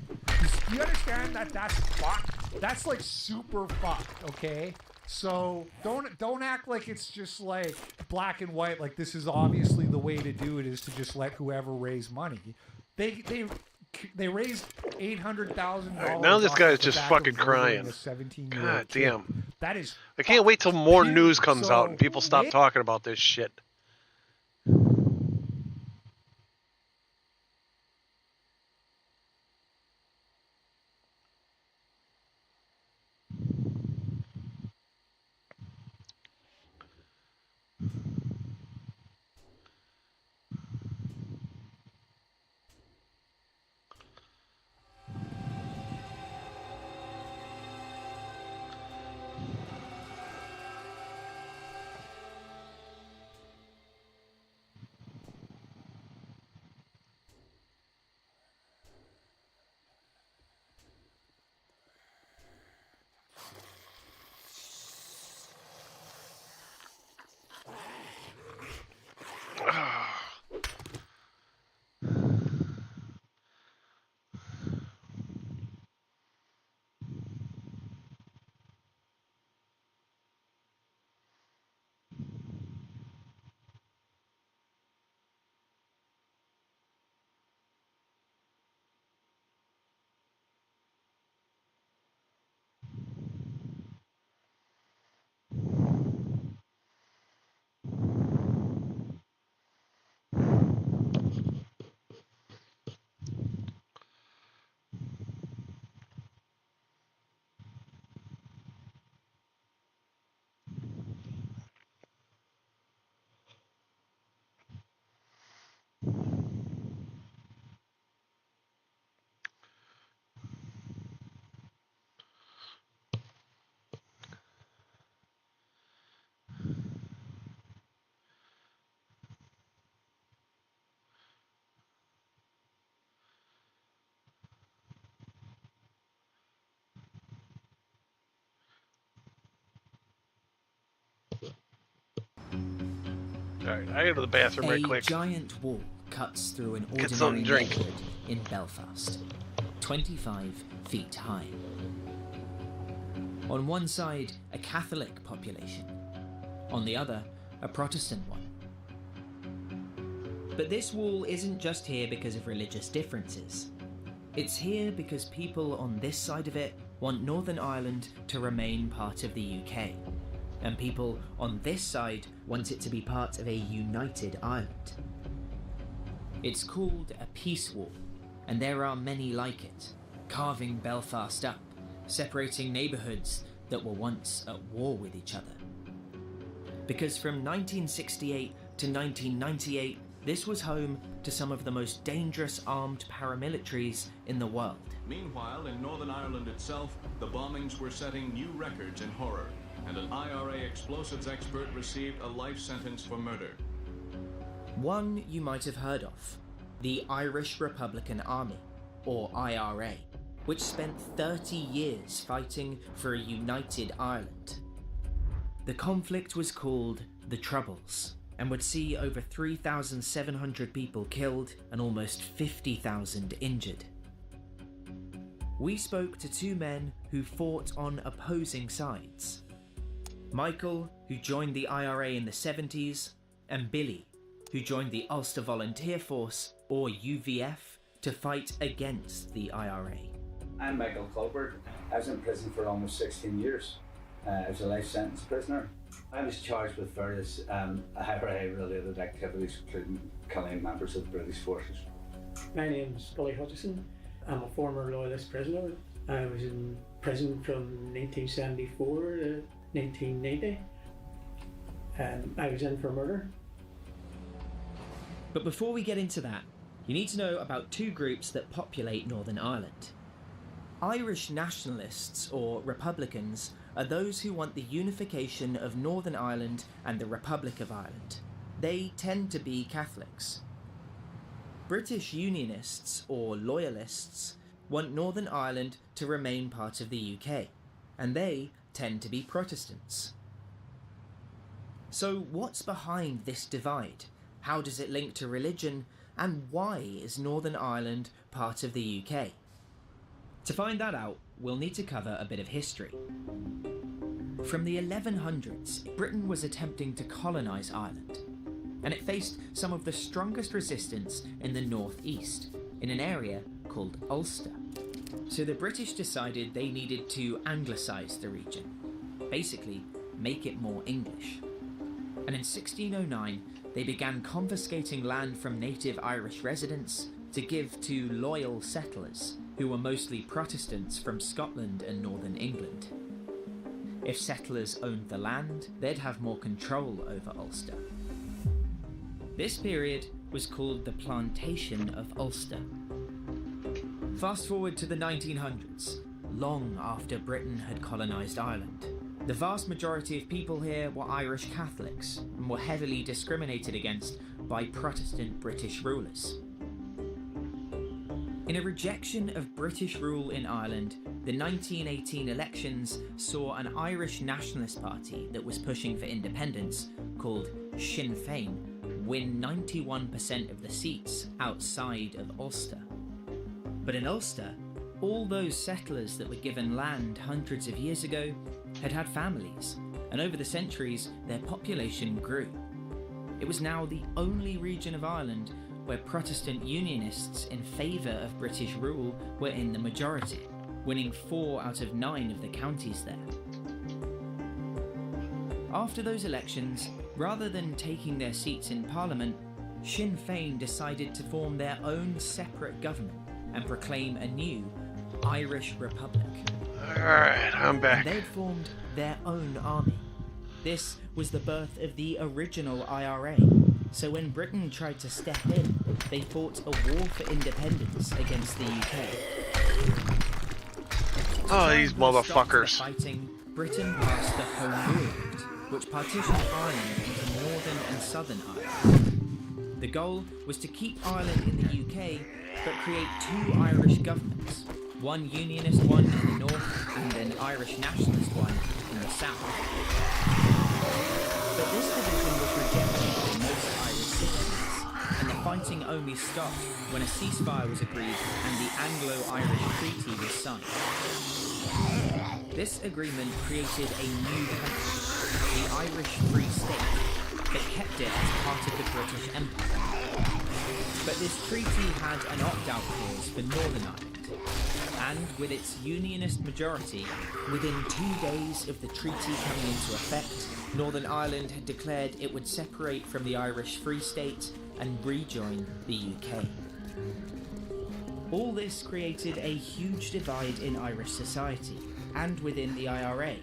Do you understand that that's fucked? That's like super fucked, okay? So don't act like it's just like black and white, like this is obviously the way to do it is to just let whoever raise money. They raised $800,000. Now this guy's just fucking crying. God damn. That is. I can't wait till more news comes out and people stop talking about this shit. Alright, I go to the bathroom right quick. A giant wall cuts through an Get something ordinary to drink. neighborhood in Belfast, 25 feet high. On one side, a Catholic population. On the other, a Protestant one. But this wall isn't just here because of religious differences. It's here because people on this side of it want Northern Ireland to remain part of the UK. And people on this side want it to be part of a united Ireland. It's called a peace wall, and there are many like it, carving Belfast up, separating neighbourhoods that were once at war with each other. Because from 1968 to 1998, this was home to some of the most dangerous armed paramilitaries in the world. Meanwhile, in Northern Ireland itself, the bombings were setting new records in horror, and an IRA explosives expert received a life sentence for murder. One you might have heard of, the Irish Republican Army, or IRA, which spent 30 years fighting for a united Ireland. The conflict was called the Troubles, and would see over 3,700 people killed and almost 50,000 injured. We spoke to two men who fought on opposing sides. Michael, who joined the IRA in the 70s, and Billy, who joined the Ulster Volunteer Force, or UVF, to fight against the IRA. I'm Michael Culbert. I was in prison for almost 16 years. I was a life sentence prisoner. I was charged with various IRA-related activities, including killing members of the British forces. My name is Billy Hutchison. I'm a former loyalist prisoner. I was in prison from 1974 to 1990. I was in for murder. But before we get into that, you need to know about two groups that populate Northern Ireland. Irish nationalists, or Republicans, are those who want the unification of Northern Ireland and the Republic of Ireland. They tend to be Catholics. British Unionists, or Loyalists, want Northern Ireland to remain part of the UK, and they tend to be Protestants. So what's behind this divide? How does it link to religion? And why is Northern Ireland part of the UK? To find that out, we'll need to cover a bit of history. From the 1100s, Britain was attempting to colonise Ireland, and it faced some of the strongest resistance in the northeast, in an area called Ulster. So the British decided they needed to anglicise the region, basically make it more English. And in 1609, they began confiscating land from native Irish residents to give to loyal settlers, who were mostly Protestants from Scotland and northern England. If settlers owned the land, they'd have more control over Ulster. This period was called the Plantation of Ulster. Fast forward to the 1900s, long after Britain had colonised Ireland. The vast majority of people here were Irish Catholics and were heavily discriminated against by Protestant British rulers. In a rejection of British rule in Ireland, the 1918 elections saw an Irish nationalist party that was pushing for independence, called Sinn Féin, win 91% of the seats outside of Ulster. But in Ulster, all those settlers that were given land hundreds of years ago had had families, and over the centuries their population grew. It was now the only region of Ireland where Protestant Unionists in favour of British rule were in the majority, winning 4 out of 9 of the counties there. After those elections, rather than taking their seats in Parliament, Sinn Féin decided to form their own separate government and proclaim a new Irish Republic. Alright, I'm back. And they'd formed their own army. This was the birth of the original IRA. So when Britain tried to step in, they fought a war for independence against the UK. Oh, these motherfuckers. Fighting, Britain passed the Home Rule Act, which partitioned Ireland into Northern and Southern Ireland. The goal was to keep Ireland in the UK, but create 2 Irish governments, one unionist one in the north and an Irish nationalist one in the south. But this division was rejected by most shooting only stopped when a ceasefire was agreed and the Anglo-Irish Treaty was signed. This agreement created a new country, the Irish Free State, that kept it as part of the British Empire. But this treaty had an opt-out clause for Northern Ireland, and with its unionist majority, within 2 days of the treaty coming into effect, Northern Ireland had declared it would separate from the Irish Free State and rejoin the UK. All this created a huge divide in Irish society, and within the IRA,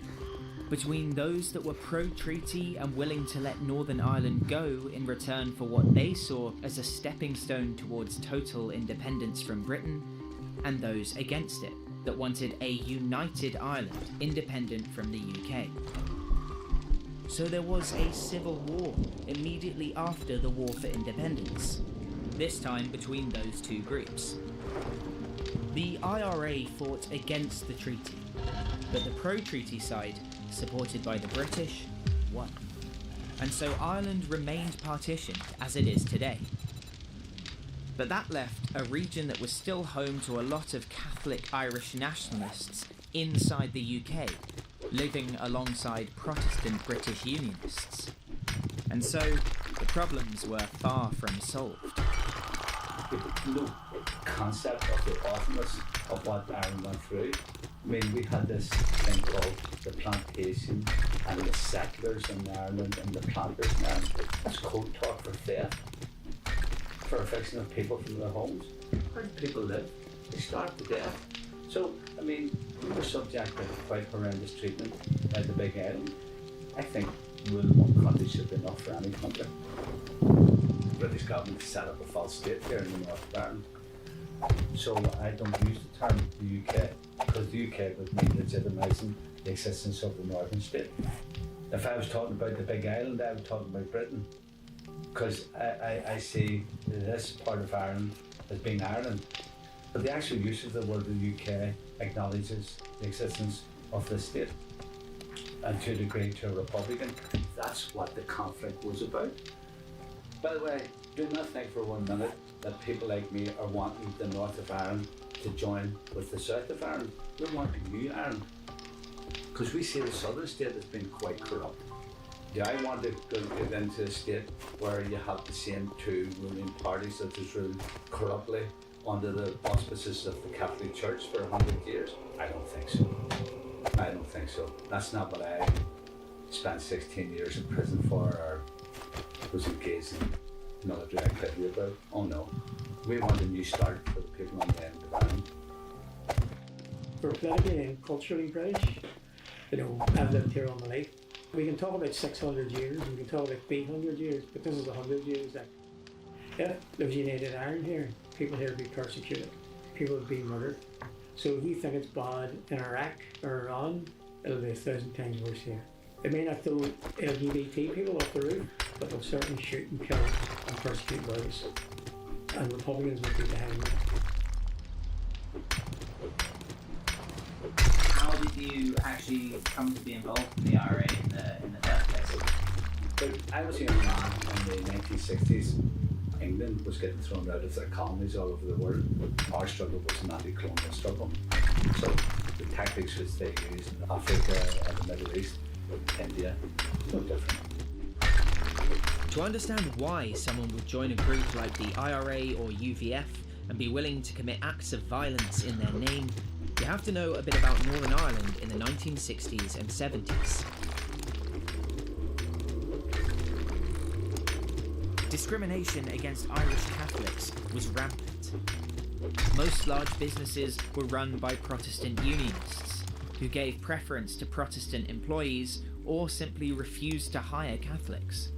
between those that were pro-treaty and willing to let Northern Ireland go in return for what they saw as a stepping stone towards total independence from Britain, and those against it, that wanted a united Ireland independent from the UK. So there was a civil war immediately after the War for Independence, this time between those two groups. The IRA fought against the treaty, but the pro-treaty side, supported by the British, won. And so Ireland remained partitioned as it is today. But that left a region that was still home to a lot of Catholic Irish nationalists inside the UK, living alongside Protestant British Unionists. And so the problems were far from solved. No concept of the awfulness of what Ireland went through. I mean, we had this thing called the plantation and the settlers in Ireland and the planters in Ireland. That's code talk for theft, for eviction of people from their homes. How do people live? They starve to death. So, I mean, we were subject to quite horrendous treatment by the Big Island. I think rule of one country should be enough for any country. The British government set up a false state here in the north of Ireland. So I don't use the term the UK, because the UK would mean legitimising the existence of the northern state. If I was talking about the Big Island, I would talk about Britain, because I see this part of Ireland as being Ireland. But the actual use of the word the UK acknowledges the existence of this state, and to a degree to a republican. That's what the conflict was about. By the way, do not think for 1 minute that people like me are wanting the north of Ireland to join with the south of Ireland. We're wanting new Ireland, because we see the southern state as being quite corrupt. Yeah, I want to get into a state where you have the same two ruling parties that has ruled corruptly under the auspices of the Catholic Church for 100 years. I don't think so. I don't think so. That's not what I spent 16 years in prison for, or was engaged in military activity about. Oh no. We want a new start for the people on the end of Ireland. We're politically and culturally British. You know, I've lived here all my life. We can talk about 600 years, we can talk about 800 years, but this is 100 years. That if there was United Ireland here, people here would be persecuted, people would be murdered. So if you think it's bad in Iraq or Iran, it'll be 1,000 times worse here. They may not throw LGBT people off the roof, but they'll certainly shoot and kill and persecute others. And Republicans would be behind that. How did you actually come to be involved in the IRA in the first place? But I was a young man in the 1960s. England was getting thrown out of their colonies all over the world. Our struggle was an anti-colonial struggle. So the tactics which they used in Africa and the Middle East, India, no different. To understand why someone would join a group like the IRA or UVF and be willing to commit acts of violence in their name, you have to know a bit about Northern Ireland in the 1960s and 70s. Discrimination against Irish Catholics was rampant. Most large businesses were run by Protestant unionists, who gave preference to Protestant employees or simply refused to hire Catholics.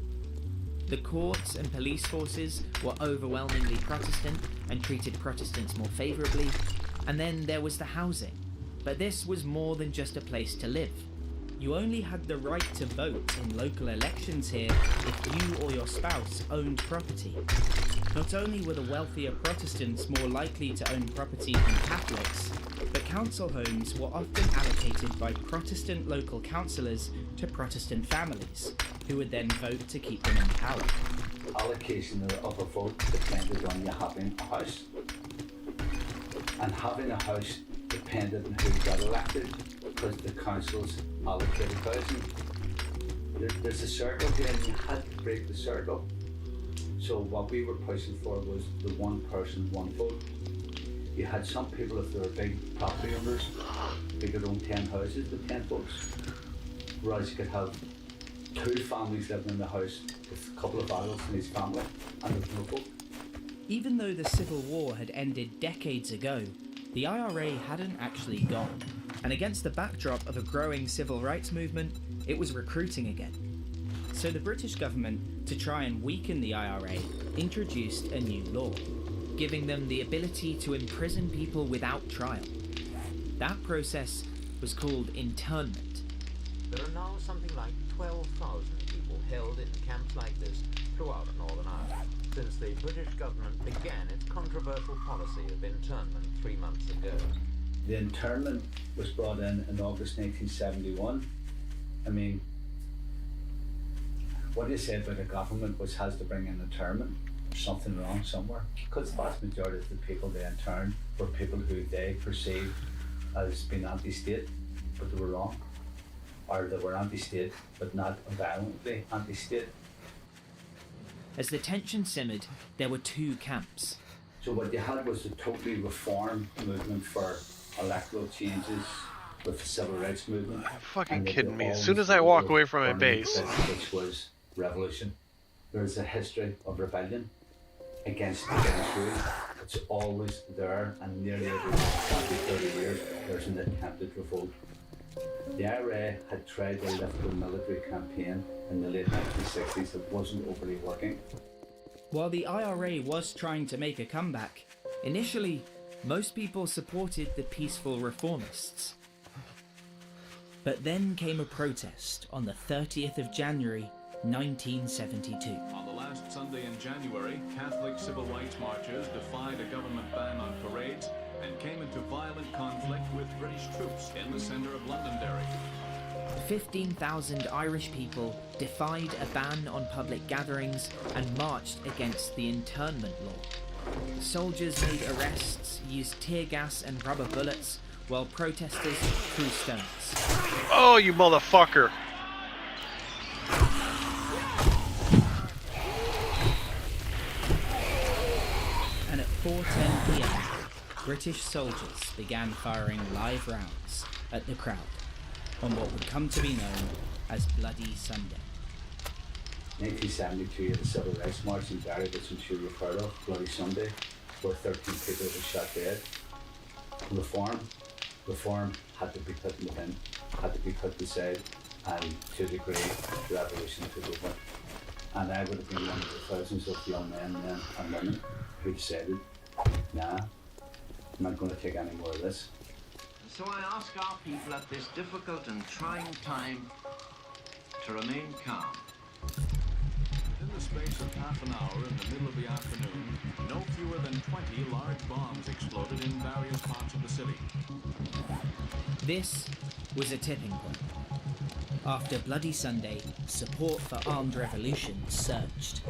The courts and police forces were overwhelmingly Protestant and treated Protestants more favourably, and then there was the housing. But this was more than just a place to live. You only had the right to vote in local elections here if you or your spouse owned property. Not only were the wealthier Protestants more likely to own property than Catholics, but council homes were often allocated by Protestant local councillors to Protestant families, who would then vote to keep them in power. A allocation of a vote depended on you having a house. And having a house depended on who got elected, because the councils allocated housing. There's a circle here, and you had to break the circle. So what we were pushing for was the one person, one vote. You had some people, if they were big property owners, they could own 10 houses with 10 votes. Whereas you could have 2 families living in the house with a couple of adults in each family, and there was no vote. Even though the Civil War had ended decades ago, the IRA hadn't actually gone. And against the backdrop of a growing civil rights movement, it was recruiting again. So the British government, to try and weaken the IRA, introduced a new law, giving them the ability to imprison people without trial. That process was called internment. There are now something like 12,000 people held in camps like this throughout Northern Ireland, since the British government began its controversial policy of internment 3 months ago. The internment was brought in August 1971. I mean, what do you say about a government which has to bring in internment? There's something wrong somewhere. Because the vast majority of the people they interned were people who they perceived as being anti-state, but they were wrong. Or they were anti-state, but not violently anti-state. As the tension simmered, there were 2 camps. So what you had was a totally reform movement for electoral changes with the civil rights movement. You're fucking kidding me. As soon as I walk away from my base. Which was revolution. There's a history of rebellion against the British rule. It's always there, and nearly every 20, 30 years there's an attempted revolt. The IRA had tried to lift the military campaign in the late 1960s. It wasn't overly working. While the IRA was trying to make a comeback, initially, most people supported the peaceful reformists. But then came a protest on the 30th of January, 1972. On the last Sunday in January, Catholic civil rights marchers defied a government ban on parades and came into violent conflict with British troops in the centre of Londonderry. 15,000 Irish people defied a ban on public gatherings and marched against the internment law. Soldiers made arrests, used tear gas and rubber bullets, while protesters threw stones. Oh, you motherfucker! And at 4:10 p.m., British soldiers began firing live rounds at the crowd on what would come to be known as Bloody Sunday. 1972, the Civil Rights March in Derry, which I'm sure you've heard of, Bloody Sunday, where 13 people were shot dead. Reform had to be put in the bin, had to be put aside, and to a degree, revolution took over. And I would have been one of the thousands of young men and women who decided, nah, I'm not going to take any more of this. So I ask our people at this difficult and trying time to remain calm. In the space of half an hour in the middle of the afternoon, no fewer than 20 large bombs exploded in various parts of the city. This was a tipping point. After Bloody Sunday, support for armed revolution surged.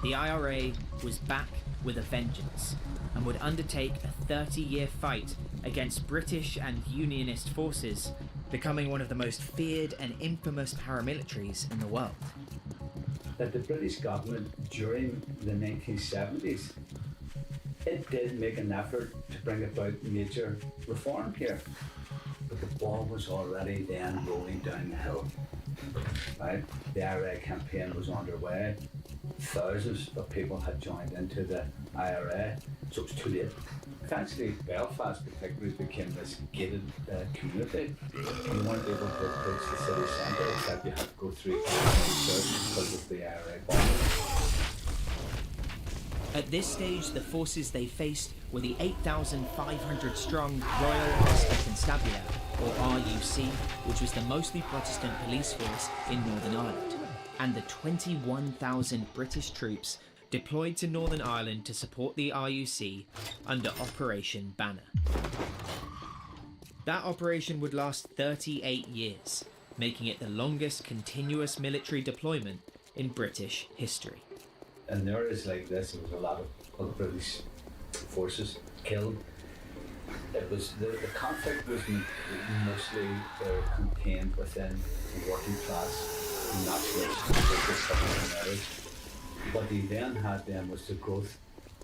The IRA was back with a vengeance and would undertake a 30-year fight against British and Unionist forces, becoming one of the most feared and infamous paramilitaries in the world. That the British government during the 1970s, it did make an effort to bring about major reform here. But the ball was already then rolling down the hill. Right? The IRA campaign was underway. Thousands of people had joined into the IRA, so it was too late. Eventually, Belfast particularly became this gated community. You weren't able to approach the city centre except you had to go through because of the IRA bombing. At this stage, the forces they faced were the 8,500 strong Royal Ulster Constabulary, or RUC, which was the mostly Protestant police force in Northern Ireland, and the 21,000 British troops deployed to Northern Ireland to support the RUC under Operation Banner. That operation would last 38 years, making it the longest continuous military deployment in British history. in areas like this, there was a lot of British forces killed. It was the conflict was mostly contained within the working class nationalist areas. What they then had was the growth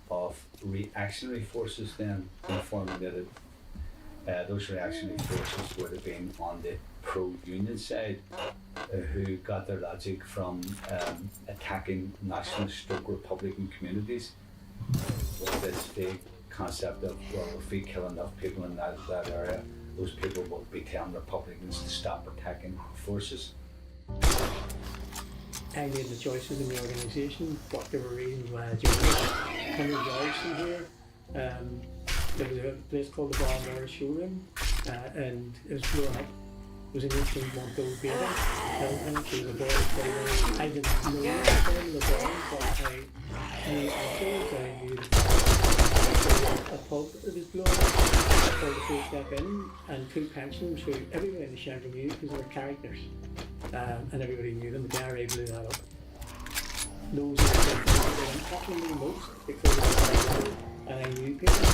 of reactionary forces then being formulated. Those reactionary forces would have been on the pro-union side, who got their logic from attacking nationalist Republican communities with this big concept of, well, if we kill enough people in that area, those people will be telling Republicans to stop attacking forces. I made the choices in the organisation, what there were reasons why I joined. 100 yards from here, there was a place called the Balmoral Showroom, and it was blown up. It was an 18-month-old baby. And it was a boy. I didn't know the boy, but I knew afterwards. I knew a pub that was blown up. I called the police back in, and two pensioners who everybody in the shelter knew because they were characters. And everybody knew them. The diary blew that up. Those are the things that impacted me most because I knew people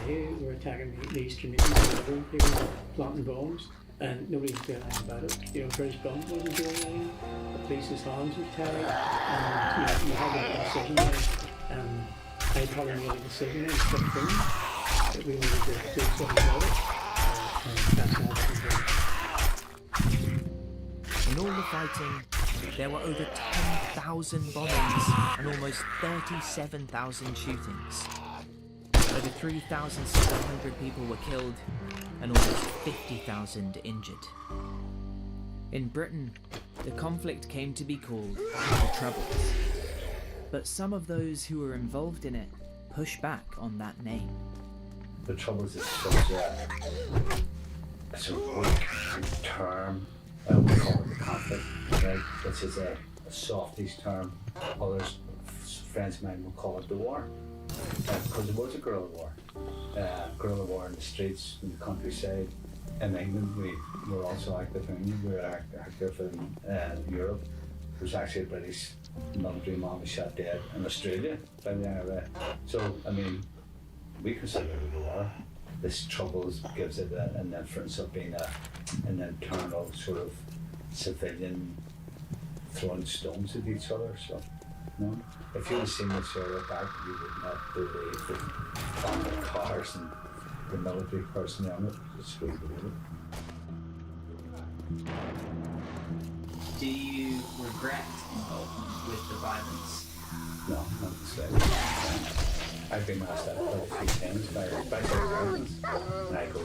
who were attacking the Eastern Indians, people planting bombs, and nobody was doing anything about it. You know, British government wasn't doing anything. The police's hands were tied, and you had a decision made. I probably made a decision in 15 that we needed to do something about it, and that's how it was. In all the fighting, there were over 10,000 bombings and almost 37,000 shootings. Over 3,700 people were killed and almost 50,000 injured. In Britain, the conflict came to be called the Troubles. But some of those who were involved in it push back on that name. The Troubles is such a weak term. We call it the conflict, right? Which is a softish term. Others, friends of mine, will call it the war. Because it was a guerrilla war. Guerrilla war in the streets, in the countryside. In England, we were also active in England. We were active in Europe. There was actually a British military man was shot dead in Australia by the IRA. So, I mean, we consider it a war. This Troubles gives it an inference of being an internal sort of civilian throwing stones at each other. So, no. If you had seen this area back, you would not believe the armored cars and the military personnel in it. It's really believe it. Do you regret involvement with the violence? No, not slightly. I've been asked that quite a few times by Americans, and I go,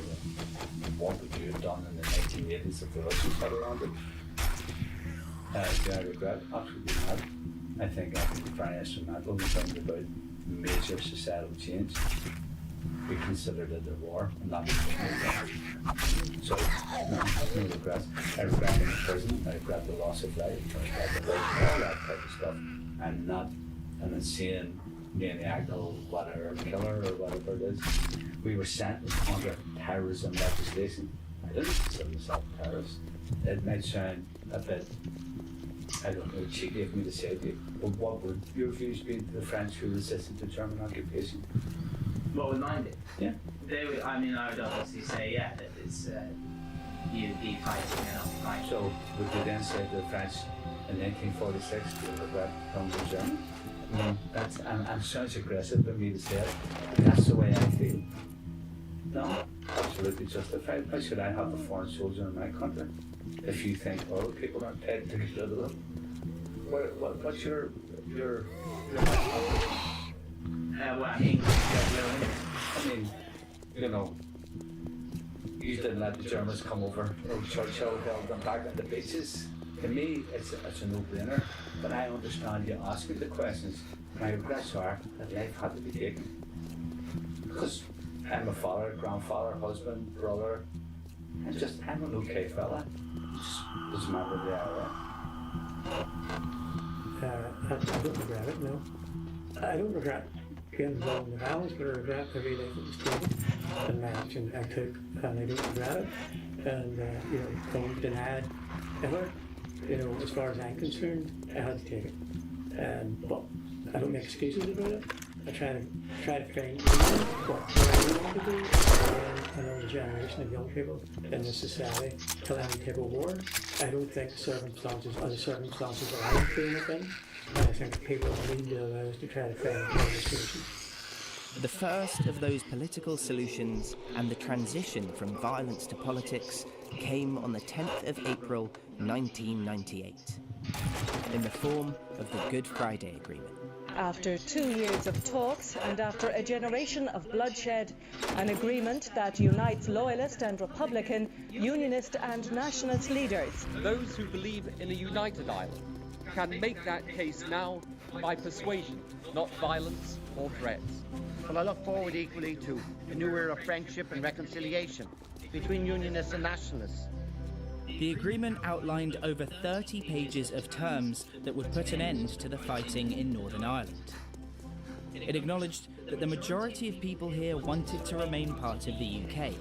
what would you have done in the 1980s if the Russians had landed? Do I regret? Absolutely not. I think very instrumental in bringing about major societal change. We considered it a war, and not a war. So, no regrets. I regret being in prison, I regret the loss of life, I regret the life, all that type of stuff. I'm not an insane maniac or whatever, killer or whatever it is. We were sentenced under terrorism legislation. I didn't consider myself a terrorist. It might sound a bit, I don't know, cheeky of me to say to you, but what would your views be to the French who resisted the German occupation? What would mine be? Yeah. They would, I mean, I would obviously say, yeah, that it's, you'd be fighting and occupying. So, would you then say to the French in 1946 you regret becoming a German? I mean, and sounds aggressive of me to say it, but that's the way I feel. No, absolutely justified. Why should I have a foreign soldier in my country? If you think other people aren't paid to get rid of them, what's your well, I mean, you know, you didn't let the Germans come over. Churchill held them back on the beaches. To me, it's a no-brainer. But I understand you asking the questions. My regrets are that life had to be taken. Because I'm a father, grandfather, husband, brother. I'm an okay fella. Just doesn't matter where they are. I don't regret it, no. I don't regret getting involved in the violence, but I regret every life that was taken and the action I took, and I don't regret it. And, don't deny it ever. As far as I'm concerned, I had to take it. But I don't make excuses about it. I try to find reasons what I want to do. Another generation of young people in this society till any type of war. I don't think the circumstances are allowing for anything. And I think people need to allow us to try to find a solution. The first of those political solutions and the transition from violence to politics came on the 10th of April 1998 in the form of the Good Friday Agreement. After 2 years of talks and after a generation of bloodshed, an agreement that unites loyalist and Republican, unionist and nationalist leaders. Those who believe in a united Ireland can make that case now by persuasion, not violence or threats. Well, I look forward equally to a new era of friendship and reconciliation between unionists and nationalists. The agreement outlined over 30 pages of terms that would put an end to the fighting in Northern Ireland. It acknowledged that the majority of people here wanted to remain part of the UK,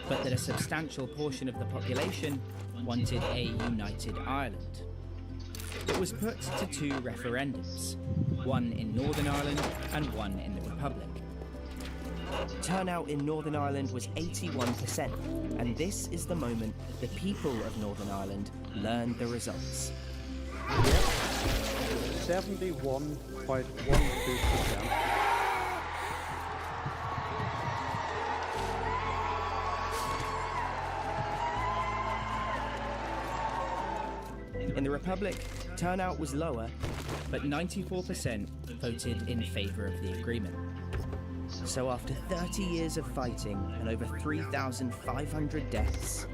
but that a substantial portion of the population wanted a united Ireland. It was put to 2 referendums, one in Northern Ireland and one in the Republic. Turnout in Northern Ireland was 81%, and this is the moment the people of Northern Ireland learned the results. 71.12%. In the Republic, turnout was lower, but 94% voted in favour of the agreement. So after 30 years of fighting and over 3,500 deaths,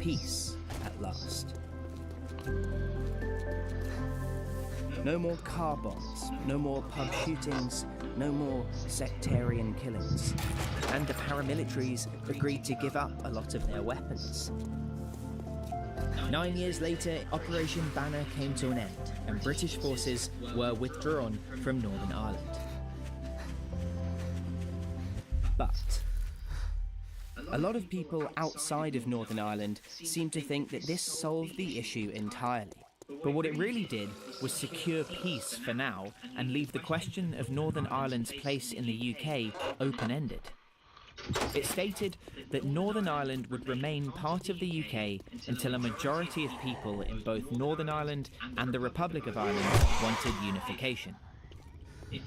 peace at last. No more car bombs, no more pub shootings, no more sectarian killings. And the paramilitaries agreed to give up a lot of their weapons. 9 years later, Operation Banner came to an end, and British forces were withdrawn from Northern Ireland. But a lot of people outside of Northern Ireland seem to think that this solved the issue entirely. But what it really did was secure peace for now and leave the question of Northern Ireland's place in the UK open-ended. It stated that Northern Ireland would remain part of the UK until a majority of people in both Northern Ireland and the Republic of Ireland wanted unification.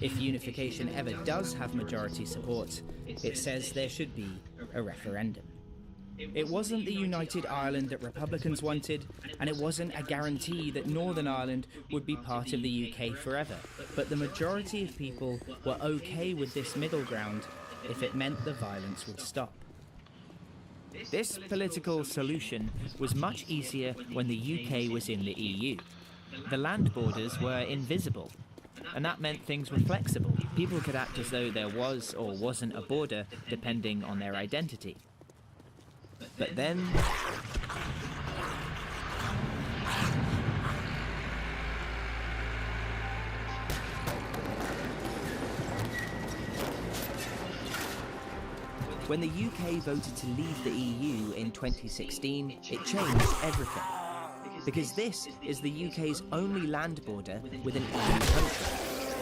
If unification ever does have majority support, it says there should be a referendum. It wasn't the united Ireland that Republicans wanted, and it wasn't a guarantee that Northern Ireland would be part of the UK forever, but the majority of people were okay with this middle ground if it meant the violence would stop. This political solution was much easier when the UK was in the EU. The land borders were invisible, and that meant things were flexible. People could act as though there was or wasn't a border depending on their identity. But then when the UK voted to leave the EU in 2016, it changed everything. Because this is the UK's only land border with an EU country.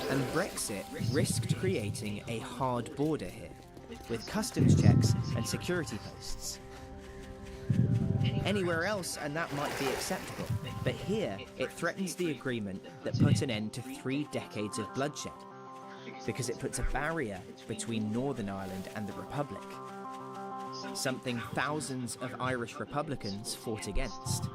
And Brexit risked creating a hard border here, with customs checks and security posts. Anywhere else, and that might be acceptable, but here it threatens the agreement that put an end to 3 decades of bloodshed, because it puts a barrier between Northern Ireland and the Republic, something thousands of Irish Republicans fought against.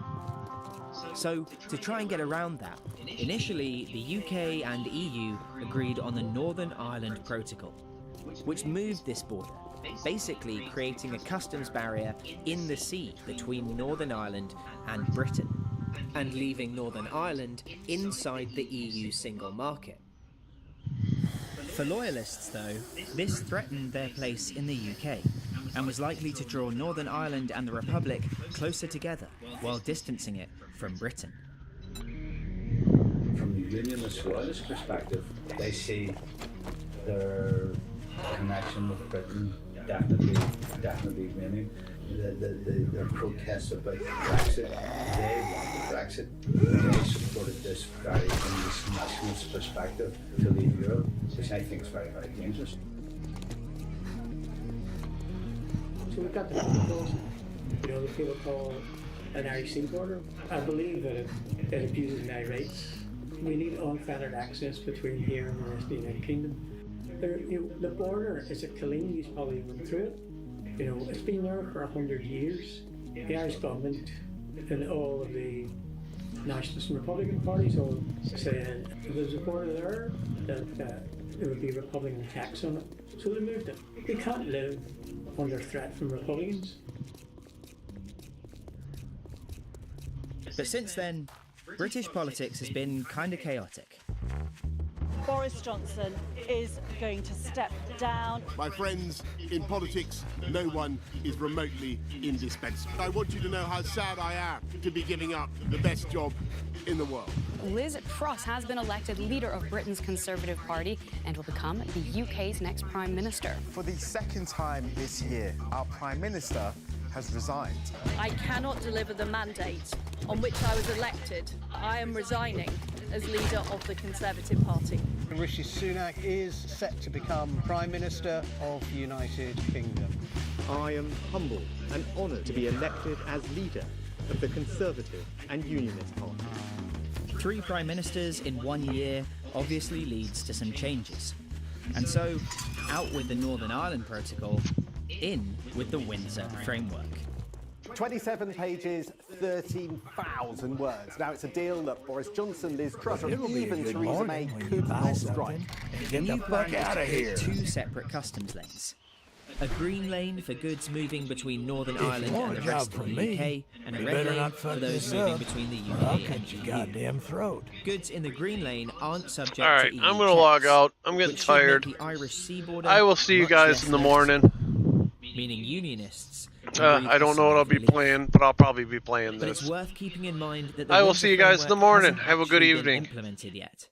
So, to try and get around that, initially the UK and EU agreed on the Northern Ireland Protocol, which moved this border, basically creating a customs barrier in the sea between Northern Ireland and Britain, and leaving Northern Ireland inside the EU single market. For loyalists, though, this threatened their place in the UK, and was likely to draw Northern Ireland and the Republic closer together, while distancing it from Britain. From the unionist royalist perspective, they see their connection with Britain definitely waning. their protests about Brexit. They wanted Brexit. They supported this very English nationalist perspective to leave Europe, which I think is very, very dangerous. So we've got the protocols, you know, the people call an Irish sea border. I believe that it abuses my rights. We need unfettered access between here and the rest of the United Kingdom. The border is a clean, you probably went through it. You know, it's been there for 100 years. The Irish government and all of the nationalist and Republican parties all saying if there's a border there, that there would be Republican attacks on it. So they moved it. We can't live under threat from Republicans. But since then, British politics has been kind of chaotic. Boris Johnson is going to step down. My friends, in politics, no one is remotely indispensable. I want you to know how sad I am to be giving up the best job in the world. Liz Truss has been elected leader of Britain's Conservative Party and will become the UK's next Prime Minister. For the second time this year, our Prime Minister has resigned. I cannot deliver the mandate on which I was elected. I am resigning as leader of the Conservative Party. Rishi Sunak is set to become Prime Minister of the United Kingdom. I am humbled and honoured to be elected as leader of the Conservative and Unionist Party. 3 Prime Ministers in 1 year obviously leads to some changes. And so, out with the Northern Ireland Protocol, in with the Windsor Framework. 27 pages, 13,000 words. Now, it's a deal that Boris Johnson, Liz Truss, or even Theresa May could not strike. The new plan is 2 separate customs lanes. A green lane for goods moving between Northern Ireland and the rest of the UK, and a red lane for those moving between the UK and the EU. Goddamn throat. Goods in the green lane aren't subject All right, to EU I'm gonna checks, log out. I'm getting which should make tired. the Irish sea border I will see you much guys less in the noticeable. morning. Meaning unionists. I don't know what I'll be playing, but I'll probably be playing But it's this. worth keeping in mind that the I will Windsor see you guys in the Framework morning. hasn't Have a good actually been evening. implemented yet.